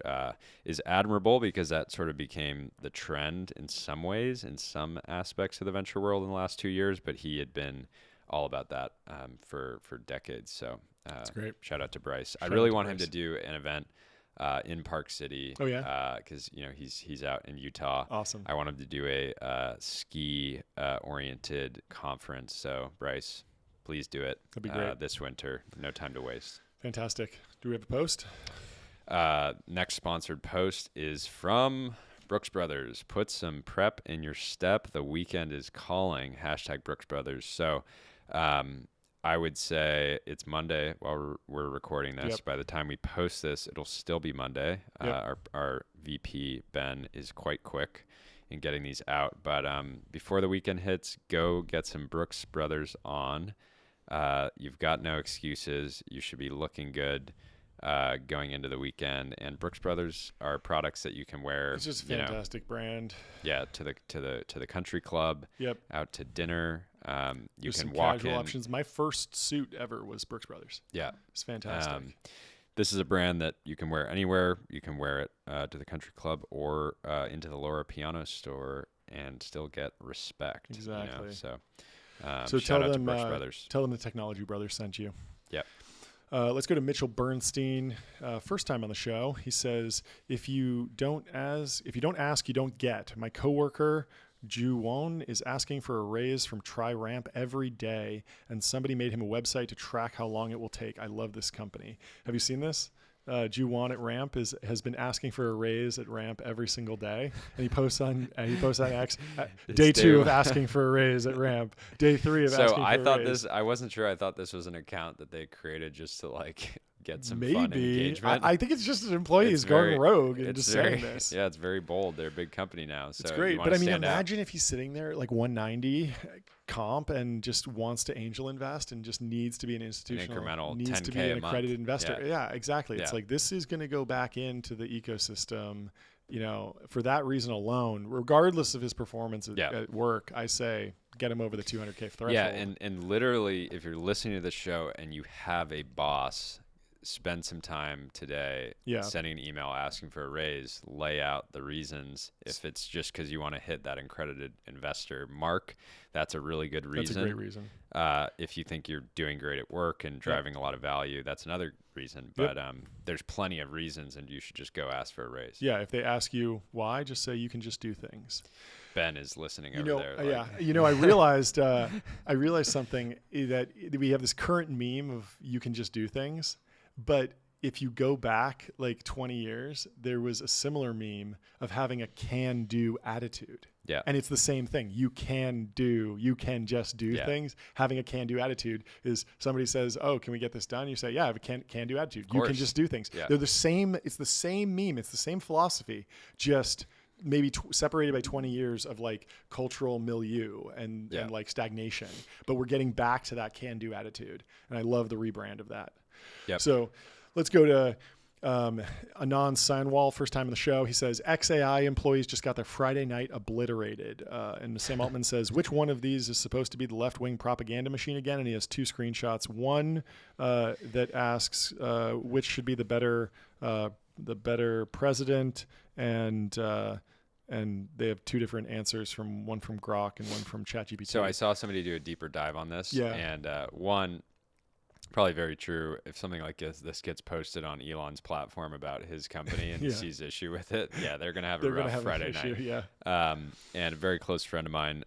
is admirable because that sort of became the trend in some ways, in some aspects of the venture world in the last 2 years. But he had been all about that for decades. So that's great. Shout out to Bryce. I really want him to do an event in Park City. Oh yeah. Because he's out in Utah. Awesome. I want him to do a ski oriented conference. So Bryce, please do it. That'd be great. This winter. No time to waste. Fantastic. Do we have a post? Next sponsored post is from Brooks Brothers. Put some prep in your step. The weekend is calling. # Brooks Brothers. So I would say it's Monday while we're recording this. Yep. By the time we post this, it'll still be Monday. Yep. Our VP, Ben, is quite quick in getting these out. But before the weekend hits, go get some Brooks Brothers on. You've got no excuses. You should be looking good going into the weekend. And Brooks Brothers are products that you can wear. It's just a fantastic brand. Yeah, to the country club. Yep. Out to dinner. You There's can some walk casual in. Options. My first suit ever was Brooks Brothers. Yeah, it's fantastic. This is a brand that you can wear anywhere. You can wear it to the country club or into the Laura Piano store and still get respect. Exactly. So shout out to Brooks Brothers. Tell them the Technology Brothers sent you. Yep. Let's go to Mitchell Bernstein. First time on the show. He says, if you don't ask, you don't get. My coworker Ju Won is asking for a raise from TriRamp every day, and somebody made him a website to track how long it will take. I love this company. Have you seen this? Ju Won at Ramp has been asking for a raise at Ramp every single day, and he posts on X. Day 2 of asking for a raise at Ramp. Day 3 of asking for a raise. I wasn't sure. I thought this was an account that they created just to get some fun engagement. I think it's just an employee who's going rogue and just saying this. Yeah, it's very bold. They're a big company now. So it's great. But I mean, imagine if he's sitting there like 190 comp and just wants to angel invest and just needs to be an institutional, incremental needs to be an accredited investor. Yeah, exactly. Yeah. It's like this is going to go back into the ecosystem. For that reason alone, regardless of his performance at work, I say get him over the 200K threshold. Yeah, and literally, if you're listening to the show and you have a boss, spend some time today sending an email asking for a raise, lay out the reasons. If it's just because you want to hit that accredited investor mark, that's a really good reason. That's a great reason. If you think you're doing great at work and driving a lot of value, that's another reason. But there's plenty of reasons, and you should just go ask for a raise. Yeah, if they ask you why, just say you can just do things. Ben is listening over there. I realized something that we have this current meme of you can just do things. But if you go back like 20 years, there was a similar meme of having a can-do attitude. Yeah. And it's the same thing. You can just do things. Having a can-do attitude is somebody says, oh, can we get this done? You say, yeah, I have a can-do attitude. You can just do things. Yeah. They're the same. It's the same meme. It's the same philosophy, just maybe separated by 20 years of like cultural milieu and like stagnation. But we're getting back to that can-do attitude. And I love the rebrand of that. Yep. So let's go to Anand Sanwal, first time on the show. He says, XAI employees just got their Friday night obliterated. And Sam Altman says, which one of these is supposed to be the left-wing propaganda machine again? And he has 2 screenshots. One that asks which should be the better president, and they have 2 different answers, one from Grok and one from ChatGPT. So I saw somebody do a deeper dive on this. Yeah. And one, Probably very true. If something like this gets posted on Elon's platform about his company and he sees issue with it, they're going to have a rough Friday night. Yeah. And a very close friend of mine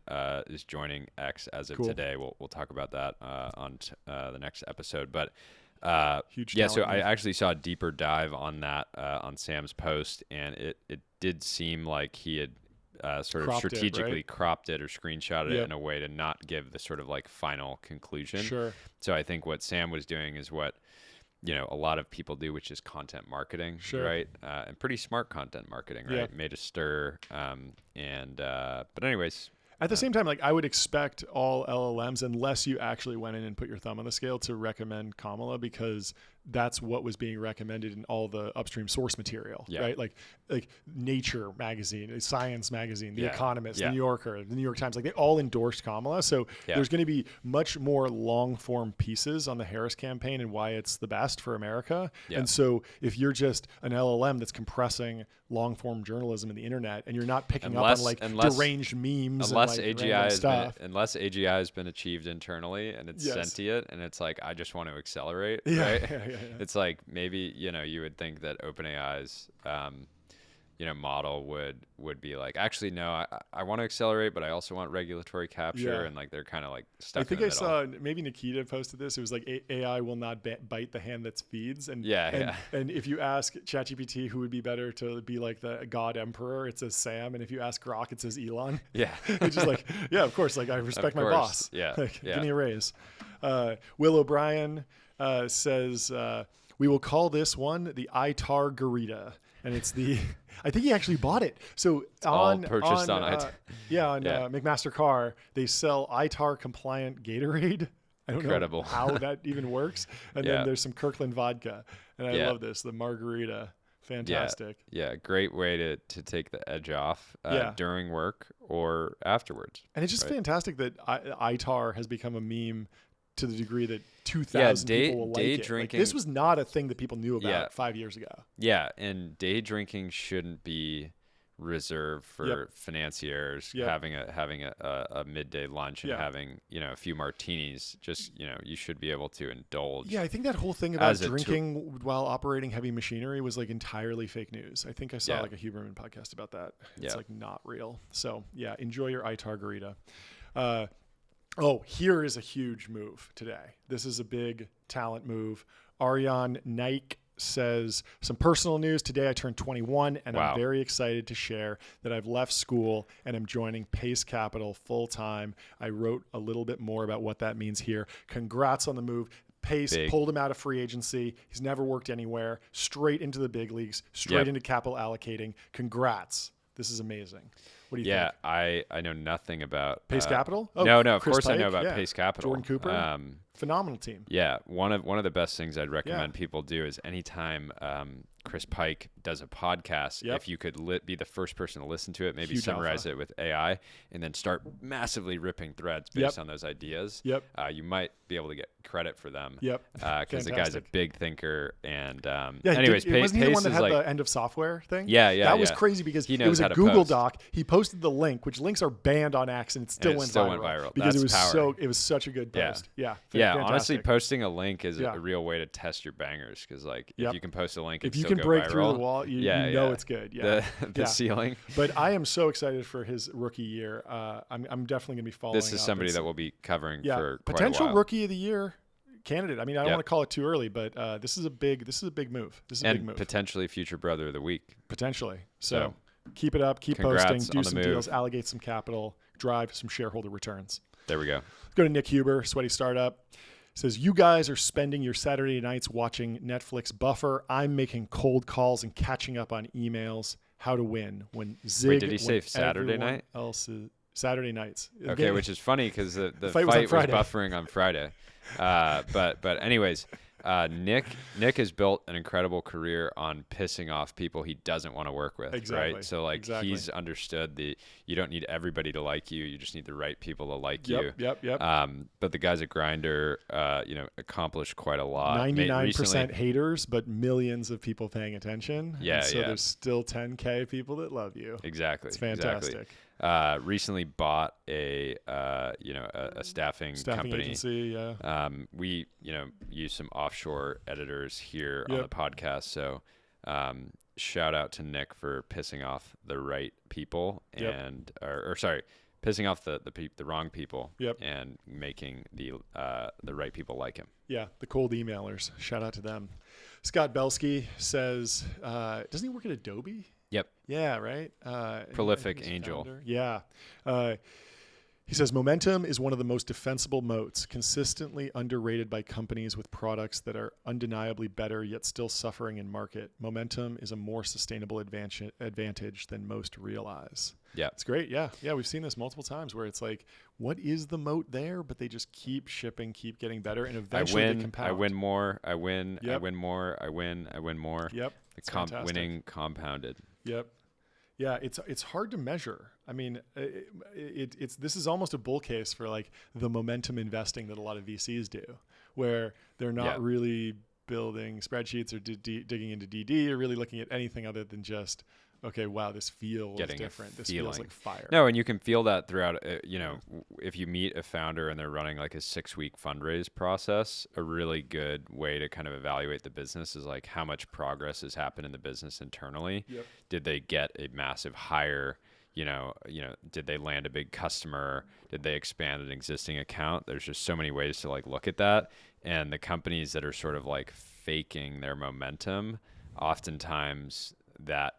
is joining X as of today. We'll talk about that on the next episode. But huge. So I actually saw a deeper dive on that on Sam's post, and it did seem like he had sort of strategically cropped it or screenshotted it in a way to not give the sort of like final conclusion. Sure. So I think what Sam was doing is what, a lot of people do, which is content marketing, right? And pretty smart content marketing, right? Yeah. Made a stir. But anyways. At the same time, like I would expect all LLMs, unless you actually went in and put your thumb on the scale, to recommend Kamala, because that's what was being recommended in all the upstream source material, right? Like Nature magazine, Science magazine, The Economist, The New Yorker, The New York Times, like they all endorsed Kamala. So there's going to be much more long form pieces on the Harris campaign and why it's the best for America. And so if you're just an LLM that's compressing long form journalism in the internet and you're not picking up on like deranged memes, unless AGI has been achieved internally and it's sentient and it's like, I just want to accelerate, right? It's like maybe, you would think that OpenAI's, model would be like, actually, no, I want to accelerate, but I also want regulatory capture. And like, they're kind of like stuck in the middle. I saw, maybe Nikita posted this. It was like AI will not bite the hand that feeds. And if you ask ChatGPT who would be better to be like the God Emperor, it says Sam. And if you ask Grok, it says Elon. It's just like, of course, like I respect my boss. Give me a raise. Will O'Brien says, we will call this one the ITAR Garita. And it's I think he actually bought it. So purchased on McMaster Carr, they sell ITAR compliant Gatorade. I don't know how that even works. And then there's some Kirkland vodka. And I love this, the margarita. Fantastic. Yeah, great way to take the edge off during work or afterwards. And it's just fantastic that ITAR has become a meme to the degree that 2,000 people will like it. Drinking, this was not a thing that people knew about 5 years ago. Yeah, and day drinking shouldn't be reserved for financiers having a midday lunch and having a few martinis. Just you should be able to indulge. Yeah, I think that whole thing about drinking while operating heavy machinery was like entirely fake news. I think I saw like a Huberman podcast about that. It's like not real. So enjoy your ITAR Garita. Here is a huge move today. This is a big talent move. Aryan Naik says, some personal news. Today I turned 21 and I'm very excited to share that I've left school and I'm joining Pace Capital full time. I wrote a little bit more about what that means here. Congrats on the move. Pace pulled him out of free agency. He's never worked anywhere. Straight into the big leagues, straight into capital allocating. Congrats. This is amazing. What do you think? I know nothing about Pace Capital. No, of course Pike, I know about Pace Capital. Jordan Cooper, phenomenal team. Yeah, one of the best things I'd recommend people do is anytime Chris Pike does a podcast, if you could be the first person to listen to it, maybe summarize it with AI, and then start massively ripping threads based on those ideas. You might be able to get credit for them. Because the guy's a big thinker. And anyways, wasn't he the one that had the end of software thing? That was crazy because it was a Google Doc. He posted the link, which links are banned on X, and it still went viral because it was such a good post. Honestly, posting a link is a real way to test your bangers, because like if you can post a link, if you can break through the wall, you know it's good. The ceiling. But I am so excited for his rookie year. I'm definitely going to be following. This is somebody that we'll be covering for quite potential a while. Rookie of the year candidate. I mean, I don't want to call it too early, but this is a big move. Potentially future brother of the week. Potentially. So keep it up. Keep posting. Do some deals. Allocate some capital. Drive some shareholder returns. There we go. Let's go to Nick Huber, Sweaty Startup. Says, you guys are spending your Saturday nights watching Netflix Buffer. I'm making cold calls and catching up on emails. How to win when Zig. Wait, did he say Saturday night? Saturday nights. Okay, which is funny because the fight was buffering on Friday. But anyways, Nick has built an incredible career on pissing off people he doesn't want to work with. Exactly. Right. So he's understood you don't need everybody to like you. You just need the right people to like you. Yep. But the guys at Grindr, accomplished quite a lot. 99% haters, but millions of people paying attention. So there's still 10K people that love you. Exactly. It's fantastic. Exactly. Recently bought a staffing company. Agency. Yeah. We use some offshore editors here on the podcast. So shout out to Nick for pissing off the right people pissing off the wrong people and making the right people like him. Yeah, the cold emailers. Shout out to them. Scott Belsky says, doesn't he work at Adobe? Yep. Yeah, right? Prolific angel. Founder. Yeah. He says, momentum is one of the most defensible moats, consistently underrated by companies with products that are undeniably better yet still suffering in market. Momentum is a more sustainable advantage than most realize. Yeah. It's great. Yeah. Yeah. We've seen this multiple times where it's like, what is the moat there? But they just keep shipping, keep getting better. And eventually they compound. I win more. I win. Yep. I win more. I win. I win more. Yep. Winning compounded. Yep. Yeah, it's hard to measure. I mean, this is almost a bull case for like the momentum investing that a lot of VCs do, where they're not really building spreadsheets or digging into DD or really looking at anything other than just, okay, wow, this feels different. This feels like fire. No, and you can feel that throughout, if you meet a founder and they're running like a 6-week fundraise process, a really good way to kind of evaluate the business is like how much progress has happened in the business internally. Yep. Did they get a massive hire? Did they land a big customer? Did they expand an existing account? There's just so many ways to like look at that. And the companies that are sort of like faking their momentum, oftentimes that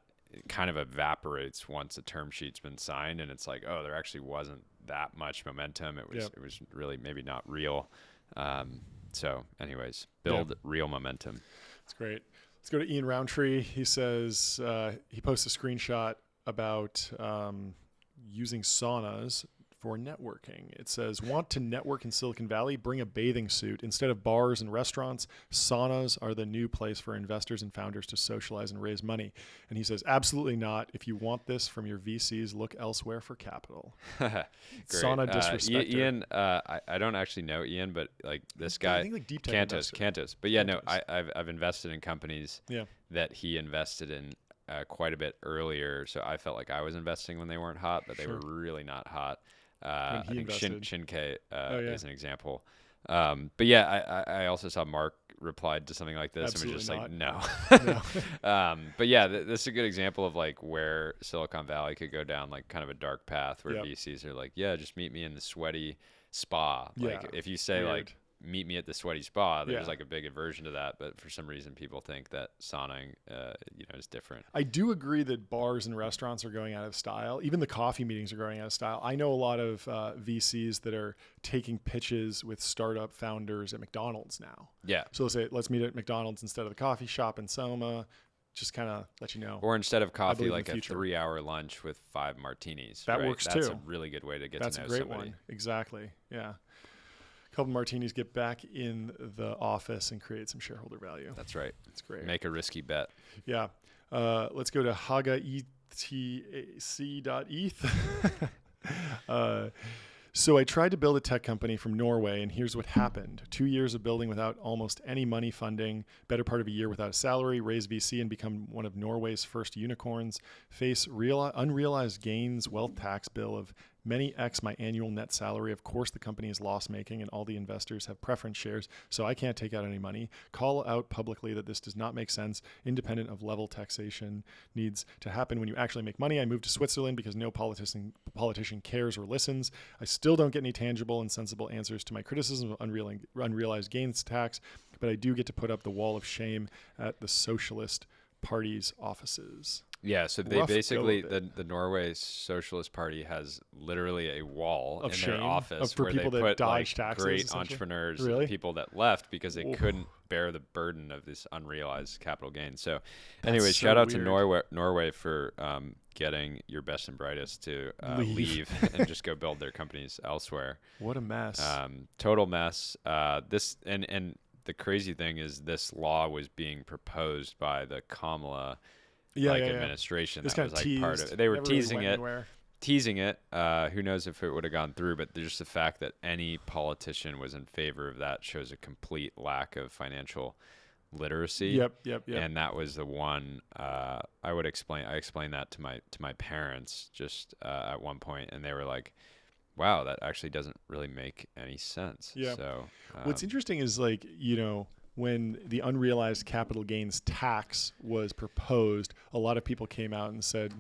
kind of evaporates once a term sheet's been signed, and it's like, oh, there actually wasn't that much momentum. It was really maybe not real. So anyways, build real momentum. That's great. Let's go to Ian Roundtree. He says he posts a screenshot about using saunas for networking. It says, want to network in Silicon Valley? Bring a bathing suit. Instead of bars and restaurants, saunas are the new place for investors and founders to socialize and raise money. And he says, absolutely not. If you want this from your VCs, look elsewhere for capital. Sauna disrespecter. Ian, I don't actually know Ian, but like this guy, I think like deep tech Cantos. But yeah, Cantos. No, I've invested in companies that he invested in quite a bit earlier. So I felt like I was investing when they weren't hot, but they were really not hot. I think Shinkai is an example. But yeah, I also saw Mark replied to something like this and was just like, no. But yeah, this is a good example of like where Silicon Valley could go down like kind of a dark path where VCs are like, yeah, just meet me in the sweaty spa. Like if you say like, meet me at the sweaty spa, there's like a big aversion to that, but for some reason people think that sauning is different. I do agree that bars and restaurants are going out of style. Even the coffee meetings are going out of style. I know a lot of VCs that are taking pitches with startup founders at McDonald's now. Yeah. So they'll say, let's meet at McDonald's instead of the coffee shop in Soma. Just kind of let you know. Or instead of coffee, like a 3-hour lunch with 5 martinis. That works too. That's a really good way to get to know somebody. That's a great one. Exactly. Yeah. Couple martinis, get back in the office and create some shareholder value. That's right. That's great. Make a risky bet. Yeah. Let's go to hagaeth.eth. So I tried to build a tech company from Norway, and here's what happened. 2 years of building without almost any money funding, better part of a year without a salary, raise VC and become one of Norway's first unicorns, face unrealized gains, wealth tax bill of many X my annual net salary. Of course, the company is loss-making and all the investors have preference shares, so I can't take out any money. Call out publicly that this does not make sense. Independent of level taxation needs to happen when you actually make money. I moved to Switzerland because no politician cares or listens. I still don't get any tangible and sensible answers to my criticism of unrealized gains tax, but I do get to put up the wall of shame at the Socialist Party's offices. Yeah, so they basically, the Norway Socialist Party has literally a wall in their office where they put like great entrepreneurs, people that left because they couldn't bear the burden of this unrealized capital gain. So anyway, shout out to Norway for getting your best and brightest to leave and just go build their companies elsewhere. What a mess. Total mess. This and the crazy thing is this law was being proposed by the Kamala administration. That was like part of it. They were teasing it. Who knows if it would have gone through, but just the fact that any politician was in favor of that shows a complete lack of financial literacy. Yep. And that was the one I explained that to my parents just at one point, and they were like, wow, that actually doesn't really make any sense. Yeah. So what's interesting is, like, when the unrealized capital gains tax was proposed, a lot of people came out and said,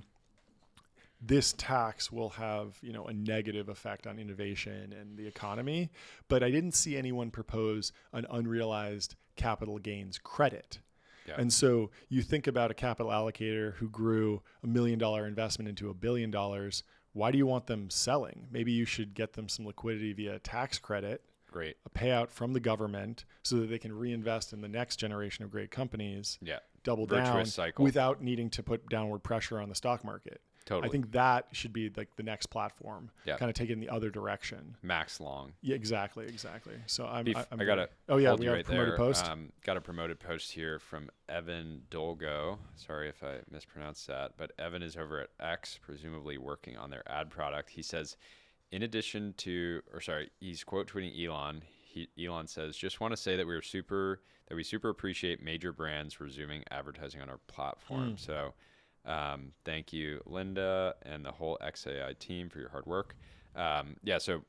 this tax will have, a negative effect on innovation and the economy. But I didn't see anyone propose an unrealized capital gains credit. Yeah. And so you think about a capital allocator who grew $1 million investment into $1 billion. Why do you want them selling? Maybe you should get them some liquidity via a tax credit. Great. A payout from the government so that they can reinvest in the next generation of great companies. Yeah. Double down without needing to put downward pressure on the stock market. Totally. I think that should be like the next platform. Yeah. Kind of take it in the other direction. Max long. Yeah, exactly. So I got it. Oh yeah, we have a promoted post. Got a promoted post here from Evan Dolgo. Sorry if I mispronounced that, but Evan is over at X, presumably working on their ad product. He says, in addition to, he's quote tweeting Elon. Elon says, just want to say that we super appreciate major brands resuming advertising on our platform. So thank you, Linda, and the whole XAI team for your hard work. So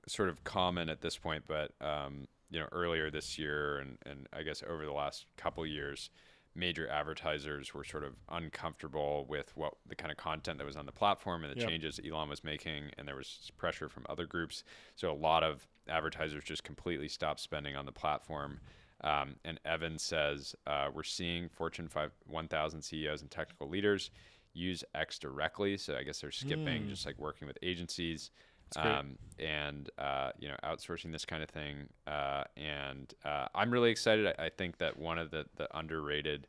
sort of common at this point, but earlier this year and I guess over the last couple years, major advertisers were sort of uncomfortable with what the kind of content that was on the platform and the changes Elon was making, and there was pressure from other groups. So a lot of advertisers just completely stopped spending on the platform. And Evan says, we're seeing Fortune 1000 CEOs and technical leaders use X directly. So I guess they're skipping just like working with agencies and outsourcing this kind of thing. And I'm really excited. I think that one of the underrated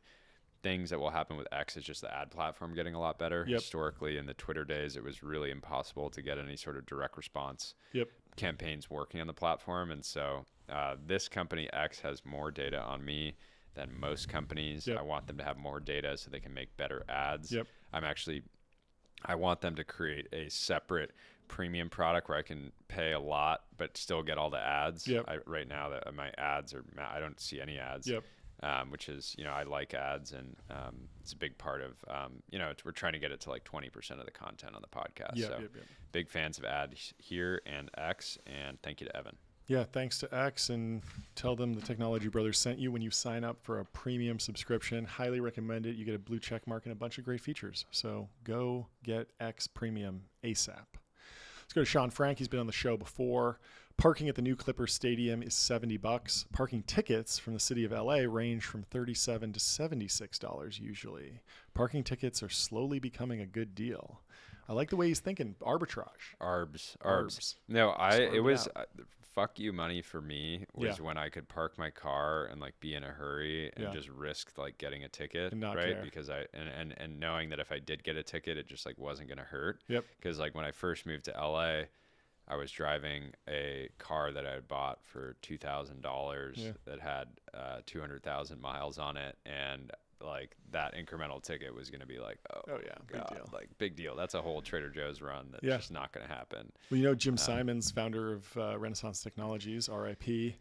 things that will happen with X is just the ad platform getting a lot better. Yep. Historically, in the Twitter days, it was really impossible to get any sort of direct response campaigns working on the platform. And so this company X has more data on me than most companies. I want them to have more data so they can make better ads. I want them to create a separate premium product where I can pay a lot but still get all the ads. Right now that my ads I don't see any ads. Which is, I like ads, and it's a big part of, we're trying to get it to like 20% of the content on the podcast. Big fans of ads here and X, and thank you to Evan. Yeah, thanks to X, and tell them the Technology Brothers sent you when you sign up for a premium subscription. Highly recommend it. You get a blue check mark and a bunch of great features. So go get X Premium ASAP. Let's go to Sean Frank. He's been on the show before. Parking at the new Clippers Stadium is $70. Parking tickets from the city of LA range from $37 to $76 usually. Parking tickets are slowly becoming a good deal. I like the way he's thinking. Arbitrage. Arbs. No, it was fuck you money for me was when I could park my car and like be in a hurry and just risk like getting a ticket, and not right? care. Because and knowing that if I did get a ticket, it just like wasn't gonna hurt. Because like when I first moved to LA, I was driving a car that I had bought for $2,000 that had 200,000 miles on it, and like that incremental ticket was going to be like, big deal. Like big deal. That's a whole Trader Joe's run that's just not going to happen. Well, Jim Simons, founder of Renaissance Technologies, RIP,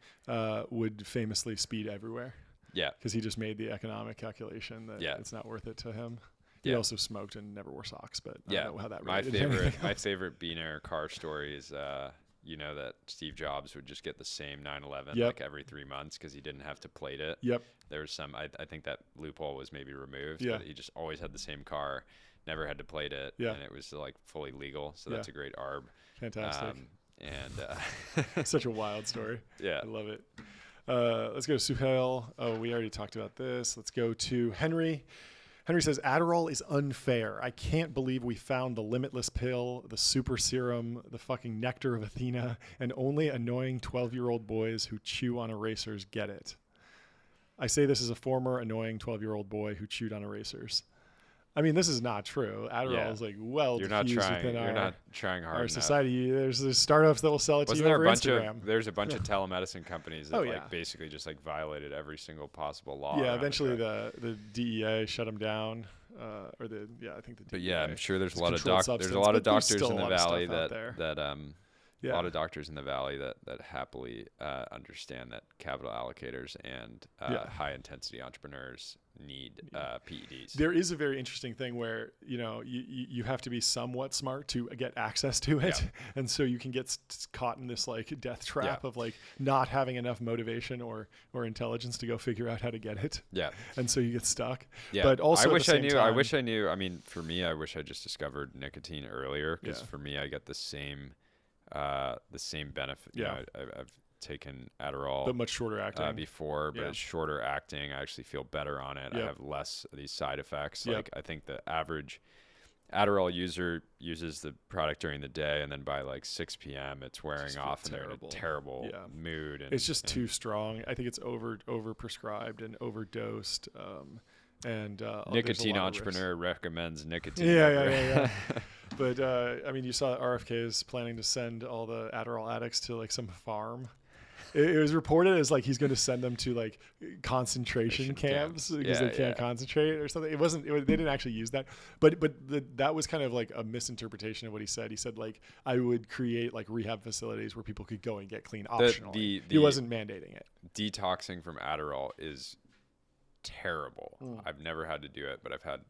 would famously speed everywhere. Yeah, because he just made the economic calculation that it's not worth it to him. He also smoked and never wore socks, but I don't know how that related. My favorite Beaner car story is, that Steve Jobs would just get the same 911 like every 3 months because he didn't have to plate it. There was some, I think that loophole was maybe removed, but he just always had the same car, never had to plate it, and it was like fully legal. So that's a great arb. Fantastic. And such a wild story. Yeah. I love it. Let's go to Suhail. Oh, we already talked about this. Let's go to Henry. Henry says, Adderall is unfair. I can't believe we found the limitless pill, the super serum, the fucking nectar of Athena, and only annoying 12-year-old boys who chew on erasers get it. I say this as a former annoying 12-year-old boy who chewed on erasers. I mean, this is not true. Adderall is like diffused within our society. There's startups that will sell it to you over Instagram. There's a bunch of telemedicine companies that basically just like violated every single possible law. Yeah, eventually the DEA shut them down. I think the DEA. But yeah, I'm sure there's a lot of doctors in the valley that A lot of doctors in the Valley that happily understand that capital allocators and high intensity entrepreneurs need PEDs. There is a very interesting thing where, you have to be somewhat smart to get access to it. Yeah. And so you can get caught in this like death trap of like not having enough motivation or intelligence to go figure out how to get it. Yeah. And so you get stuck. Yeah. But also I wish I knew. I mean, for me, I wish I just discovered nicotine earlier, because for me, I get the same benefit. Yeah. I've taken Adderall, but much shorter acting before, but it's shorter acting. I actually feel better on it. I have less of these side effects. Like I think the average Adderall user uses the product during the day, and then by like 6 p.m. it's wearing off, and they're in a terrible mood. And it's just too strong. I think it's over prescribed and overdosed. And nicotine entrepreneur recommends nicotine. Yeah. But I mean, you saw RFK is planning to send all the Adderall addicts to like some farm. It was reported as like he's going to send them to like concentration camps because they can't concentrate or something. They didn't actually use that, but that was kind of like a misinterpretation of what he said. He said like I would create like rehab facilities where people could go and get clean optionally. He wasn't mandating it. Detoxing from Adderall is terrible. I've never had to do it, but I've had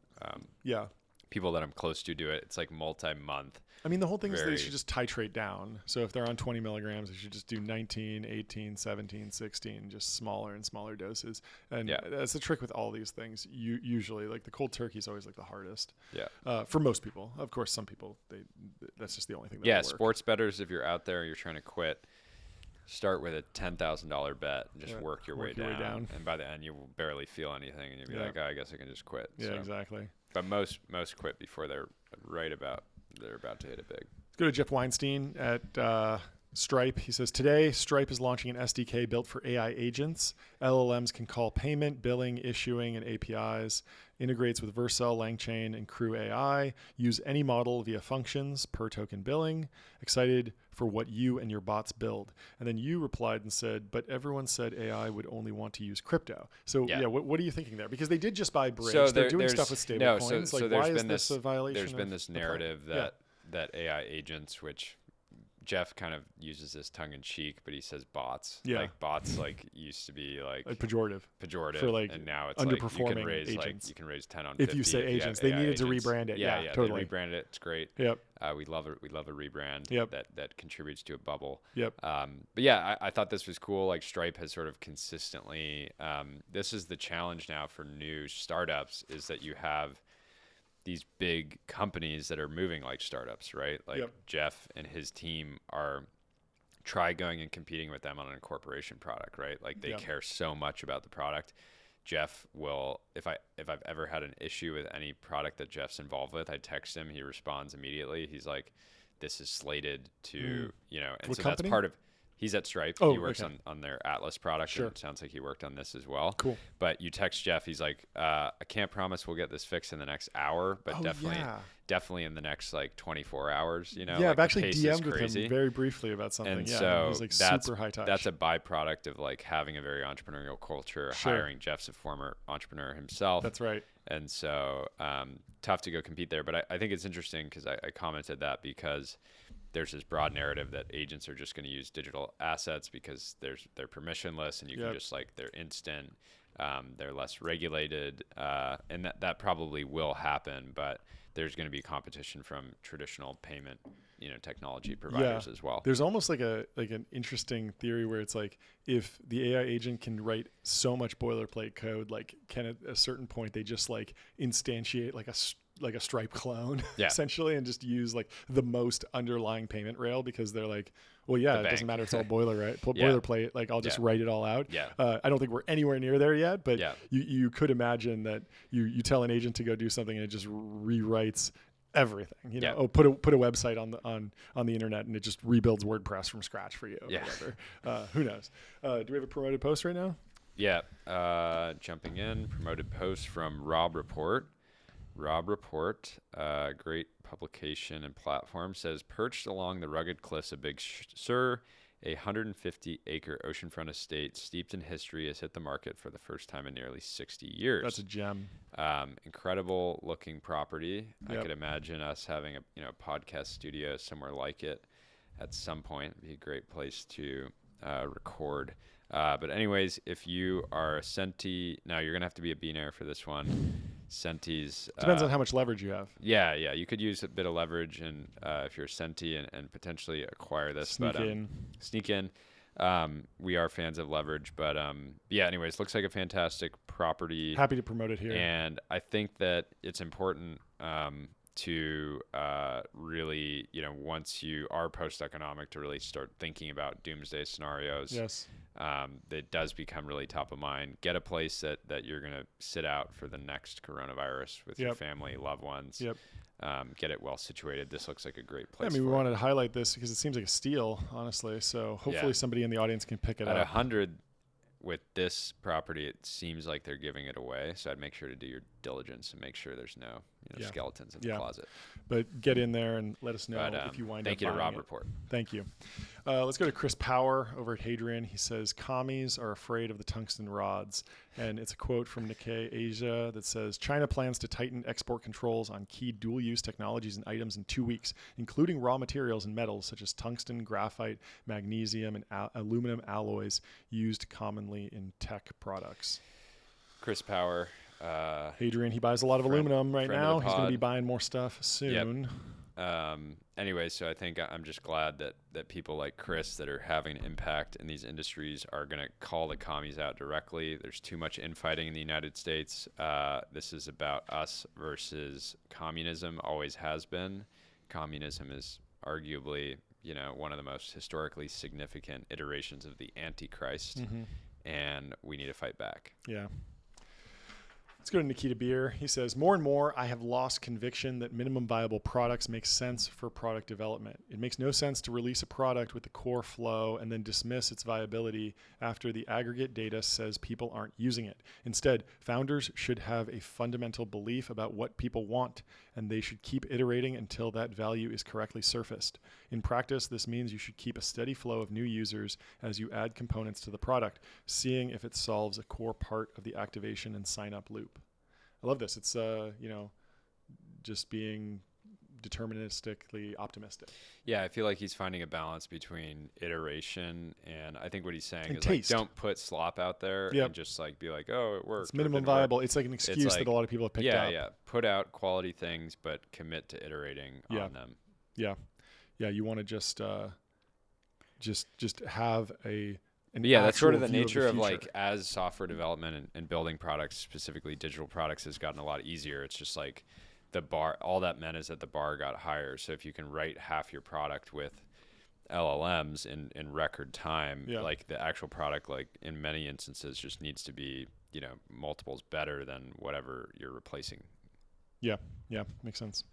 people that I'm close to do it. It's like multi-month. I mean, the whole thing is they should just titrate down. So if they're on 20 milligrams, they should just do 19, 18, 17, 16, just smaller and smaller doses. And that's the trick with all these things. Usually, like the cold turkey is always like the hardest. Yeah. For most people. Of course, some people, that's just the only thing that will work. Sports bettors, if you're out there and you're trying to quit, start with a $10,000 bet and just work your way down. And by the end, you will barely feel anything, and you'll be like, oh, I guess I can just quit. Yeah, exactly. But most quit before they're about to hit it big. Let's go to Jeff Weinstein at Stripe. He says, today, Stripe is launching an SDK built for AI agents. LLMs can call payment, billing, issuing, and APIs. Integrates with Vercel, LangChain, and Crew AI. Use any model via functions, per token billing. Excited for what you and your bots build. And then you replied and said, but everyone said AI would only want to use crypto. So what are you thinking there? Because they did just buy Bridge. So they're doing stuff with stable coins. Why is this a violation? There's been this narrative that AI agents, which Jeff kind of uses this tongue in cheek, but he says bots. Yeah. Like bots used to be like pejorative for and now it's underperforming like agents. You can raise 10 on 50 if you say agents. They needed to rebrand it. Yeah, totally. They rebranded it. It's great. Yep. We love it. We love a rebrand. Yep. That contributes to a bubble. Yep. But yeah, I thought this was cool. Like Stripe has sort of consistently. This is the challenge now for new startups, is that you have these big companies that are moving like startups, right? Like Jeff and his team try going and competing with them on an incorporation product, right? Like they care so much about the product. Jeff will, if I've ever had an issue with any product that Jeff's involved with, I text him, he responds immediately. He's like, this is slated to, and what so company? That's part of. He's at Stripe. He works on their Atlas product. Sure. And it sounds like he worked on this as well. Cool. But you text Jeff. He's like, I can't promise we'll get this fixed in the next hour, but definitely in the next like 24 hours. Yeah, I've actually DM'd with him very briefly about something. And so he's like super high touch. That's a byproduct of like having a very entrepreneurial culture. Hiring Jeff's a former entrepreneur himself. That's right. And so tough to go compete there. But I think it's interesting because I commented that because there's this broad narrative that agents are just going to use digital assets because they're permissionless and you can just like they're instant, they're less regulated, and that probably will happen. But there's going to be competition from traditional payment, technology providers as well. There's almost like an interesting theory where it's like if the AI agent can write so much boilerplate code, like can at a certain point they just like instantiate like a Stripe clone essentially and just use like the most underlying payment rail because they're like, well, it doesn't matter. It's all boilerplate. Like I'll just write it all out. Yeah. I don't think we're anywhere near there yet, but you could imagine that you tell an agent to go do something and it just rewrites everything, put a website on the internet and it just rebuilds WordPress from scratch for you or whatever. Who knows? Do we have a promoted post right now? Yeah. Jumping in, promoted post from Rob Report. Rob Report, great publication and platform, says, perched along the rugged cliffs of Big Sur, a 150-acre oceanfront estate steeped in history has hit the market for the first time in nearly 60 years. That's a gem. Incredible looking property. I could imagine us having a podcast studio somewhere like it. at some point. It'd be a great place to record. But anyways, if you are a Senti, no, you're going to have to be a binaire for this one. Senti's depends on how much leverage you have. Yeah. You could use a bit of leverage, and if you're a Senti and potentially acquire this. Sneak in. We are fans of leverage, but yeah, anyways, looks like a fantastic property. Happy to promote it here. And I think that it's important to really, once you are post-economic, to really start thinking about doomsday scenarios. Yes. That does become really top of mind. Get a place that you're going to sit out for the next coronavirus with your family, loved ones. Yep. Get it well situated. This looks like a great place. We wanted to highlight this because it seems like a steal, honestly. So hopefully somebody in the audience can pick it up. At 100 with this property, it seems like they're giving it away. So I'd make sure to do your diligence and make sure there's no skeletons in the closet. But get in there and let us know if you wind up buying it. Thank you to Rob Report. Thank you. Let's go to Chris Power over at Hadrian. He says, commies are afraid of the tungsten rods. And it's a quote from Nikkei Asia that says, China plans to tighten export controls on key dual-use technologies and items in 2 weeks, including raw materials and metals such as tungsten, graphite, magnesium, and aluminum alloys used commonly in tech products. Chris Power. Hadrian, he buys a lot of aluminum right now. He's going to be buying more stuff soon. Yep. Anyway, so I think I'm just glad that people like Chris that are having an impact in these industries are going to call the commies out directly. There's too much infighting in the United States. This is about us versus communism, always has been. Communism is arguably, one of the most historically significant iterations of the Antichrist, and we need to fight back. Yeah. Let's go to Nikita Beer. He says, more and more, I have lost conviction that minimum viable products make sense for product development. It makes no sense to release a product with the core flow and then dismiss its viability after the aggregate data says people aren't using it. Instead, founders should have a fundamental belief about what people want, and they should keep iterating until that value is correctly surfaced. In practice, this means you should keep a steady flow of new users as you add components to the product, seeing if it solves a core part of the activation and sign-up loop. I love this. It's, just being deterministically optimistic. Yeah, I feel like he's finding a balance between iteration and I think what he's saying and is taste. Don't put slop out there and just be like, oh, it worked. It's minimum viable. It's like an excuse that a lot of people have picked up. Yeah. Put out quality things, but commit to iterating on them. Yeah. You want to just have that's sort of the nature of like as software development and building products, specifically digital products, has gotten a lot easier. It's just like the bar, all that meant is that the bar got higher. So if you can write half your product with LLMs in record time, like the actual product, like in many instances just needs to be, multiples better than whatever you're replacing. Yeah, makes sense.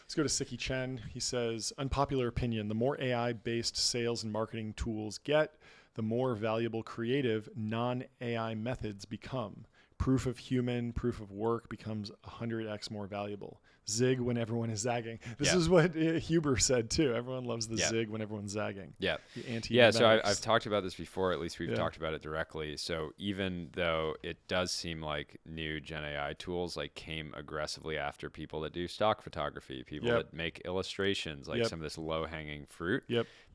Let's go to Siki Chen. He says, unpopular opinion, the more AI-based sales and marketing tools get, the more valuable creative non-AI methods become. Proof of human, proof of work becomes 100x more valuable. Zig when everyone is zagging. This is what Huber said too. Everyone loves the zig when everyone's zagging. Yeah. The so I've talked about this before. At least we've talked about it directly. So even though it does seem like new Gen AI tools like came aggressively after people that do stock photography, people that make illustrations, like some of this low hanging fruit,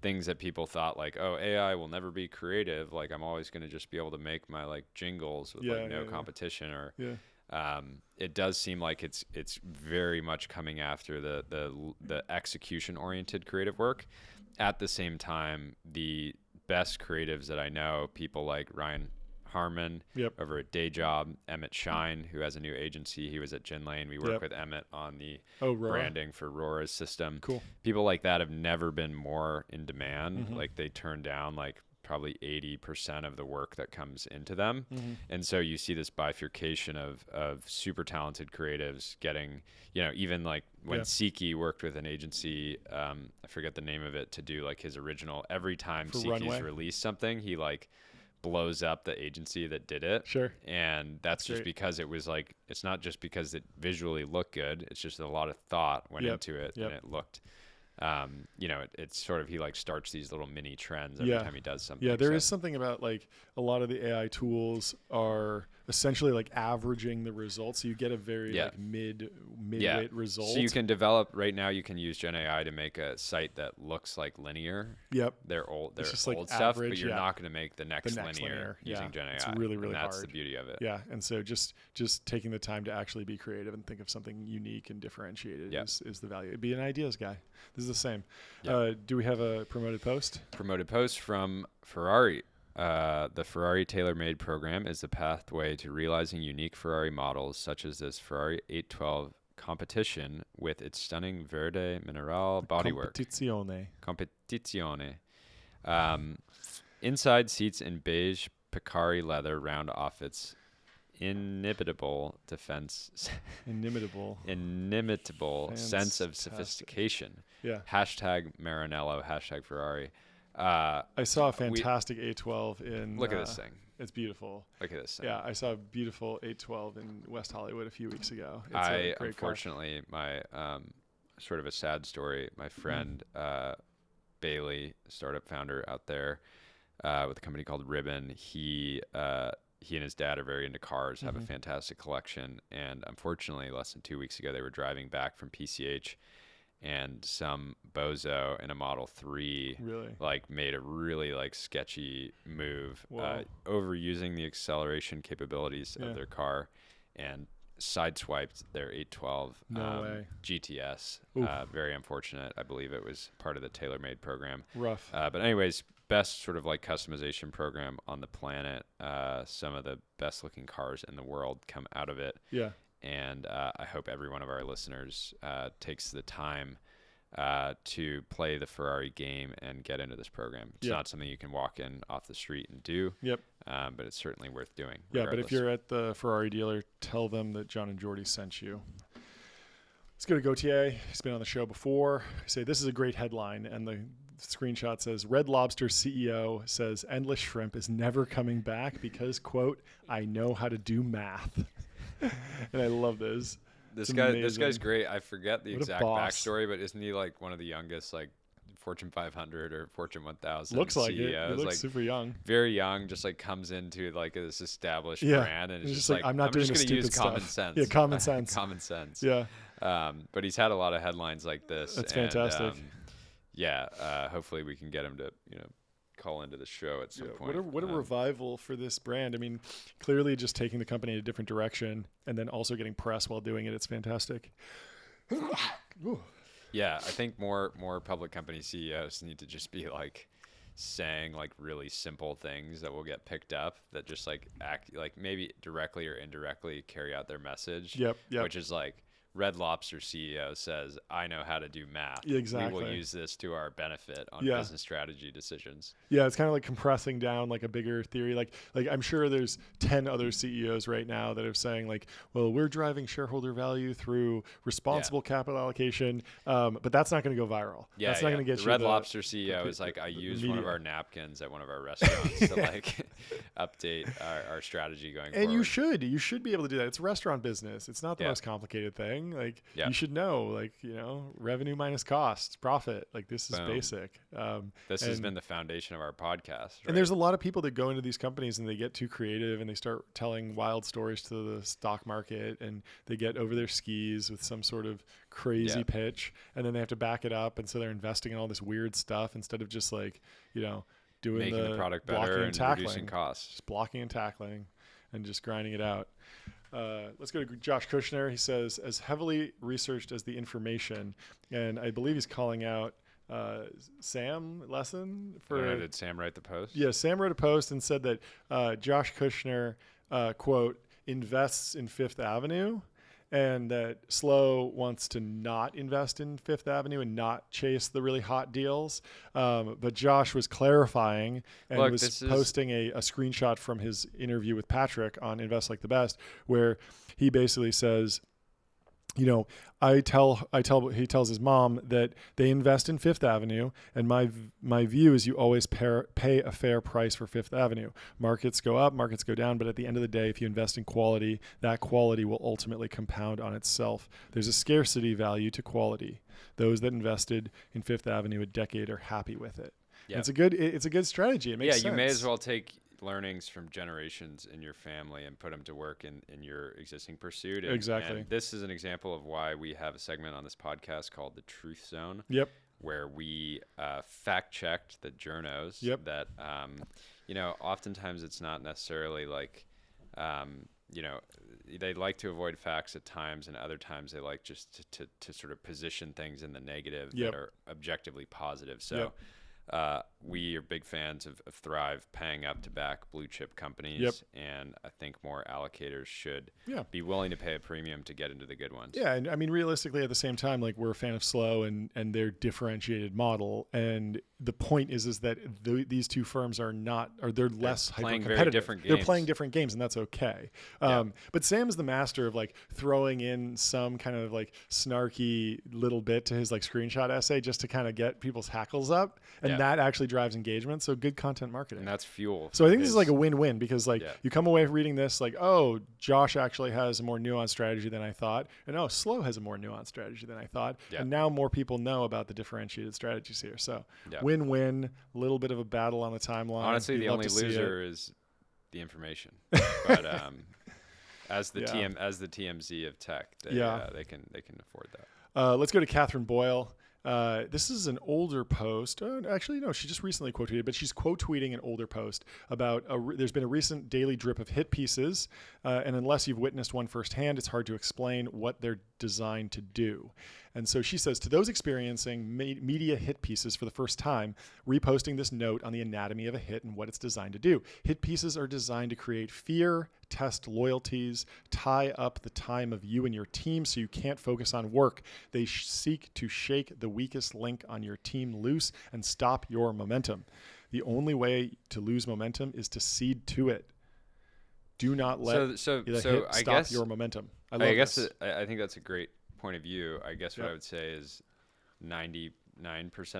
things that people thought like, oh, AI will never be creative. Like I'm always going to just be able to make my like jingles with no competition or. It does seem like it's very much coming after the execution oriented creative work. At the same time, the best creatives that I know, people like Ryan Harmon over at Day Job, Emmett Shine, who has a new agency. He was at Gin Lane. We work with Emmett on the branding for Rora's system. Cool. People like that have never been more in demand. Like they turn down like probably 80% of the work that comes into them. And so you see this bifurcation of super talented creatives getting, even like when Siki worked with an agency, I forget the name of it, to do like his original, every time Siki's released something, he like blows up the agency that did it. Sure. And that's just because it was like, it's not just because it visually looked good. It's just a lot of thought went into it and it looked, it's sort of, he like starts these little mini trends every time he does something. Yeah, there is something about like a lot of the AI tools are essentially like averaging the results. So you get a very like mid-weight result. So you can develop right now. You can use Gen AI to make a site that looks like linear. Yep. They're old just like like stuff, average, but you're not going to make the next linear using Gen AI. It's really, really hard. That's hard. the beauty of it. Yeah. And so just taking the time to actually be creative and think of something unique and differentiated is the value. Be an ideas guy. This is the same. Yep. Do we have a promoted post? Promoted post from Ferrari. The Ferrari tailor-made program is the pathway to realizing unique Ferrari models, such as this Ferrari 812 competition with its stunning Verde Mineral bodywork. Competizione. Inside seats in beige Picari leather round off its inimitable sense of sophistication. Yeah. #Maranello, #Ferrari. I saw a fantastic 812 in. Look at this thing. It's beautiful. Look at this thing. Yeah, I saw a beautiful 812 in West Hollywood a few weeks ago. It's a great unfortunately, car. My sort of a sad story. My friend Bailey, startup founder out there with a company called Ribbon, he and his dad are very into cars, have a fantastic collection, and unfortunately, less than 2 weeks ago, they were driving back from PCH. And some bozo in a Model 3 like made a really like sketchy move, overusing the acceleration capabilities of their car, and sideswiped their 812 GTS. Very unfortunate. I believe it was part of the tailor-made program. Rough. But anyways, best sort of like customization program on the planet. Some of the best looking cars in the world come out of it. Yeah. And I hope every one of our listeners takes the time to play the Ferrari game and get into this program. It's not something you can walk in off the street and do. Yep. But it's certainly worth doing. Yeah, but if you're at the Ferrari dealer, tell them that John and Jordy sent you. Let's go to Gautier. He's been on the show before. Say this is a great headline, and the screenshot says Red Lobster CEO says endless shrimp is never coming back because, quote, I know how to do math. And I love this. This guy's great. I forget the exact backstory, but isn't he like one of the youngest like Fortune 500 or Fortune 1000 looks like CEOs? it. He looks like super young. Very young, just like comes into like this established brand and it's just like I'm just going to use common sense. Yeah, common sense. Common sense. Yeah. But he's had a lot of headlines like this. That's fantastic. Hopefully we can get him to, call into the show at some point. What a revival for this brand. I mean, clearly just taking the company in a different direction and then also getting press while doing it. It's fantastic. Yeah, I think more public company CEOs need to just be like saying like really simple things that will get picked up, that just like act like maybe directly or indirectly carry out their message. Yep. Which is like Red Lobster CEO says, I know how to do math. Exactly. We will use this to our benefit on business strategy decisions. Yeah, it's kind of like compressing down like a bigger theory. Like I'm sure there's 10 other CEOs right now that are saying like, well, we're driving shareholder value through responsible capital allocation, but that's not going to go viral. Yeah, that's not going to get the you Red Lobster CEO is like, I used one of our napkins at one of our restaurants to like update our strategy going forward. And you should be able to do that. It's a restaurant business. It's not the most complicated thing. Like you should know, like, revenue minus costs, profit. Like this is basic. This has been the foundation of our podcast. Right? And there's a lot of people that go into these companies and they get too creative and they start telling wild stories to the stock market and they get over their skis with some sort of crazy pitch, and then they have to back it up. And so they're investing in all this weird stuff instead of just like, doing making the product better and reducing costs. Just blocking and tackling and just grinding it out. Let's go to Josh Kushner. He says, as heavily researched as the information, and I believe he's calling out Sam Lesson for. Did Sam write the post? Yeah, Sam wrote a post and said that Josh Kushner, quote, invests in Fifth Avenue, and that Slow wants to not invest in Fifth Avenue and not chase the really hot deals. But Josh was clarifying and was posting a screenshot from his interview with Patrick on Invest Like the Best, where he basically says, he tells his mom that they invest in Fifth Avenue, and my view is you always pay a fair price for Fifth Avenue. Markets go up, markets go down, but at the end of the day, if you invest in quality, that quality will ultimately compound on itself. There's a scarcity value to quality. Those that invested in Fifth Avenue a decade are happy with it. Yeah. It's a good strategy. It makes sense. You may as well take learnings from generations in your family and put them to work in your existing pursuit. Exactly. And this is an example of why we have a segment on this podcast called The Truth Zone. Yep. Where we fact-checked the journos that, oftentimes it's not necessarily like, they like to avoid facts at times, and other times they like just to sort of position things in the negative that are objectively positive. So we are big fans of Thrive paying up to back blue chip companies, and I think more allocators should be willing to pay a premium to get into the good ones. Yeah, and I mean, realistically, at the same time, like, we're a fan of Slow and their differentiated model, and the point is that these two firms are they're less playing hyper-competitive. very different games. They're playing different games, and that's okay. But Sam's the master of like throwing in some kind of like snarky little bit to his like screenshot essay just to kind of get people's hackles up, and that actually drives engagement. So good content marketing. And that's fuel. So I think this is like a win-win, because like you come away reading this like, oh, Josh actually has a more nuanced strategy than I thought, and oh, Slow has a more nuanced strategy than I thought, and now more people know about the differentiated strategies here. So win-win, a little bit of a battle on the timeline. Honestly, the only loser is the information. But as the TMZ of tech, they can afford that. Let's go to Catherine Boyle. This is an older post. Actually, no, she just recently quote tweeted, but she's quote tweeting an older post about there's been a recent daily drip of hit pieces, and unless you've witnessed one firsthand, it's hard to explain what they're designed to do. And so she says, to those experiencing media hit pieces for the first time, reposting this note on the anatomy of a hit and what it's designed to do. Hit pieces are designed to create fear, test loyalties, tie up the time of you and your team so you can't focus on work. They seek to shake the weakest link on your team loose and stop your momentum. The only way to lose momentum is to cede to it. Do not let the hit stop your momentum. I think that's a great point of view. I guess what I would say is 99%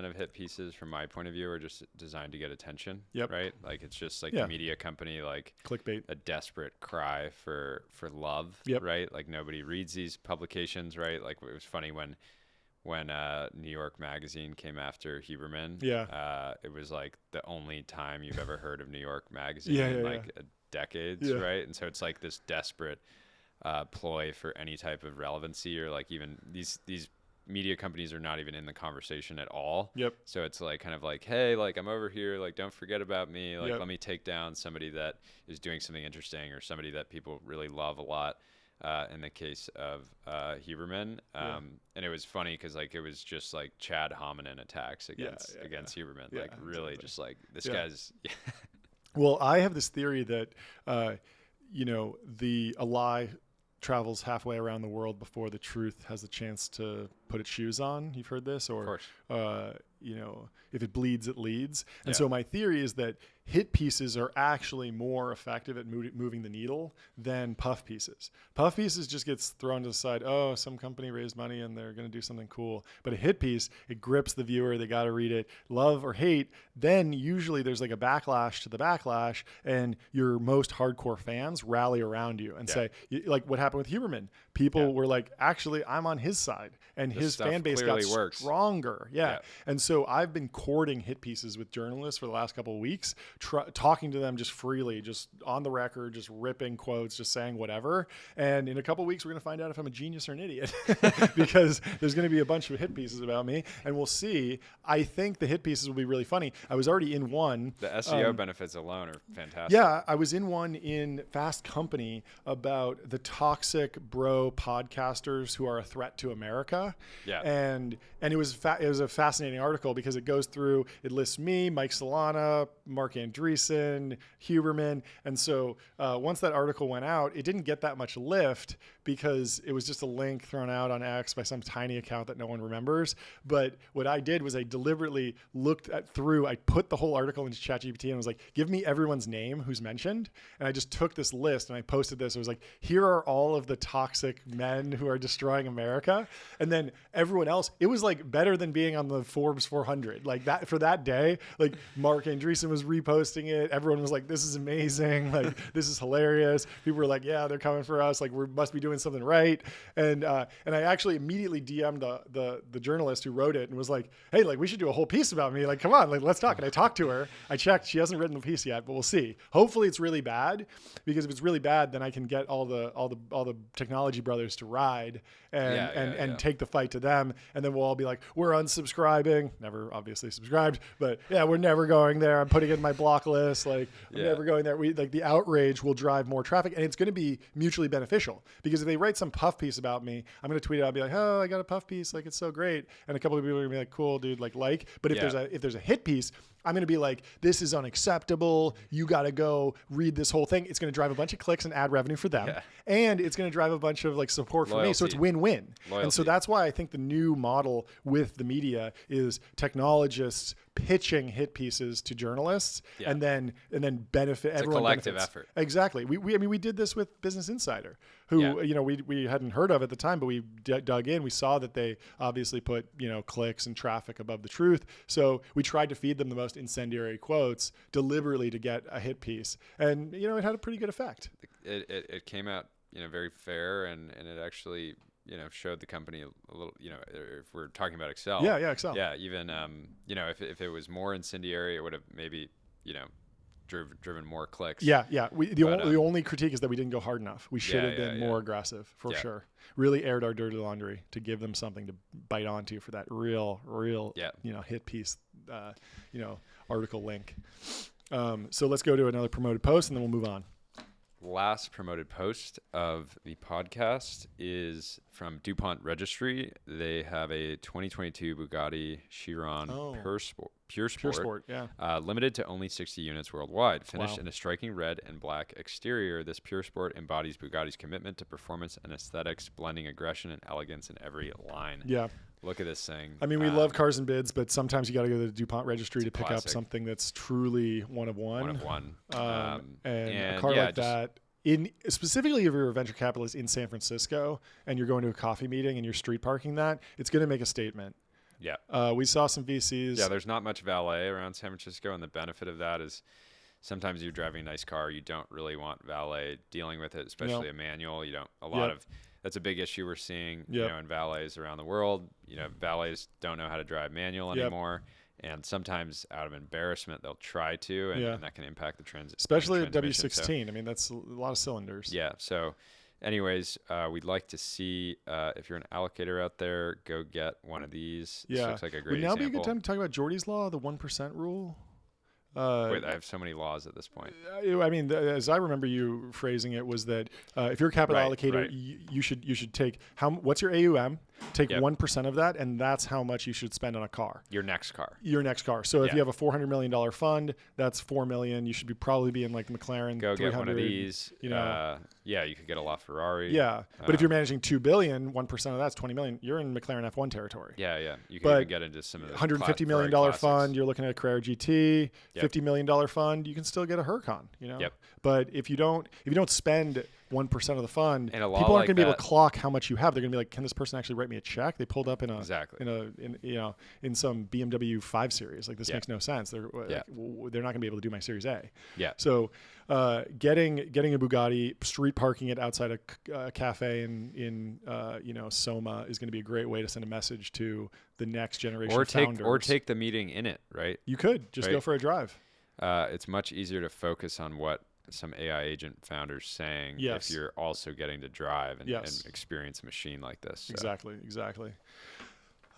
of hit pieces from my point of view are just designed to get attention. Right? Like, it's just like a media company, like clickbait, a desperate cry for love. Right? Like, nobody reads these publications, right? Like, it was funny when New York Magazine came after Huberman. It was like the only time you've ever heard of New York Magazine in a decades, right? And so it's like this desperate ploy for any type of relevancy, or like even these media companies are not even in the conversation at all. So it's like kind of like, hey, like, I'm over here, like, don't forget about me, like, let me take down somebody that is doing something interesting, or somebody that people really love a lot. In the case of Huberman, and it was funny because like it was just like Chad hominin attacks against Huberman, like really just like this guy's. Well, I have this theory that a lie travels halfway around the world before the truth has a chance to put its shoes on. You've heard this, or if it bleeds, it leads. And so my theory is that hit pieces are actually more effective at moving the needle than puff pieces. Puff pieces just gets thrown to the side. Oh, some company raised money and they're going to do something cool. But a hit piece, it grips the viewer. They got to read it, love or hate. Then usually there's like a backlash to the backlash, and your most hardcore fans rally around you and say, like what happened with Huberman. People were like, actually, I'm on his side, and his fan base got stronger. And so I've been courting hit pieces with journalists for the last couple of weeks, talking to them just freely, just on the record, just ripping quotes, just saying whatever. And in a couple of weeks, we're going to find out if I'm a genius or an idiot because there's going to be a bunch of hit pieces about me, and we'll see. I think the hit pieces will be really funny. I was already in one. The SEO benefits alone are fantastic. Yeah, I was in one in Fast Company about the toxic bro podcasters who are a threat to America. And it was a fascinating article because it goes through, it lists me, Mike Solana, Mark Andreessen, Huberman. And so once that article went out, it didn't get that much lift because it was just a link thrown out on X by some tiny account that no one remembers. But what I did was I deliberately looked through, I put the whole article into ChatGPT and was like, give me everyone's name who's mentioned. And I just took this list and I posted this. It was like, here are all of the toxic men who are destroying America. And then everyone else, it was like better than being on the Forbes 400. Like that for that day, like Mark Andreessen was was reposting it. Everyone was like, this is amazing. Like, this is hilarious. People were like, yeah, they're coming for us. Like, we must be doing something right. And I actually immediately DM'd the journalist who wrote it and was like, hey, like, we should do a whole piece about me. Like, come on, like, let's talk. And I talked to her. I checked. She hasn't written the piece yet, but we'll see. Hopefully it's really bad, because if it's really bad, then I can get all the technology brothers to ride and take the fight to them. And then we'll all be like, we're unsubscribing. Never obviously subscribed, but yeah, we're never going there. I'm putting it in my block list. Like, I'm never going there. We like, the outrage will drive more traffic, and it's going to be mutually beneficial, because if they write some puff piece about me, I'm going to tweet it out and be like, oh, I got a puff piece. Like, it's so great. And a couple of people are going to be like, cool, dude, like, but if there's a hit piece, I'm going to be like, this is unacceptable. You got to go read this whole thing. It's going to drive a bunch of clicks and ad revenue for them. Yeah. And it's going to drive a bunch of like support for me. So it's win-win. And so that's why I think the new model with the media is technologists pitching hit pieces to journalists and then benefit everyone. It's a collective effort. Exactly. We did this with Business Insider, who, we hadn't heard of at the time, but we dug in. We saw that they obviously put, clicks and traffic above the truth. So we tried to feed them the most incendiary quotes deliberately to get a hit piece. And, it had a pretty good effect. It came out, very fair, and it actually, showed the company a little, if we're talking about Excel. Yeah, Excel. Yeah, even, if it was more incendiary, it would have maybe, driven more clicks. Yeah. The only critique is that we didn't go hard enough. We should have been more aggressive, for sure. Really aired our dirty laundry to give them something to bite onto for that real, hit piece, article link. So let's go to another promoted post, and then we'll move on. Last promoted post of the podcast is from DuPont Registry. They have a 2022 Bugatti Chiron Pure Sport, limited to only 60 units worldwide. Finished in a striking red and black exterior, this Pure Sport embodies Bugatti's commitment to performance and aesthetics, blending aggression and elegance in every line. Yeah. Look at this thing. I mean, we love cars and bids, but sometimes you got to go to the DuPont Registry to pick up something that's truly one of one. One of one. And a car like that, specifically if you're a venture capitalist in San Francisco and you're going to a coffee meeting and you're street parking that, it's going to make a statement. Yeah. We saw some VCs. Yeah, there's not much valet around San Francisco, and the benefit of that is sometimes you're driving a nice car, you don't really want valet dealing with it, especially a manual. You don't. That's a big issue we're seeing, in valets around the world. Valets don't know how to drive manual anymore. And sometimes out of embarrassment, they'll try to, and that can impact the transit. Especially at W16. I mean, that's a lot of cylinders. Yeah. So anyways, we'd like to see, if you're an allocator out there, go get one of these. Yeah. This looks like a great example. Would now be a good time to talk about Jordy's Law, the 1% rule? Wait, I have so many laws at this point. I mean, as I remember you phrasing it, was that if you're a capital allocator, you should take what's your AUM, take 1% of that, and that's how much you should spend on a car. Your next car. So if you have a $400 million fund, that's $4 million. You should probably be in like the McLaren. Go get one of these. You could get a LaFerrari. Yeah, but if you're managing $2 billion, 1% of that's $20 million. You're in McLaren F1 territory. Yeah. You can even get into some of the $150 million fund. You're looking at a Carrera GT. $50 million fund, you can still get a Huracan, But if you don't spend 1% of the fund, people aren't going to be able to clock how much you have. They're going to be like, can this person actually write me a check? They pulled up in some BMW 5 Series. Like, this makes no sense. They're not going to be able to do my Series A. Yeah. So getting a Bugatti, street parking it outside a cafe in Soma is going to be a great way to send a message to the next generation founders. Or take the meeting in it, right? You could just go for a drive. It's much easier to focus on what some AI agent founders saying if you're also getting to drive and experience a machine like this. So. Exactly.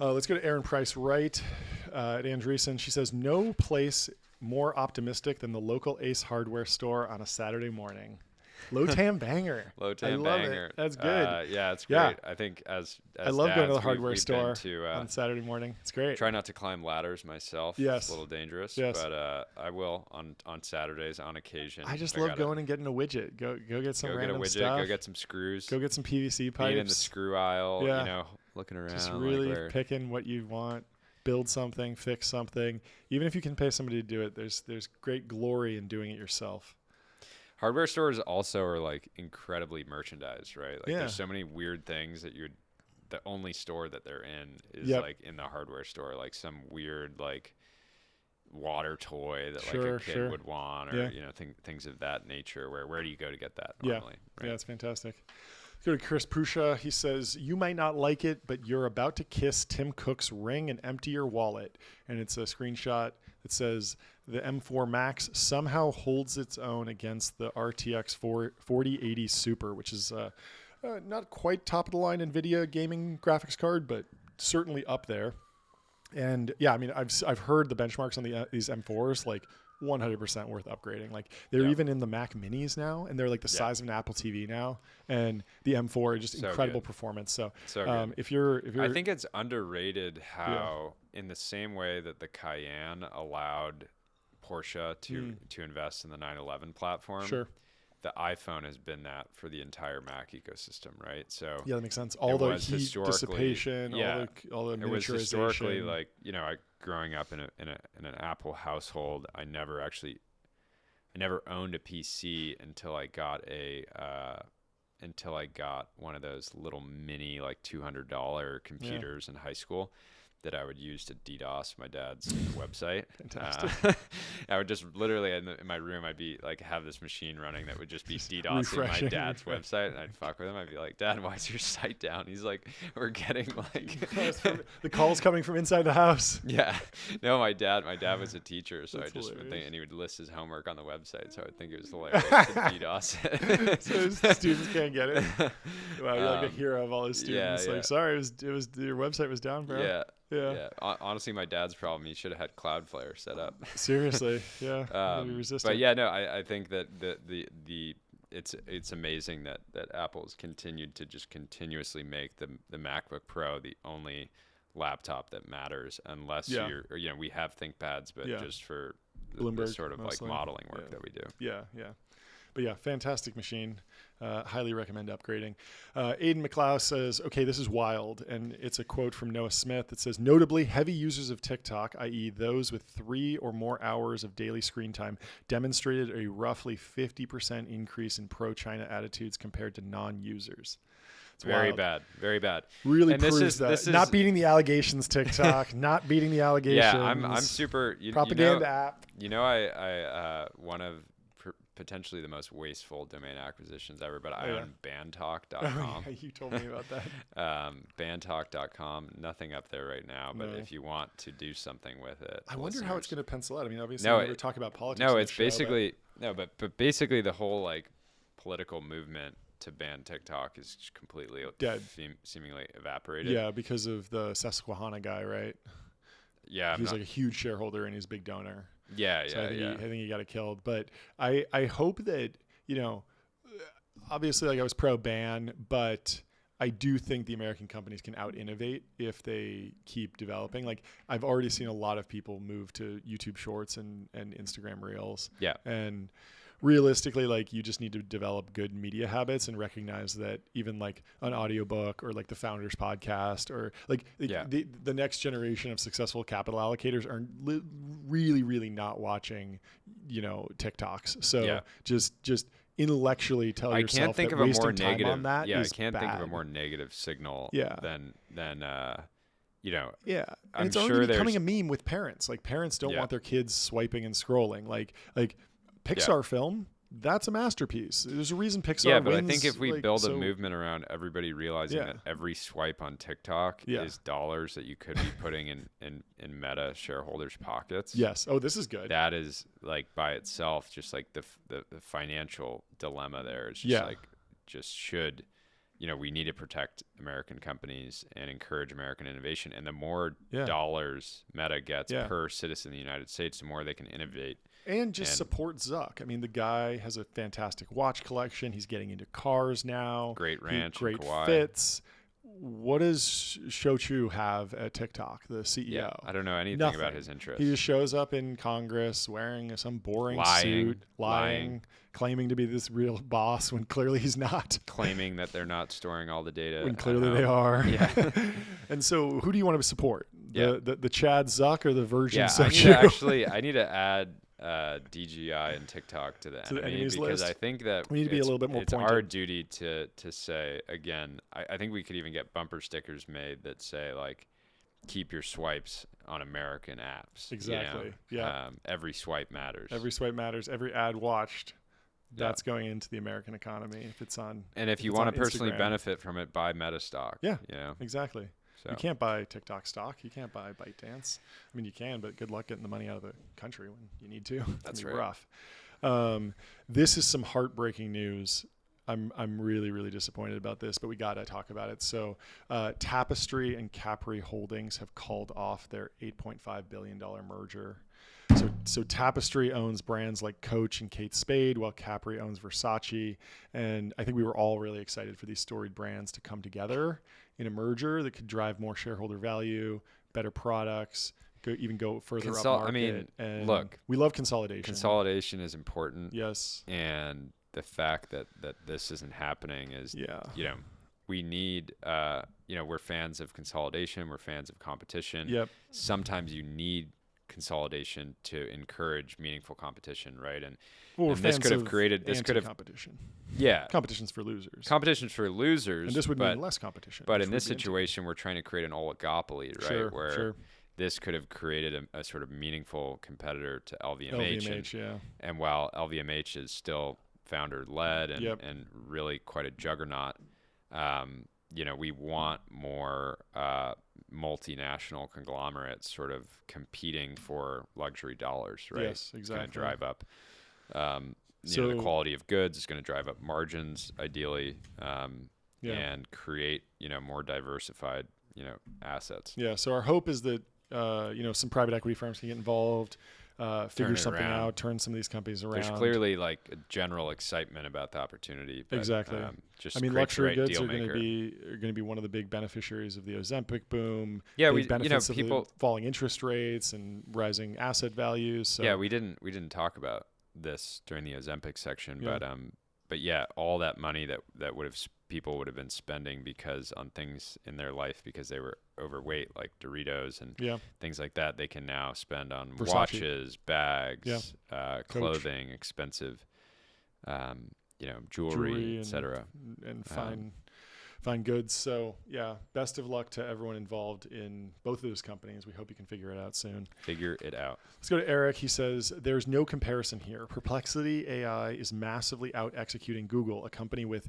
Let's go to Erin Price Wright at Andreessen. She says, no place more optimistic than the local Ace Hardware store on a Saturday morning. Low-tam banger. Low-tam banger. That's good. Yeah, it's great. Yeah. I think as I love going to the hardware store on Saturday morning. It's great. Try not to climb ladders myself. Yes. It's a little dangerous. Yes. But I will on Saturdays on occasion. I just love going and getting a widget. Go get some random stuff. Go get some screws. Go get some PVC pipes. Being in the screw aisle, looking around. Just really picking what you want. Build something, fix something. Even if you can pay somebody to do it, there's great glory in doing it yourself. Hardware stores also are like incredibly merchandised, right? Like there's so many weird things that the only store that they're in is like in the hardware store, like some weird like water toy that like a kid would want, or things of that nature. Where do you go to get that normally? Yeah, it's fantastic. Let's go to Chris Pusha. He says, you might not like it, but you're about to kiss Tim Cook's ring and empty your wallet. And it's a screenshot that says the M4 Max somehow holds its own against the RTX 4080 Super, which is not quite top of the line NVIDIA gaming graphics card, but certainly up there. And yeah, I mean, I've heard the benchmarks on these M4s, like 100% worth upgrading. Like they're even in the Mac Minis now, and they're like the size of an Apple TV now. And the M4 just incredible performance. So if you're, I think it's underrated how in the same way that the Cayenne allowed Porsche to invest in the 911 platform. Sure. The iPhone has been that for the entire Mac ecosystem, right? So yeah, that makes sense. All the heat dissipation, all the miniaturization. It was historically like, growing up in an Apple household, I never owned a PC until I got one of those little mini like $200 computers in high school that I would use to DDoS my dad's website. Fantastic. I would just literally in my room, I'd be like, have this machine running that would just be DDoSing my dad's website, and I'd fuck with him. I'd be like, Dad, why is your site down? He's like, we're getting like the calls coming from inside the house. Yeah. No, my dad was a teacher, so I just would think, and he would list his homework on the website, so I would think it was hilarious to DDoS it. So his students can't get it. Wow, you're like a hero of all his students. Like, sorry, it was your website was down, bro. Yeah. Honestly, my dad's problem, he should have had Cloudflare set up. Seriously, yeah. But yeah, no, I think that it's amazing that Apple's continued to just continuously make the MacBook Pro the only laptop that matters, unless we have ThinkPads, but just for the sort of mostly, like modeling work that we do. Yeah. But yeah, fantastic machine. Highly recommend upgrading. Aiden McLeod says, okay, this is wild. And it's a quote from Noah Smith that says, notably, heavy users of TikTok, i.e. those with 3 or more hours of daily screen time, demonstrated a roughly 50% increase in pro-China attitudes compared to non-users. It's very wild. bad. Very bad. Really proves that. This is not beating the allegations, TikTok. Not beating the allegations. Yeah, I'm super... propaganda app. I one of... potentially the most wasteful domain acquisitions ever, but I own bandtalk.com. You told me about that. Bandtalk.com, nothing up there right now, but if you want to do something with it. I wonder how it's going to pencil out. I mean, obviously we're talking about politics. No, it's basically, but basically the whole like political movement to ban TikTok is completely dead, seemingly evaporated. Yeah, because of the Susquehanna guy, right? Yeah. He's like a huge shareholder and he's a big donor. Yeah, so I think he got it killed. But I hope that, obviously like I was pro ban, but I do think the American companies can out innovate if they keep developing. Like I've already seen a lot of people move to YouTube Shorts and Instagram Reels. Yeah. And realistically, like you just need to develop good media habits and recognize that even like an audiobook or like the Founders Podcast or like the next generation of successful capital allocators are really, really not watching, TikToks. So just intellectually tell yourself that wasting time on that is I can't bad. think of a more negative signal than and I'm it's sure already becoming a meme with parents. Like parents don't want their kids swiping and scrolling. Like Pixar film, that's a masterpiece. There's a reason Pixar wins. I think if we build a movement around everybody realizing that every swipe on TikTok is dollars that you could be putting in Meta shareholders' pockets. Yes. Oh, this is good. That is like by itself just like the financial dilemma there. It's just we need to protect American companies and encourage American innovation. And the more dollars Meta gets per citizen in the United States, the more they can innovate. And support Zuck. I mean, the guy has a fantastic watch collection. He's getting into cars now. Great ranch. Great fits. What does Shou-Chu have at TikTok, the CEO? Yeah, I don't know anything about his interests. He just shows up in Congress wearing some boring suit, lying, claiming to be this real boss when clearly he's not. Claiming that they're not storing all the data. When clearly they are. Yeah. And so who do you want to support? The Chad Zuck or the Virgin Shou-Chu? I need to add DGI and TikTok to the enemy because list. I think that we need to be a little bit more it's pointed. Our duty to say again. I think we could even get bumper stickers made that say like, keep your swipes on American apps. Exactly. Every swipe matters. Every swipe matters. Every ad watched, that's going into the American economy if it's on. And if you want to personally benefit from it, buy Meta stock. Yeah. Exactly. So. You can't buy TikTok stock. You can't buy ByteDance. I mean, you can, but good luck getting the money out of the country when you need to. That's rough. This is some heartbreaking news. I'm really, really disappointed about this, but we got to talk about it. So Tapestry and Capri Holdings have called off their $8.5 billion merger. So Tapestry owns brands like Coach and Kate Spade, while Capri owns Versace. And I think we were all really excited for these storied brands to come together in a merger that could drive more shareholder value, better products, even go further up market. I mean, and look, we love consolidation. Consolidation is important. Yes. And the fact that this isn't happening is, we need, we're fans of consolidation. We're fans of competition. Yep. Sometimes you need consolidation to encourage meaningful competition, right? And this could have created competition. Yeah, competition's for losers. Competition's for losers, and this would mean less competition. But in this situation, we're trying to create an oligopoly, right? Where this could have created a sort of meaningful competitor to LVMH. And while LVMH is still founder-led and really quite a juggernaut, we want more multinational conglomerates sort of competing for luxury dollars, right? Yes, exactly. It's going to drive up the quality of goods. It's going to drive up margins, ideally, and create more diversified assets. Yeah. So our hope is that some private equity firms can get involved. Figure something out, turn some of these companies around. There's clearly like a general excitement about the opportunity. But, exactly. Luxury goods are going to be one of the big beneficiaries of the Ozempic boom. Yeah, benefits of the falling interest rates and rising asset values. So. Yeah, we didn't talk about this during the Ozempic section, but all that money that people would have been spending on things in their life because they were overweight, like Doritos and things like that, they can now spend on Versace. Watches, bags, clothing, expensive, jewelry, etc. And fine goods. So best of luck to everyone involved in both of those companies. We hope you can figure it out soon. Figure it out. Let's go to Eric. He says, there's no comparison here. Perplexity AI is massively out executing Google, a company with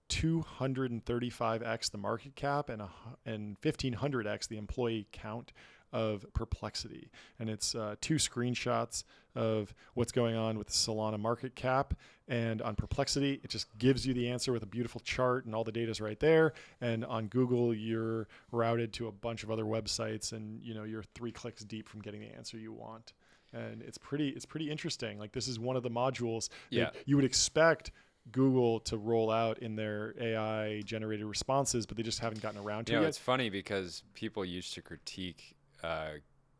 235x the market cap and 1500x the employee count of Perplexity. And it's two screenshots of what's going on with the Solana market cap. And on Perplexity, it just gives you the answer with a beautiful chart and all the data's right there. And on Google, you're routed to a bunch of other websites and you're 3 clicks deep from getting the answer you want. And it's pretty interesting. Like, this is one of the modules that you would expect Google to roll out in their AI generated responses, but they just haven't gotten around to it yet. It's funny because people used to critique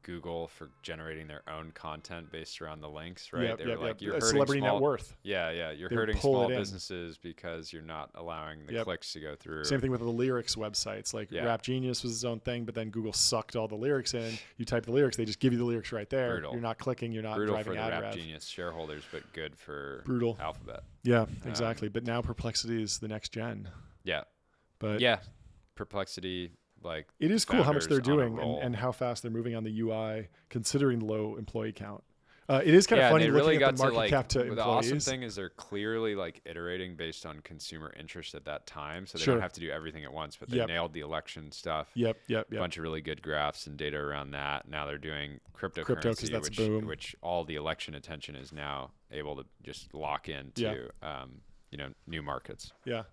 Google for generating their own content based around the links, right? They were like, you're hurting celebrity net worth. You're hurting small businesses because you're not allowing the clicks to go through. Same thing with the lyrics websites. Like Rap Genius was its own thing, but then Google sucked all the lyrics in. You type the lyrics, they just give you the lyrics right there. Brutal. You're not clicking, you're not Brutal driving ad rev. For the Rap Genius shareholders, but good for Alphabet. Yeah, exactly. But now Perplexity is the next gen. Yeah. But Perplexity. Like, it is cool how much they're doing and how fast they're moving on the UI, considering the low employee count. It is kind of funny looking at the market cap to employees. The awesome thing is they're clearly iterating based on consumer interest at that time, so they don't have to do everything at once. But they nailed the election stuff. Yep. A bunch of really good graphs and data around that. Now they're doing cryptocurrency, which all the election attention is now able to just lock into new markets. Yeah.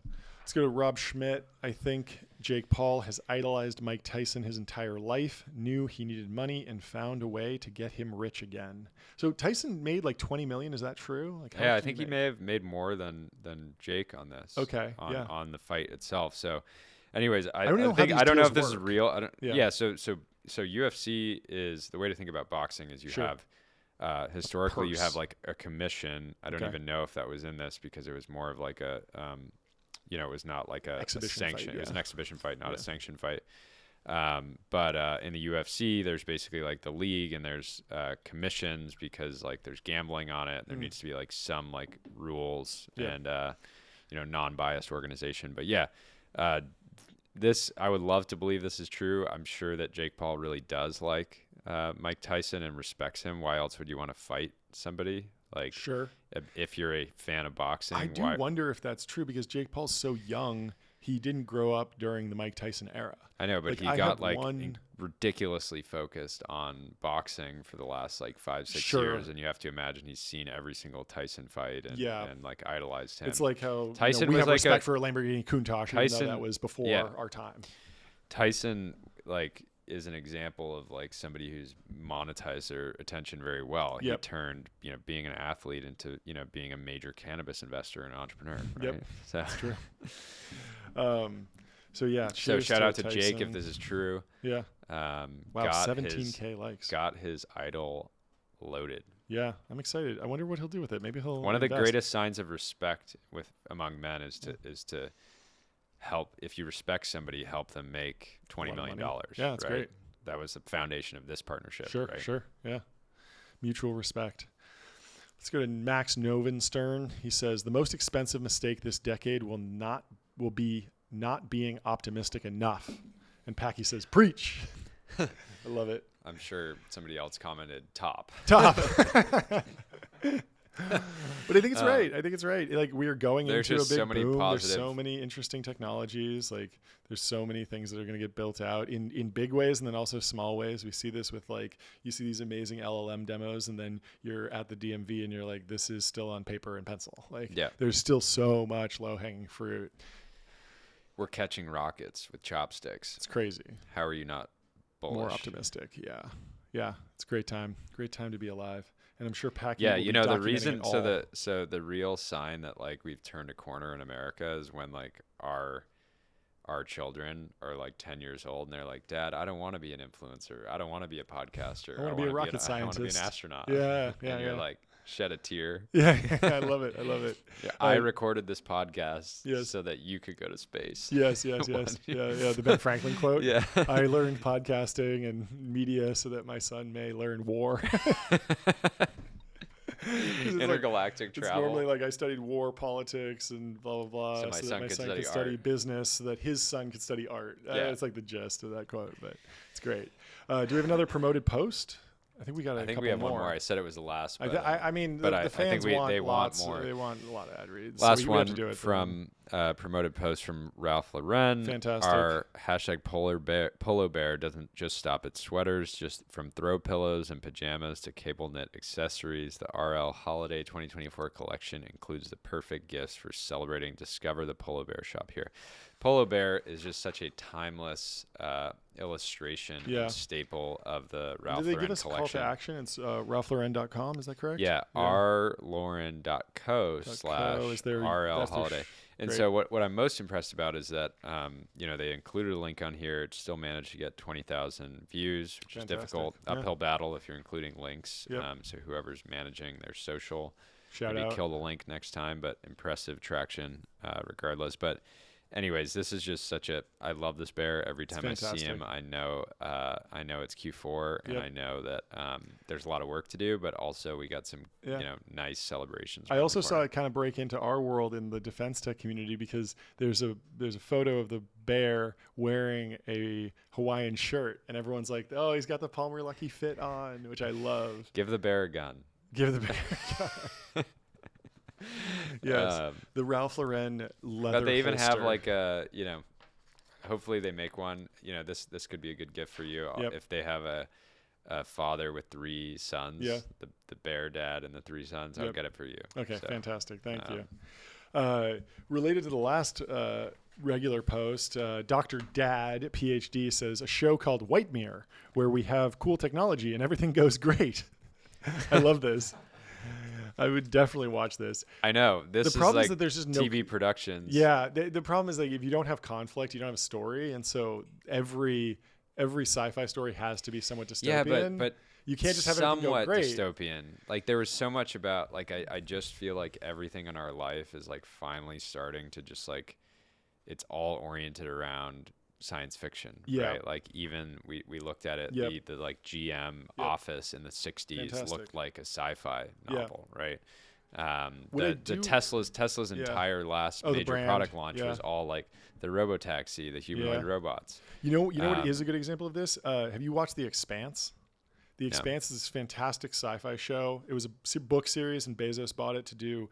Let's go to Rob Schmidt. I think Jake Paul has idolized Mike Tyson his entire life, knew he needed money, and found a way to get him rich again. So Tyson made like $20 million. Is that true? I think he may have made more than Jake on this. Okay. On the fight itself. So, anyways, I don't know if this is real. So UFC is the way to think about boxing is you have historically you have like a commission. I don't even know if that was in this because it was more of like a it was not like a sanction. Fight, It was an exhibition fight, not a sanctioned fight. But in the UFC, there's basically like the league, and there's commissions because like there's gambling on it. There needs to be like some like rules and non-biased organization. But I would love to believe this is true. I'm sure that Jake Paul really does like Mike Tyson and respects him. Why else would you want to fight somebody? Like, sure. If you're a fan of boxing, I do wonder if that's true because Jake Paul's so young. He didn't grow up during the Mike Tyson era. I know, but he got ridiculously focused on boxing for the last 5-6 years, and you have to imagine he's seen every single Tyson fight and like idolized him. It's like how Tyson we was have like respect for Lamborghini Countach, Tyson, even though that was before our time. Tyson is an example of somebody who's monetized their attention very well. He turned being an athlete into being a major cannabis investor and entrepreneur. Right? Yep, so that's true. So shout out to Tyson. Jake if this is true. Yeah. Wow, 17K likes. Got his idol loaded. Yeah, I'm excited. I wonder what he'll do with it. Maybe he'll. One of the greatest signs of respect among men is to help. If you respect somebody, help them make $20 million. Yeah, that's great. That was the foundation of this partnership. Sure, right? Sure. Yeah, mutual respect. Let's go to Max Novenstern. He says the most expensive mistake this decade will be not being optimistic enough. And Packy says, preach. I love it. I'm sure somebody else commented top. But I think it's right. I think it's right. We are going into a big so many boom. Positive. There's so many interesting technologies. There's so many things that are going to get built out in big ways and then also small ways. We see this with you see these amazing LLM demos and then you're at the DMV and you're like, this is still on paper and pencil. There's still so much low hanging fruit. We're catching rockets with chopsticks. It's crazy. How are you not bullish? More optimistic. Yeah. It's a great time. Great time to be alive. And I'm sure Packy. Yeah, the reason. So the real sign that we've turned a corner in America is when our children are 10 years old and they're like, Dad, I don't want to be an influencer. I don't want to be a podcaster. I want to be a rocket scientist. I want to be an astronaut. Yeah. And you're like, shed a tear. Yeah, I love it. Yeah, I recorded this podcast so that you could go to space. Yes. Yeah. The Ben Franklin quote. Yeah. I learned podcasting and media so that my son may learn war. Intergalactic travel. It's normally I studied war, politics, and blah, blah, blah. So my son could study business so that his son could study art. It's the gist of that quote, but it's great. Do we have another promoted post? I think we got. I think we have one more. I said it was the last. But, the fans they want more. They want a lot of ad reads. Last so one from promoted post from Ralph Lauren. Fantastic. Our hashtag Polo Bear doesn't just stop at sweaters, just from throw pillows and pajamas to cable knit accessories. The RL Holiday 2024 collection includes the perfect gifts for celebrating. Discover the Polo Bear shop here. Polo Bear is just such a timeless illustration and staple of the Ralph Lauren collection. Did they give us a call to action? It's ralphlauren.com, is that correct? Yeah, rlauren.co/RL Holiday. And great. So what I'm most impressed about is that they included a link on here. It still managed to get 20,000 views, which is difficult. Uphill battle if you're including links. Yep. So whoever's managing their social, shout maybe out. Kill the link next time, but impressive traction regardless. But anyways, this is just I love this bear. Every time I see him, I know it's Q4 and I know that there's a lot of work to do, but also we got some nice celebrations. I also saw it kind of break into our world in the defense tech community because there's a photo of the bear wearing a Hawaiian shirt and everyone's like, oh, he's got the Palmer Lucky Fit on, which I love. Give the bear a gun. Give the bear a gun. Yes, the Ralph Lauren leather. But they even holster. have hopefully they make one. This could be a good gift for you if they have a father with 3 sons. Yeah, the bear dad and the 3 sons. I'll get it for you. Okay, so, fantastic. Thank you. Related to the last regular post, Dr. Dad, PhD, says a show called White Mirror where we have cool technology and everything goes great. I love this. I would definitely watch this. I know. The problem is that there's just no TV productions. Yeah. The problem is if you don't have conflict, you don't have a story. And so every sci-fi story has to be somewhat dystopian. Yeah, but you can't just have everything go great. Somewhat dystopian. There was so much about, I just feel like everything in our life is, finally starting to just, it's all oriented around science fiction, right? Even we looked at it, the GM office in the 60s looked like a sci-fi novel, right? Tesla's entire last major product launch was all like the robotaxi, the humanoid robots. You know what is a good example of this? Have you watched The Expanse? The Expanse is this fantastic sci-fi show. It was a book series, and Bezos bought it to do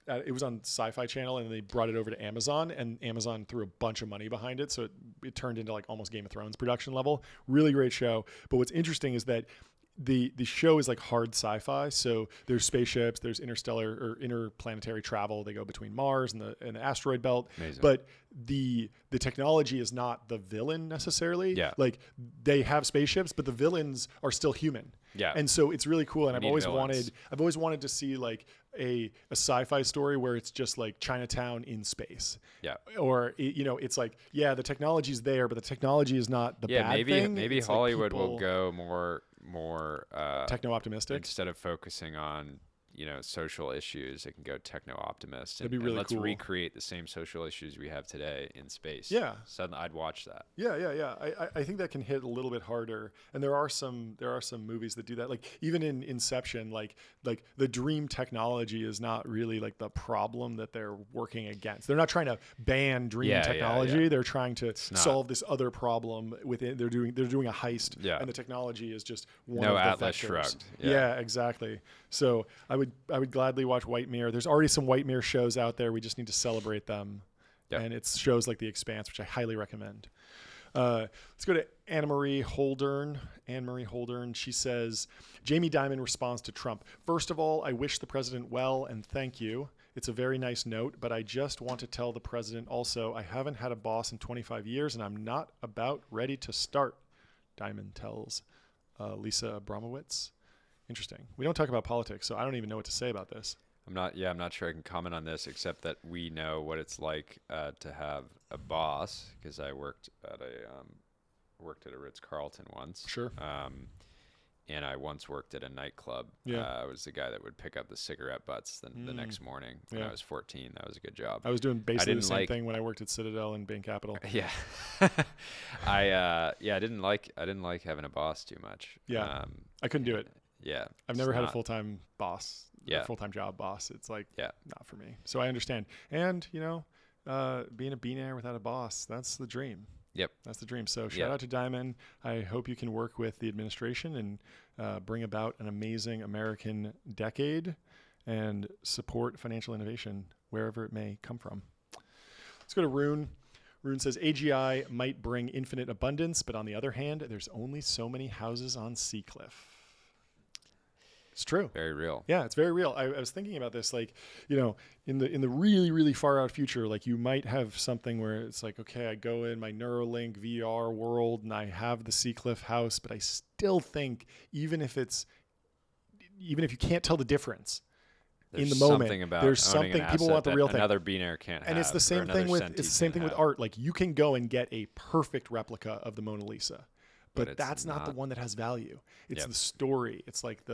it was on Sci-Fi Channel, and they brought it over to Amazon, and Amazon threw a bunch of money behind it, so it turned into like almost Game of Thrones production level. Really great show. But what's interesting is that the show is like hard sci-fi. So there's spaceships, there's interstellar or interplanetary travel. They go between Mars and the asteroid belt. Amazing. But the technology is not the villain necessarily. Yeah. Like they have spaceships, but the villains are still human. Yeah. And so it's really cool. And I've always villains. wanted to see like a sci-fi story where it's just like Chinatown in space. Yeah. Or it's like, the technology's there, but the technology is not the bad thing. Maybe it's Hollywood like will go more techno-optimistic instead of focusing on social issues. It can go techno-optimist. That'd be really let's cool. recreate the same social issues we have today in space. Yeah. Suddenly, I'd watch that. Yeah. I think that can hit a little bit harder, and there are some movies that do that. Like even in Inception, like the dream technology is not really like the problem that they're working against. They're not trying to ban dream technology. They're trying to solve this other problem within. They're doing a heist, and the technology is just one of the Atlas vectors. Shrugged. Yeah, exactly. So I would gladly watch White Mirror. There's already some White Mirror shows out there. We just need to celebrate them. Yep. And it's shows like The Expanse, which I highly recommend. Let's go to Anne-Marie Holdern. She says, Jamie Dimon responds to Trump. First of all, I wish the president well and thank you. It's a very nice note, but I just want to tell the president also, I haven't had a boss in 25 years and I'm not about ready to start, Dimon tells Lisa Abramowitz. Interesting. We don't talk about politics, so I don't even know what to say about this. I'm not sure I can comment on this, except that we know what it's like to have a boss, because I worked at a Ritz-Carlton once. Sure. And I once worked at a nightclub. I was the guy that would pick up the cigarette butts the next morning when I was 14. That was a good job. I was doing basically the same thing when I worked at Citadel and Bain Capital. Yeah. I didn't like having a boss too much. Yeah. I couldn't do it. Yeah. I've never had a full-time boss. Yeah. A full-time job boss. It's like not for me. So I understand. And, being a billionaire without a boss, that's the dream. Yep. That's the dream. So shout out to Dimon. I hope you can work with the administration and bring about an amazing American decade and support financial innovation wherever it may come from. Let's go to Rune. Rune says, AGI might bring infinite abundance, but on the other hand, there's only so many houses on Seacliff. It's true. Very real. Yeah, it's very real. I was thinking about this, like, in the really, really far out future, like you might have something where it's like, okay, I go in my Neuralink VR world and I have the Seacliff house, but I still think even if you can't tell the difference in the moment, there's something people want the real thing. Another billionaire can't have. And it's the same thing with art. Like you can go and get a perfect replica of the Mona Lisa. But that's not the one that has value. It's the story. It's like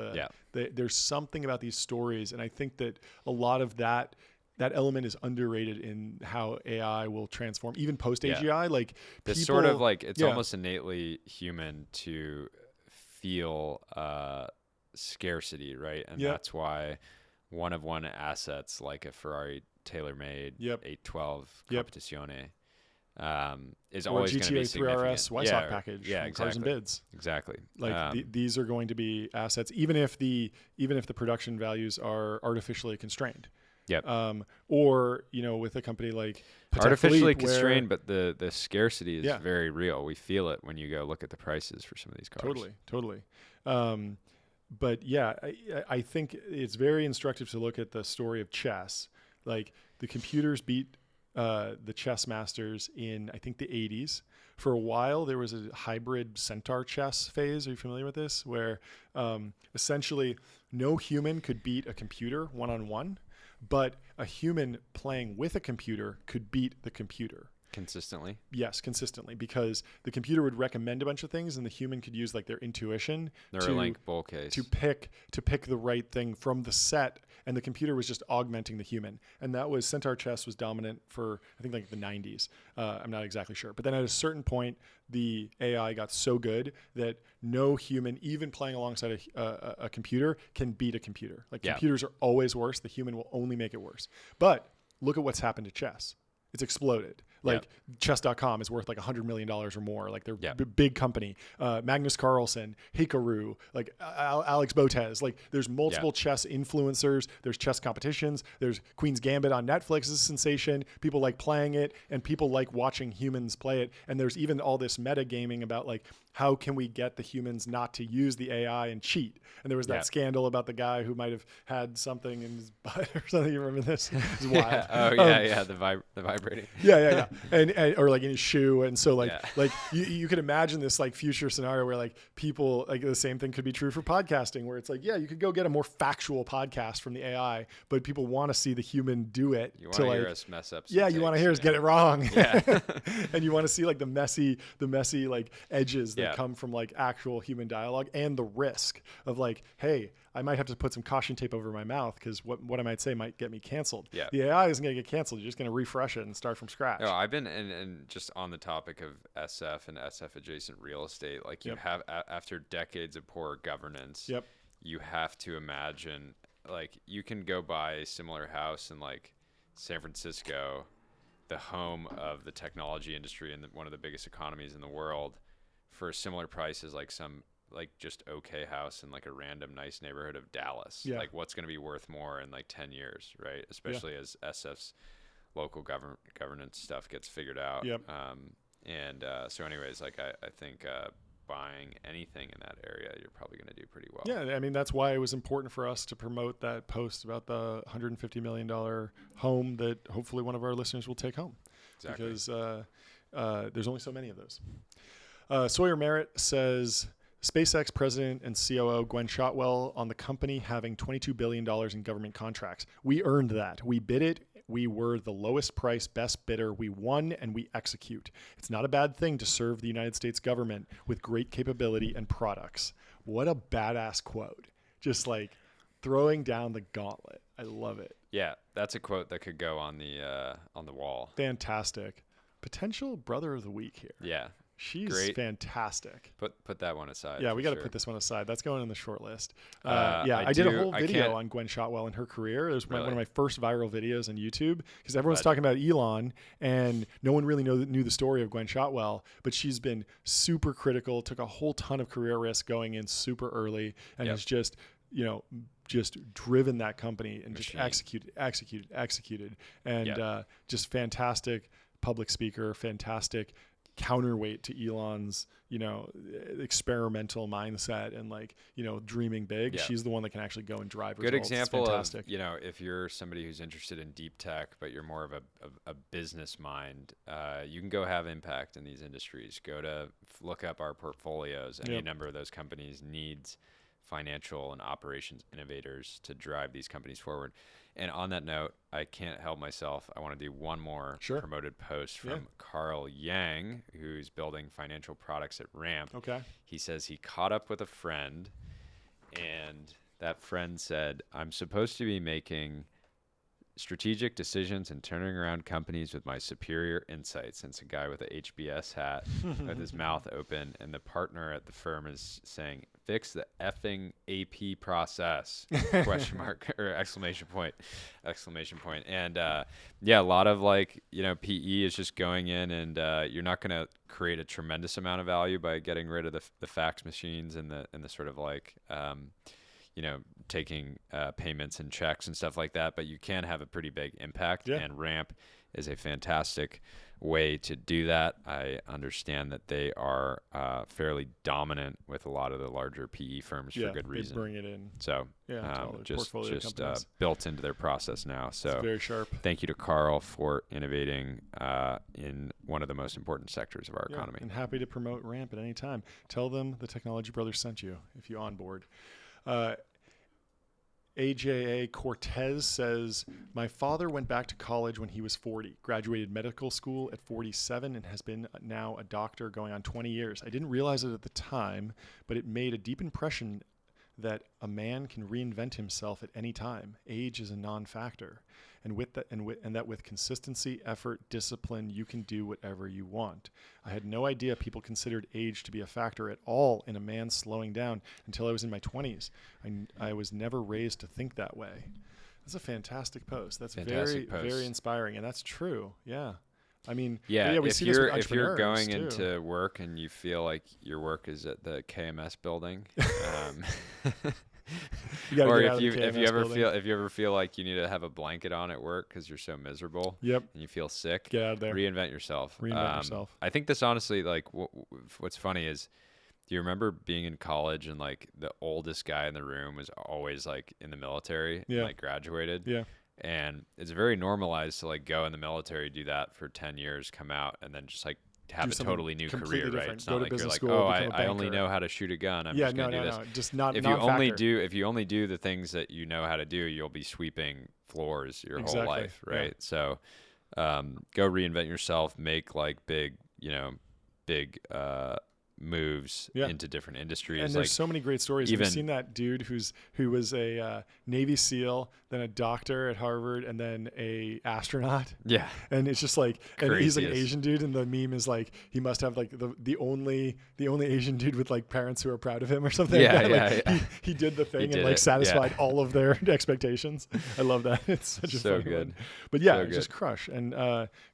there's something about these stories. And I think that a lot of that element is underrated in how AI will transform, even post AGI. Like it's sort of like, it's almost innately human to feel scarcity, right? And that's why one of one assets like a Ferrari tailor-made 812 Competizione is always going to be significant. Or GTA 3 RS YSOC package from Cars and Bids. Exactly. Like these are going to be assets, even if the production values are artificially constrained. Yep. Or with a company like Patek artificially Philippe constrained, but the scarcity is very real. We feel it when you go look at the prices for some of these cars. Totally. But I think it's very instructive to look at the story of chess. Like the computers beat the chess masters in, I think, the 80s. For a while, there was a hybrid centaur chess phase. Are you familiar with this? Where essentially no human could beat a computer one-on-one, but a human playing with a computer could beat the computer. Consistently? Yes, consistently, because the computer would recommend a bunch of things and the human could use like their intuition Neuralink bull case to pick the right thing from the set, and the computer was just augmenting the human. And that was Centaur chess was dominant for I think like the 90s. I'm not exactly sure. But then at a certain point, the AI got so good that no human, even playing alongside a computer, can beat a computer. Like computers are always worse. The human will only make it worse. But look at what's happened to chess. It's exploded. Like chess.com is worth like $100 million or more. Like they're a big company. Magnus Carlsen, Hikaru, like Alex Botez. Like there's multiple chess influencers. There's chess competitions. There's Queen's Gambit on Netflix is a sensation. People like playing it and people like watching humans play it. And there's even all this metagaming about like, how can we get the humans not to use the AI and cheat? And there was that scandal about the guy who might have had something in his butt or something. You remember this? It was wild. The vibrating. And or like in his shoe. And so like you could imagine this like future scenario where like people, like the same thing could be true for podcasting, where it's like, you could go get a more factual podcast from the AI, but people want to see the human do it. You want to hear us mess up. You want to hear us get it wrong. And you want to see like the messy like edges that come from like actual human dialogue, and the risk of like, hey, I might have to put some caution tape over my mouth because what I might say might get me canceled. The AI isn't going to get canceled. You're just going to refresh it and start from scratch. No, I've been and just on the topic of SF and SF adjacent real estate, like you have after decades of poor governance, you have to imagine like you can go buy a similar house in like San Francisco, the home of the technology industry and one of the biggest economies in the world, for a similar price as like some like just okay house in like a random nice neighborhood of Dallas. Like what's going to be worth more in like 10 years, right? Especially as SF's local governance stuff gets figured out. So anyways, like I think buying anything in that area, you're probably going to do pretty well. Yeah, I mean, that's why it was important for us to promote that post about the $150 million home that hopefully one of our listeners will take home. Exactly. Because there's only so many of those. Sawyer Merritt says, SpaceX president and COO Gwen Shotwell on the company having $22 billion in government contracts. We earned that. We bid it. We were the lowest price, best bidder. We won and we execute. It's not a bad thing to serve the United States government with great capability and products. What a badass quote. Just like throwing down the gauntlet. I love it. Yeah, that's a quote that could go on the wall. Fantastic. Potential brother of the week here. Yeah. She's great. Fantastic. Put that one aside. Yeah, we got to put this one aside. That's going in the short list. I did a whole video on Gwen Shotwell and her career. It was one of my first viral videos on YouTube because everyone's talking about Elon and no one really knew the story of Gwen Shotwell, but she's been super critical, took a whole ton of career risk going in super early and has just driven that company and just executed. And just fantastic public speaker, fantastic counterweight to Elon's, experimental mindset and dreaming big. Yeah. She's the one that can actually go and drive results. Good example of, if you're somebody who's interested in deep tech, but you're more of a business mind, you can go have impact in these industries. Look up our portfolios. Any number of those companies needs financial and operations innovators to drive these companies forward. And on that note, I can't help myself. I want to do one more promoted post from Carl Yang, who's building financial products at Ramp. Okay. He says he caught up with a friend, and that friend said, I'm supposed to be making strategic decisions and turning around companies with my superior insights. And it's a guy with a HBS hat with his mouth open, and the partner at the firm is saying, fix the effing AP process, question mark or exclamation point. And a lot of PE is just going in and you're not going to create a tremendous amount of value by getting rid of the fax machines and the sort of taking payments and checks and stuff like that, but you can have a pretty big impact. And Ramp is a fantastic way to do that. I understand that they are fairly dominant with a lot of the larger PE firms for good reason. They bring it in. So just built into their process now. So it's very sharp. Thank you to Carl for innovating in one of the most important sectors of our economy. And happy to promote Ramp at any time. Tell them the Technology Brothers sent you if you onboard. AJA Cortez says, my father went back to college when he was 40, graduated medical school at 47, and has been now a doctor going on 20 years. I didn't realize it at the time, but it made a deep impression that a man can reinvent himself at any time. Age is a non-factor. And that with consistency, effort, discipline, you can do whatever you want. I had no idea people considered age to be a factor at all in a man slowing down until I was in my 20s. I was never raised to think that way. That's a fantastic post. That's very inspiring. And that's true. Yeah. I mean, we see this with entrepreneurs, if you're going too. into work and you feel like your work is at the KMS building, or if you ever feel like you need to have a blanket on at work because you're so miserable, and you feel sick, get out of there. Reinvent yourself. Yourself. I think this honestly, like, what's funny is, do you remember being in college and like the oldest guy in the room was always like in the military, and, like graduated? Yeah. And it's very normalized to like go in the military, do that for 10 years, come out, and then just like have a totally new career, different. right? It's not like you're like, school, I only know how to shoot a gun. I'm just going to do this. Just not. If you only do the things that you know how to do, you'll be sweeping floors your whole life, right? Yeah. So, go reinvent yourself. Make like big moves into different industries. And there's so many great stories. We've seen that dude who was a Navy SEAL, then a doctor at Harvard, and then a astronaut. Yeah. And it's just like, and he's like an Asian dude, and the meme is like he must have like the only Asian dude with like parents who are proud of him or something. He did the thing and like satisfied all of their expectations. I love that. It's such a so funny good. one. But yeah, just crush and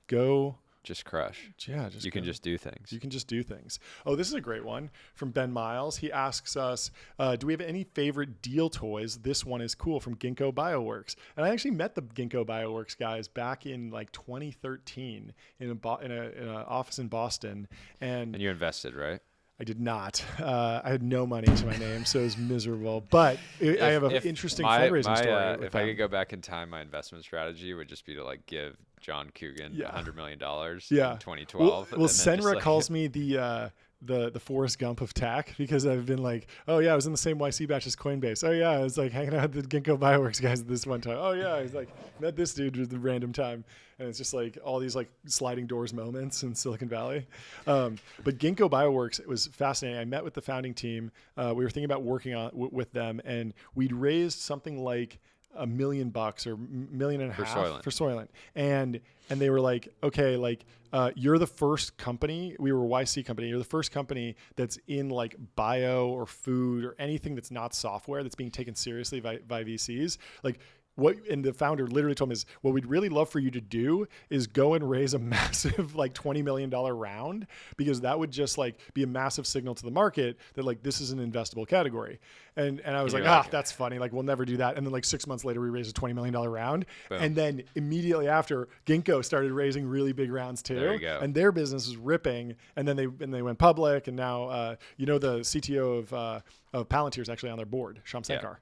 go. Just crush. Yeah, you can just do things. You can just do things. Oh, this is a great one from Ben Miles. He asks us, do we have any favorite deal toys? This one is cool, from Ginkgo Bioworks. And I actually met the Ginkgo Bioworks guys back in like 2013 in an office in Boston. And you invested, right? I did not. I had no money to my name, so it was miserable. But I have an interesting fundraising story. If I could go back in time, my investment strategy would just be to like give John Coogan $100 million in 2012. Well, Senra calls me the Forrest Gump of tech, because I've been like, oh yeah, I was in the same YC batch as Coinbase. Oh yeah, I was like hanging out with the Ginkgo Bioworks guys at this one time. Oh yeah, I was like met this dude at the random time, and it's just like all these like sliding doors moments in Silicon Valley. But Ginkgo Bioworks, it was fascinating. I met with the founding team. We were thinking about working on with them, and we'd raised something like $1 million or $1.5 million for Soylent. And they were like, okay, like, you're the first company, we were a YC company, you're the first company that's in like bio or food or anything that's not software that's being taken seriously by VCs. Like, and the founder literally told me is, what we'd really love for you to do is go and raise a massive like $20 million round, because that would just like be a massive signal to the market that like this is an investable category. And I was like, that's funny. Like, we'll never do that. And then like 6 months later, we raised a $20 million round. Boom. And then immediately after, Ginkgo started raising really big rounds too. There you go. And their business was ripping. And then they went public. And now, the CTO of Palantir is actually on their board, Shyam Sankar.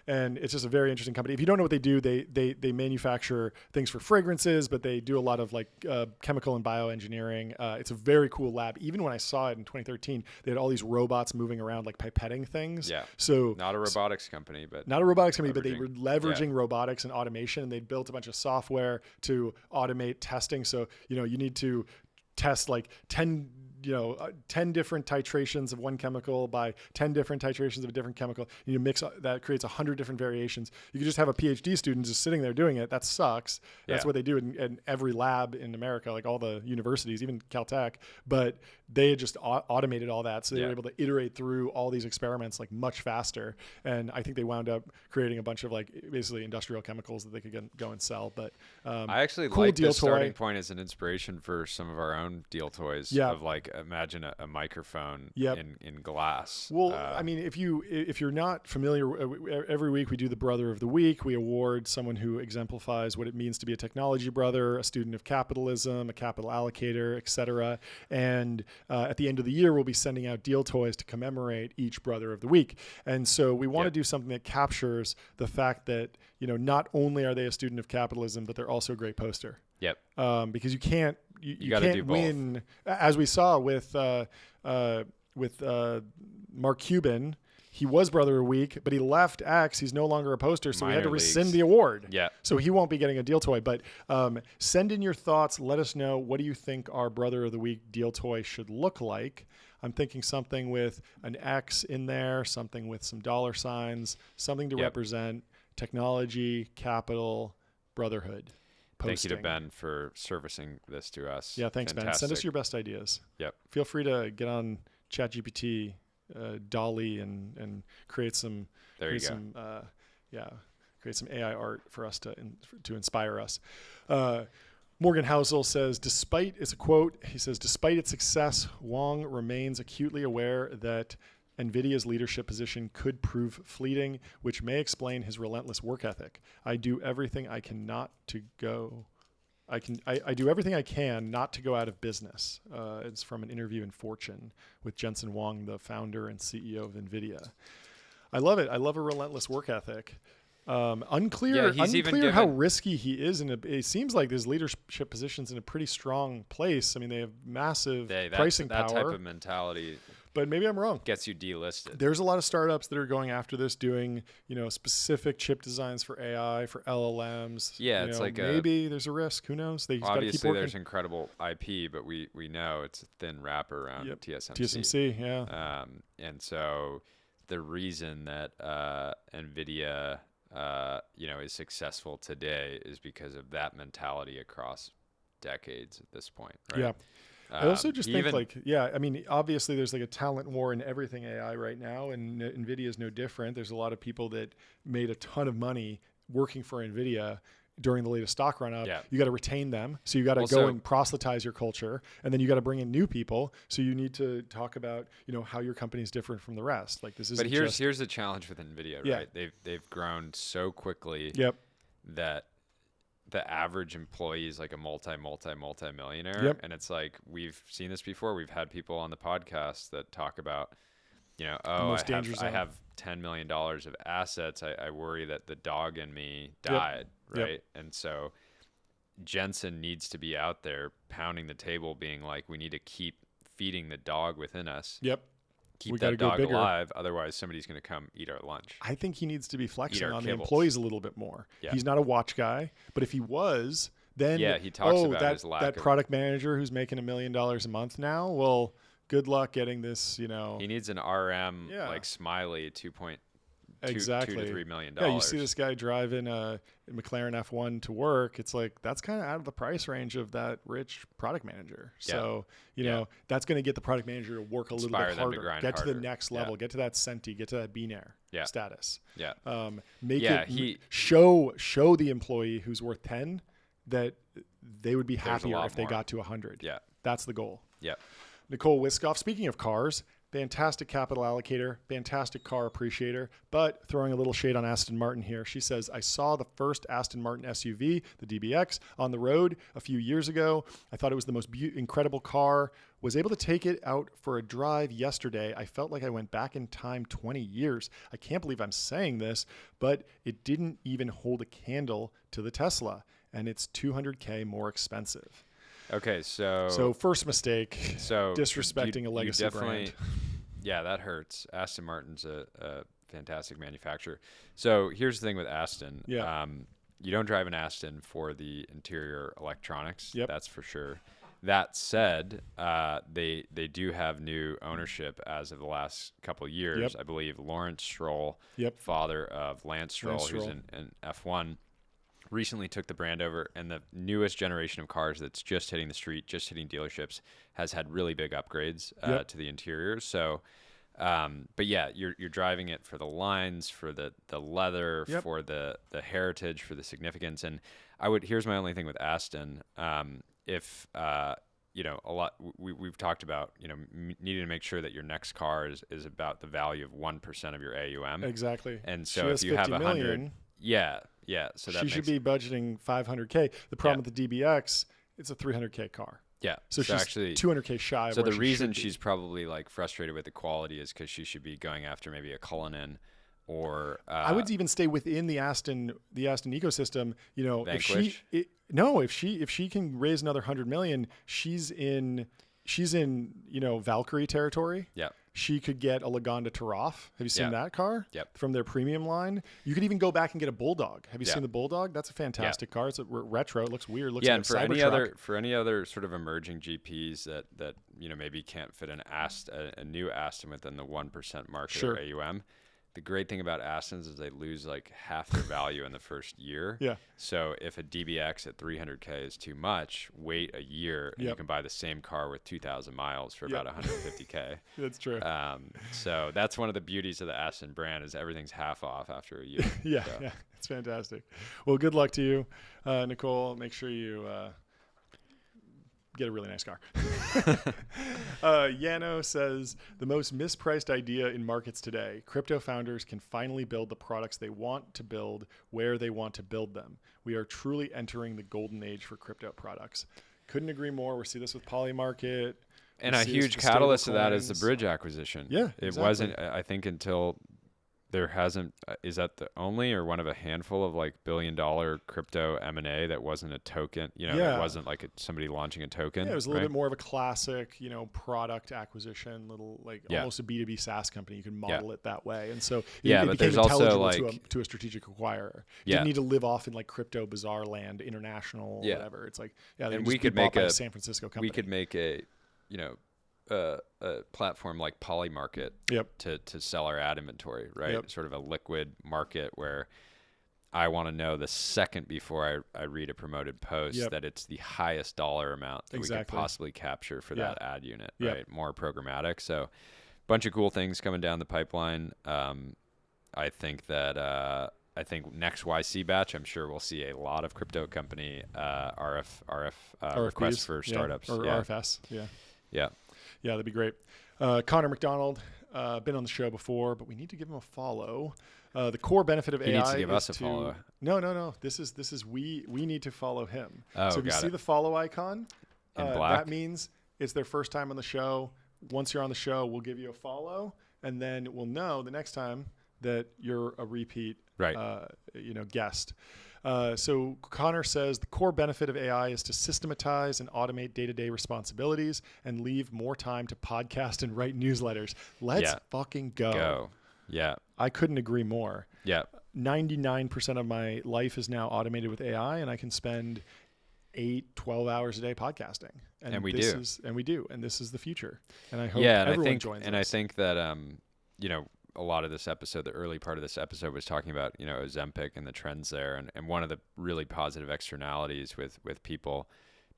And it's just a very interesting company. If you don't know what they do, they manufacture things for fragrances, but they do a lot of like chemical and bioengineering. It's a very cool lab. Even when I saw it in 2013, they had all these robots moving around like pipetting things. Yeah. So not a robotics company, but they were leveraging robotics and automation, and they built a bunch of software to automate testing. So, you need to test like 10 different titrations of one chemical by 10 different titrations of a different chemical. You mix that, creates 100 different variations. You could just have a PhD student just sitting there doing it. That sucks. That's what they do in every lab in America, like all the universities, even Caltech. But they had just automated all that, so they were able to iterate through all these experiments like much faster. And I think they wound up creating a bunch of like basically industrial chemicals that they could go and sell. But I actually like this starting point as an inspiration for some of our own deal toys. Of like, imagine a microphone in glass. Well, I mean, if you're not familiar, every week we do the Brother of the Week. We award someone who exemplifies what it means to be a technology brother, a student of capitalism, a capital allocator, etc. And at the end of the year, we'll be sending out deal toys to commemorate each Brother of the Week. And so we want to do something that captures the fact that, not only are they a student of capitalism, but they're also a great poster. Yep. Because you can't do win, as we saw with Mark Cuban. he was Brother of the Week, but he left X. He's no longer a poster, so we had to rescind leagues. the award. Yeah. So he won't be getting a deal toy. But send in your thoughts. Let us know, what do you think our Brother of the Week deal toy should look like? I'm thinking something with an X in there, something with some dollar signs, something to represent technology, capital, brotherhood. Posting. Thank you to Ben for servicing this to us. Yeah, thanks, Ben. Send us your best ideas. Yep. Feel free to get on ChatGPT, Dolly, and create some. There you go. Create some AI art for us to inspire us. Morgan Housel says, it's a quote. He says, despite its success, Wang remains acutely aware that NVIDIA's leadership position could prove fleeting, which may explain his relentless work ethic. I do everything I can not to go. I do everything I can not to go out of business. It's from an interview in Fortune with Jensen Huang, the founder and CEO of NVIDIA. I love it. I love a relentless work ethic. Unclear how risky he is. It seems like his leadership position's in a pretty strong place. I mean, they have massive pricing power. That type of mentality. But maybe I'm wrong. Gets you delisted. There's a lot of startups that are going after this, doing specific chip designs for AI, for LLMs. Yeah, it's like maybe there's a risk. Who knows? Obviously, there's incredible IP, but we know it's a thin wrapper around TSMC. TSMC, yeah. And so the reason that NVIDIA is successful today is because of that mentality across decades at this point, right? Yeah. I also just think obviously there's like a talent war in everything AI right now, and NVIDIA is no different. There's a lot of people that made a ton of money working for NVIDIA during the latest stock run up. Yeah. You got to retain them. So you got to go and proselytize your culture, and then you got to bring in new people. So you need to talk about, how your company is different from the rest. Like this is. But here's the challenge with NVIDIA, right? They've grown so quickly that the average employee is like a multi-millionaire. Yep. And it's like, we've seen this before. We've had people on the podcast that talk about, I have $10 million of assets. I worry that the dog in me died. Yep. Right. Yep. And so Jensen needs to be out there pounding the table, being like, we need to keep feeding the dog within us. Yep. Keep that dog alive. Otherwise, somebody's going to come eat our lunch. I think he needs to be flexing on the employees a little bit more. Yeah. He's not a watch guy, but if he was, then he talks about his lack that product manager who's making $1 million a month now. Well, good luck getting this. He needs an RM like Smiley 2.2 exactly. $2 to $3 million. Yeah, you see this guy driving a McLaren F1 to work. It's like that's kind of out of the price range of that rich product manager. So that's going to get the product manager to work a little bit harder, get to the next level, get to that centi, get to that binaire status. Yeah, show the employee who's worth 10 that they would be happier if they got to 100. Yeah, that's the goal. Yeah. Nicole Wiskoff, speaking of cars, fantastic capital allocator, fantastic car appreciator, but throwing a little shade on Aston Martin here. She says, I saw the first Aston Martin SUV, the DBX, on the road a few years ago. I thought it was the most incredible car. Was able to take it out for a drive yesterday. I felt like I went back in time 20 years. I can't believe I'm saying this, but it didn't even hold a candle to the Tesla, and it's $200K more expensive. Okay, so first mistake, disrespecting a legacy brand. Yeah, that hurts. Aston Martin's a fantastic manufacturer. So here's the thing with Aston. Yeah. You don't drive an Aston for the interior electronics. Yep. That's for sure. That said, they do have new ownership as of the last couple of years. Yep. I believe Lawrence Stroll, father of Lance Stroll, who's in F1, recently took the brand over, and the newest generation of cars that's just hitting the street, just hitting dealerships, has had really big upgrades to the interiors. So, but yeah, you're driving it for the lines, for the leather, for the heritage, for the significance. And here's my only thing with Aston. If a lot we've talked about, needing to make sure that your next car is about the value of 1% of your AUM. Exactly. And so if you have 100, so that she should be budgeting $500K. The problem with the DBX, it's a $300K car. Yeah. So she's actually $200K shy. So the reason she's probably like frustrated with the quality is because she should be going after maybe a Cullinan or I would even stay within the Aston ecosystem. Vanquish? If she can raise another 100 million, she's in Valkyrie territory. Yeah. she could get a Lagonda Taroff. Have you seen that car? Yep. From their premium line. You could even go back and get a Bulldog. Have you seen the Bulldog? That's a fantastic car. It's retro. It looks weird. It looks like and for any other sort of emerging GPs that maybe can't fit a new Aston within the 1% market or AUM. The great thing about Astons is they lose like half their value in the first year. Yeah. So if a DBX at 300K is too much, wait a year and you can buy the same car with 2,000 miles for about 150K. That's true. So that's one of the beauties of the Aston brand is everything's half off after a year. Yeah, it's fantastic. Well, good luck to you, Nicole. Make sure you get a really nice car. Yano says, the most mispriced idea in markets today. Crypto founders can finally build the products they want to build where they want to build them. We are truly entering the golden age for crypto products. Couldn't agree more. We see this with Polymarket. And a huge catalyst of that is the Bridge acquisition. Yeah, it wasn't, I think, until there hasn't, is that the only or one of a handful of like $1 billion crypto M&A that wasn't a token, it wasn't like somebody launching a token. Yeah, it was a little bit more of a classic, product acquisition, almost a B2B SaaS company. You can model it that way. And so it but became there's also to a strategic acquirer. You didn't need to live off in like crypto bazaar land, international, whatever. It's like, and we could make a San Francisco company. We could make a platform like Polymarket to sell our ad inventory, right? Sort of a liquid market where I want to know the second before I read a promoted post that it's the highest dollar amount that we could possibly capture for that ad unit, right? More programmatic. So a bunch of cool things coming down the pipeline. I think that next YC batch, I'm sure we'll see a lot of crypto company RF requests for startups. Or RFS, Yeah, that'd be great. Connor McDonald, been on the show before, but we need to give him a follow. The core benefit of AI needs to give us a follow. No. This is we need to follow him. Oh, so if you see the follow icon, in black, that means it's their first time on the show. Once you're on the show, we'll give you a follow, and then we'll know the next time that you're a repeat guest. So Connor says the core benefit of AI is to systematize and automate day-to-day responsibilities and leave more time to podcast and write newsletters. Let's fucking go. Yeah. I couldn't agree more. Yeah. 99% of my life is now automated with AI, and I can spend 12 hours a day podcasting. And we do. And this is the future. And I hope everyone joins us. And I think that, a lot of this episode, the early part of this episode was talking about, Ozempic and the trends there. And one of the really positive externalities with people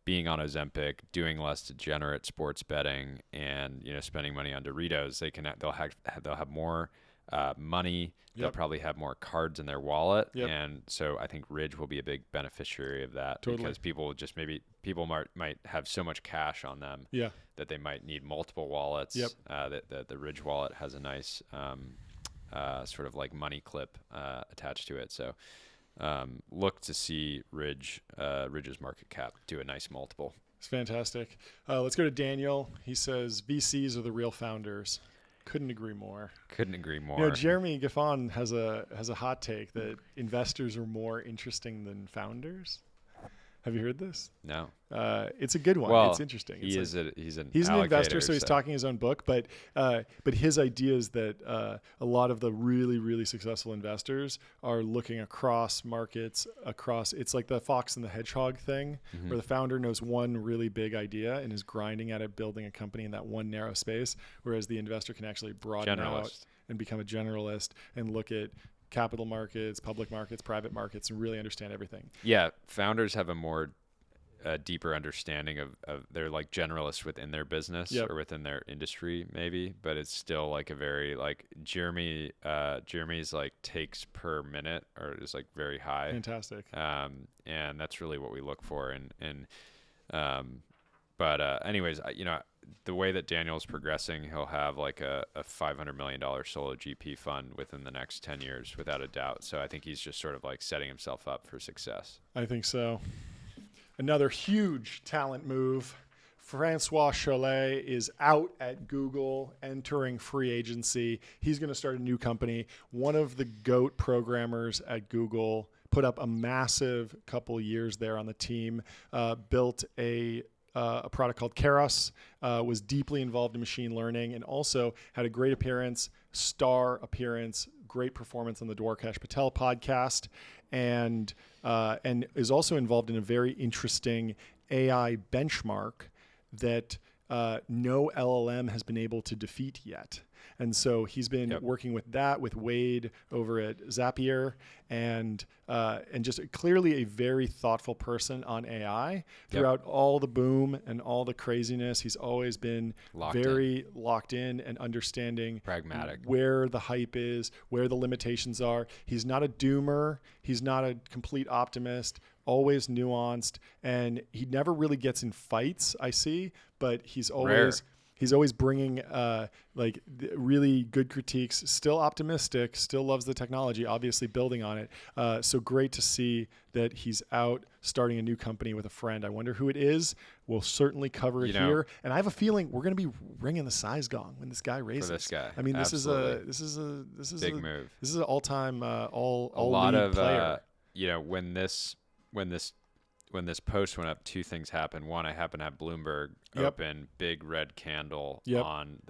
being on Ozempic, doing less degenerate sports betting and, spending money on Doritos, they'll have more money. They'll probably have more cards in their wallet. And so I think Ridge will be a big beneficiary of that because people might have so much cash on them that they might need multiple wallets. That the Ridge wallet has a nice sort of like money clip attached to it. So look to see Ridge's market cap do a nice multiple. It's fantastic. Let's go to Daniel. He says VCs are the real founders. Couldn't agree more. Jeremy Gaffon has a hot take that investors are more interesting than founders. Have you heard this? No. It's a good one. Well, it's interesting. He's an investor, so he's talking his own book. But his idea is that a lot of the really, really successful investors are looking across markets. It's like the fox and the hedgehog thing, where the founder knows one really big idea and is grinding at it, building a company in that one narrow space, whereas the investor can actually broaden out and become a generalist and look at capital markets, public markets, private markets, and really understand everything. Yeah, founders have a more deeper understanding of they're like generalists within their business or within their industry maybe, but it's still like a very like Jeremy's like takes per minute is like very high. Fantastic. And that's really what we look for. But anyways, the way that Daniel's progressing, he'll have like a $500 million solo GP fund within the next 10 years, without a doubt. So I think he's just sort of like setting himself up for success. I think so. Another huge talent move. Francois Cholet is out at Google, entering free agency. He's going to start a new company. One of the GOAT programmers at Google put up a massive couple years there on the team, built a a product called Keros, was deeply involved in machine learning, and also had a great star appearance, great performance on the Dwarkesh Patel podcast, and is also involved in a very interesting AI benchmark that no LLM has been able to defeat yet. And so he's been working with that with Wade over at Zapier, and just clearly a very thoughtful person on AI throughout all the boom and all the craziness. He's always been locked in and understanding pragmatic where the hype is, where the limitations are. He's not a doomer. He's not a complete optimist. Always nuanced, and he never really gets in fights, I see, but he's always bringing really good critiques, still optimistic, still loves the technology, obviously building on it. So great to see that he's out starting a new company with a friend. I wonder who it is. We'll certainly cover it here. And I have a feeling we're going to be ringing the size gong when this guy raises. For this guy. I mean, this is a big move. This is an all-time all a lot league of player. When this post went up, two things happened. One, I happened to have Bloomberg open, big red candle on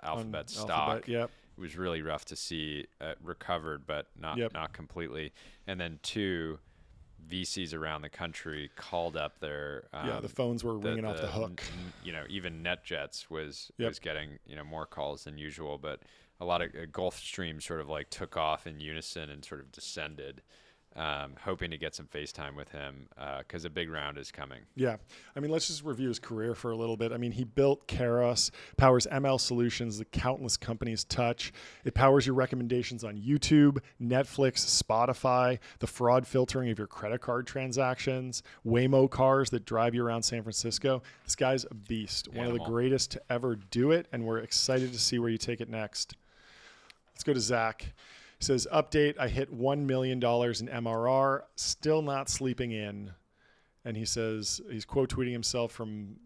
Alphabet stock. It was really rough to see. Recovered, but not completely. And then two, VCs around the country called up their the phones were ringing off the hook. Even NetJets was getting more calls than usual, but a lot of Gulfstream sort of like took off in unison and sort of descended. Hoping to get some FaceTime with him because a big round is coming. Yeah. I mean, let's just review his career for a little bit. I mean, he built Keros, powers ML solutions that countless companies touch. It powers your recommendations on YouTube, Netflix, Spotify, the fraud filtering of your credit card transactions, Waymo cars that drive you around San Francisco. This guy's a beast, one of the greatest to ever do it, and we're excited to see where you take it next. Let's go to Zach. Says, update, I hit $1 million in MRR, still not sleeping in. And he says, he's quote tweeting himself from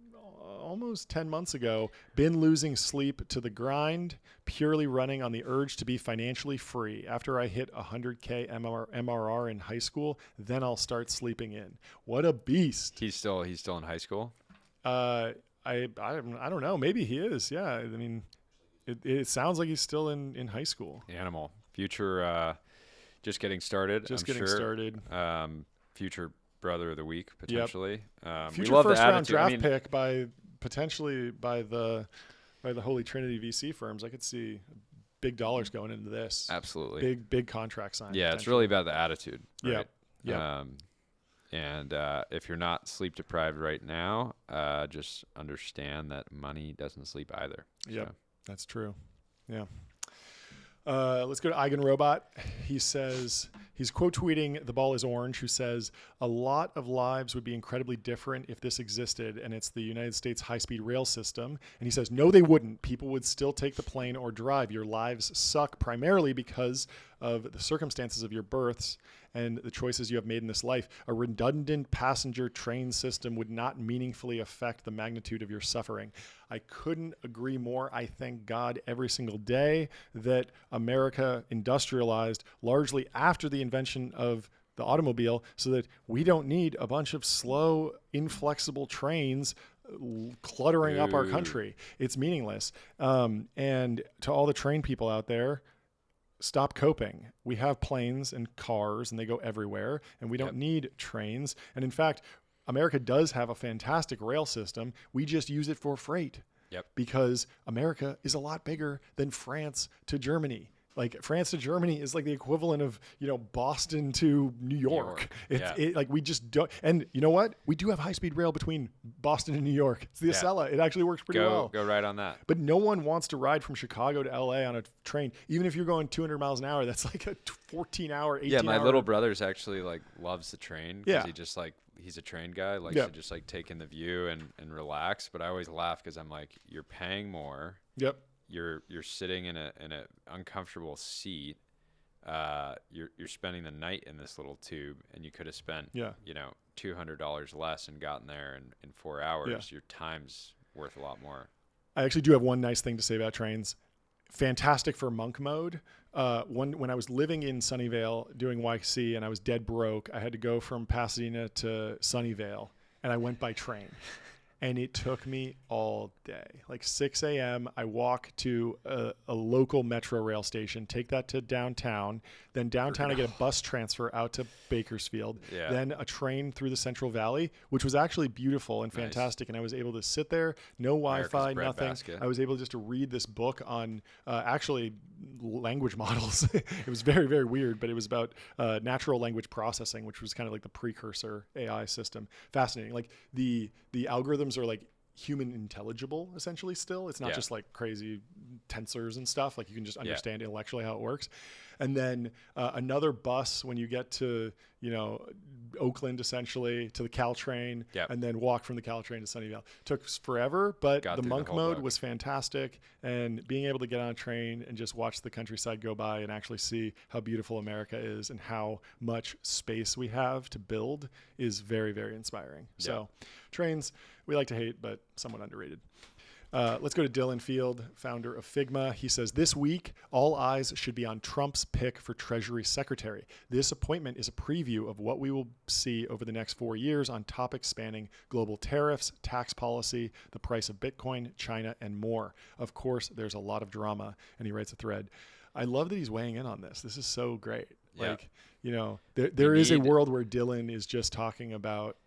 almost 10 months ago, been losing sleep to the grind, purely running on the urge to be financially free. After I hit 100K MRR in high school, then I'll start sleeping in. What a beast. He's still in high school? I don't know. Maybe he is. Yeah. I mean, it sounds like he's still in high school. Animal. Future, just getting started. Started. Future brother of the week potentially. Future first round draft pick potentially by the Holy Trinity VC firms. I could see big dollars going into this. Absolutely. Big contract sign. Yeah, it's really about the attitude. Right? Yeah. And if you're not sleep deprived right now, just understand that money doesn't sleep either. Yep, so. That's true. Yeah. Let's go to Eigenrobot. He says, he's quote tweeting The Ball is Orange, who says, a lot of lives would be incredibly different if this existed, and it's the United States high-speed rail system. And he says, no, they wouldn't. People would still take the plane or drive. Your lives suck primarily because of the circumstances of your births and the choices you have made in this life. A redundant passenger train system would not meaningfully affect the magnitude of your suffering. I couldn't agree more. I thank God every single day that America industrialized largely after the invention of the automobile so that we don't need a bunch of slow, inflexible trains cluttering up our country. It's meaningless. And to all the train people out there, stop coping. We have planes and cars and they go everywhere, and we don't need trains. And in fact, America does have a fantastic rail system. We just use it for freight. Because America is a lot bigger than France to Germany. Like France to Germany is like the equivalent of, Boston to New York. Like we just don't. And you know what? We do have high-speed rail between Boston and New York. It's the Acela. It actually works pretty well. Go right on that. But no one wants to ride from Chicago to LA on a train. Even if you're going 200 miles an hour, that's like a 14-hour, 18-hour. Yeah, my little brother's actually loves the train because he's a train guy, likes to just take in the view and relax. But I always laugh because I'm like, you're paying more. You're sitting in a uncomfortable seat. You're spending the night in this little tube, and you could have spent $200 less and gotten there in 4 hours. Your time's worth a lot more. I actually do have one nice thing to say about trains. Fantastic for monk mode. When I was living in Sunnyvale doing YC and I was dead broke, I had to go from Pasadena to Sunnyvale, and I went by train. And it took me all day. Like 6 a.m., I walk to a local metro rail station, take that to downtown. Then downtown, I get a bus transfer out to Bakersfield. Yeah. Then a train through the Central Valley, which was actually beautiful and fantastic. Nice. And I was able to sit there, no Wi-Fi, nothing. Basket. I was able just to read this book on actually language models. It was very, very weird, but it was about natural language processing, which was kind of like the precursor AI system. Fascinating. Like the algorithms are like human intelligible essentially still. It's not just like crazy tensors and stuff. Like you can just understand intellectually how it works. And then another bus when you get to, Oakland essentially to the Caltrain and then walk from the Caltrain to Sunnyvale. Took forever, but the monk mode was fantastic. And being able to get on a train and just watch the countryside go by and actually see how beautiful America is and how much space we have to build is very, very inspiring. So trains, we like to hate, but somewhat underrated. Let's go to Dylan Field, founder of Figma. He says, this week, all eyes should be on Trump's pick for Treasury Secretary. This appointment is a preview of what we will see over the next 4 years on topics spanning global tariffs, tax policy, the price of Bitcoin, China, and more. Of course, there's a lot of drama. And he writes a thread. I love that he's weighing in on this. This is so great. Yeah. Like, there is a world where Dylan is just talking about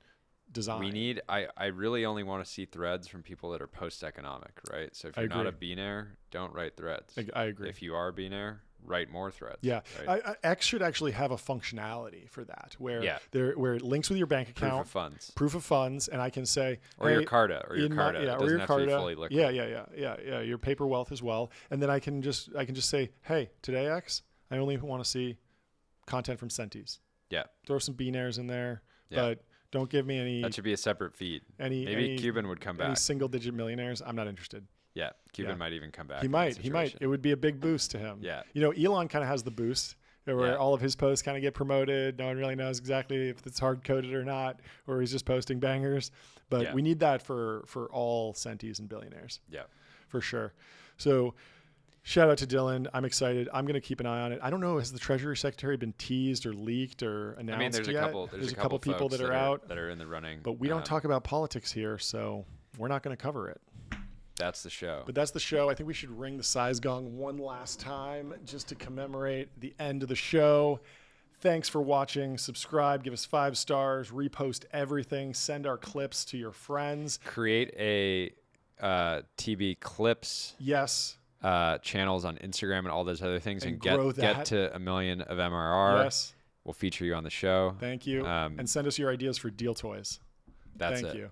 design. I really only want to see threads from people that are post-economic, right? So if you're not a binaire, don't write threads. I agree. If you are a binaire, write more threads. Yeah. Right? X should actually have a functionality for that where where it links with your bank account. Proof of funds. And I can say, or your Carta. Or your Carta. Or your Carta. Yeah. Your paper wealth as well. And then I can just say, hey, today X, I only want to see content from Centis. Yeah. Throw some binaires in there. But don't give me any. That should be a separate feed. Maybe Cuban would come back. Any single-digit millionaires? I'm not interested. Yeah, Cuban might even come back. He might. It would be a big boost to him. Yeah. Elon kind of has the boost where all of his posts kind of get promoted. No one really knows exactly if it's hard-coded or not, or he's just posting bangers. But we need that for all centis and billionaires. Yeah, for sure. So. Shout out to Dylan. I'm excited. I'm going to keep an eye on it. I don't know, has the Treasury Secretary been teased or leaked or announced there's yet? There's a couple people that are out. That are in the running. But we don't talk about politics here, so we're not going to cover it. That's the show. But that's the show. I think we should ring the size gong one last time just to commemorate the end of the show. Thanks for watching. Subscribe. Give us 5 stars. Repost everything. Send our clips to your friends. Create a TB Clips. Yes. Channels on Instagram and all those other things and get to 1 million of MRR. Yes. We'll feature you on the show. Thank you. And send us your ideas for deal toys. Thank you.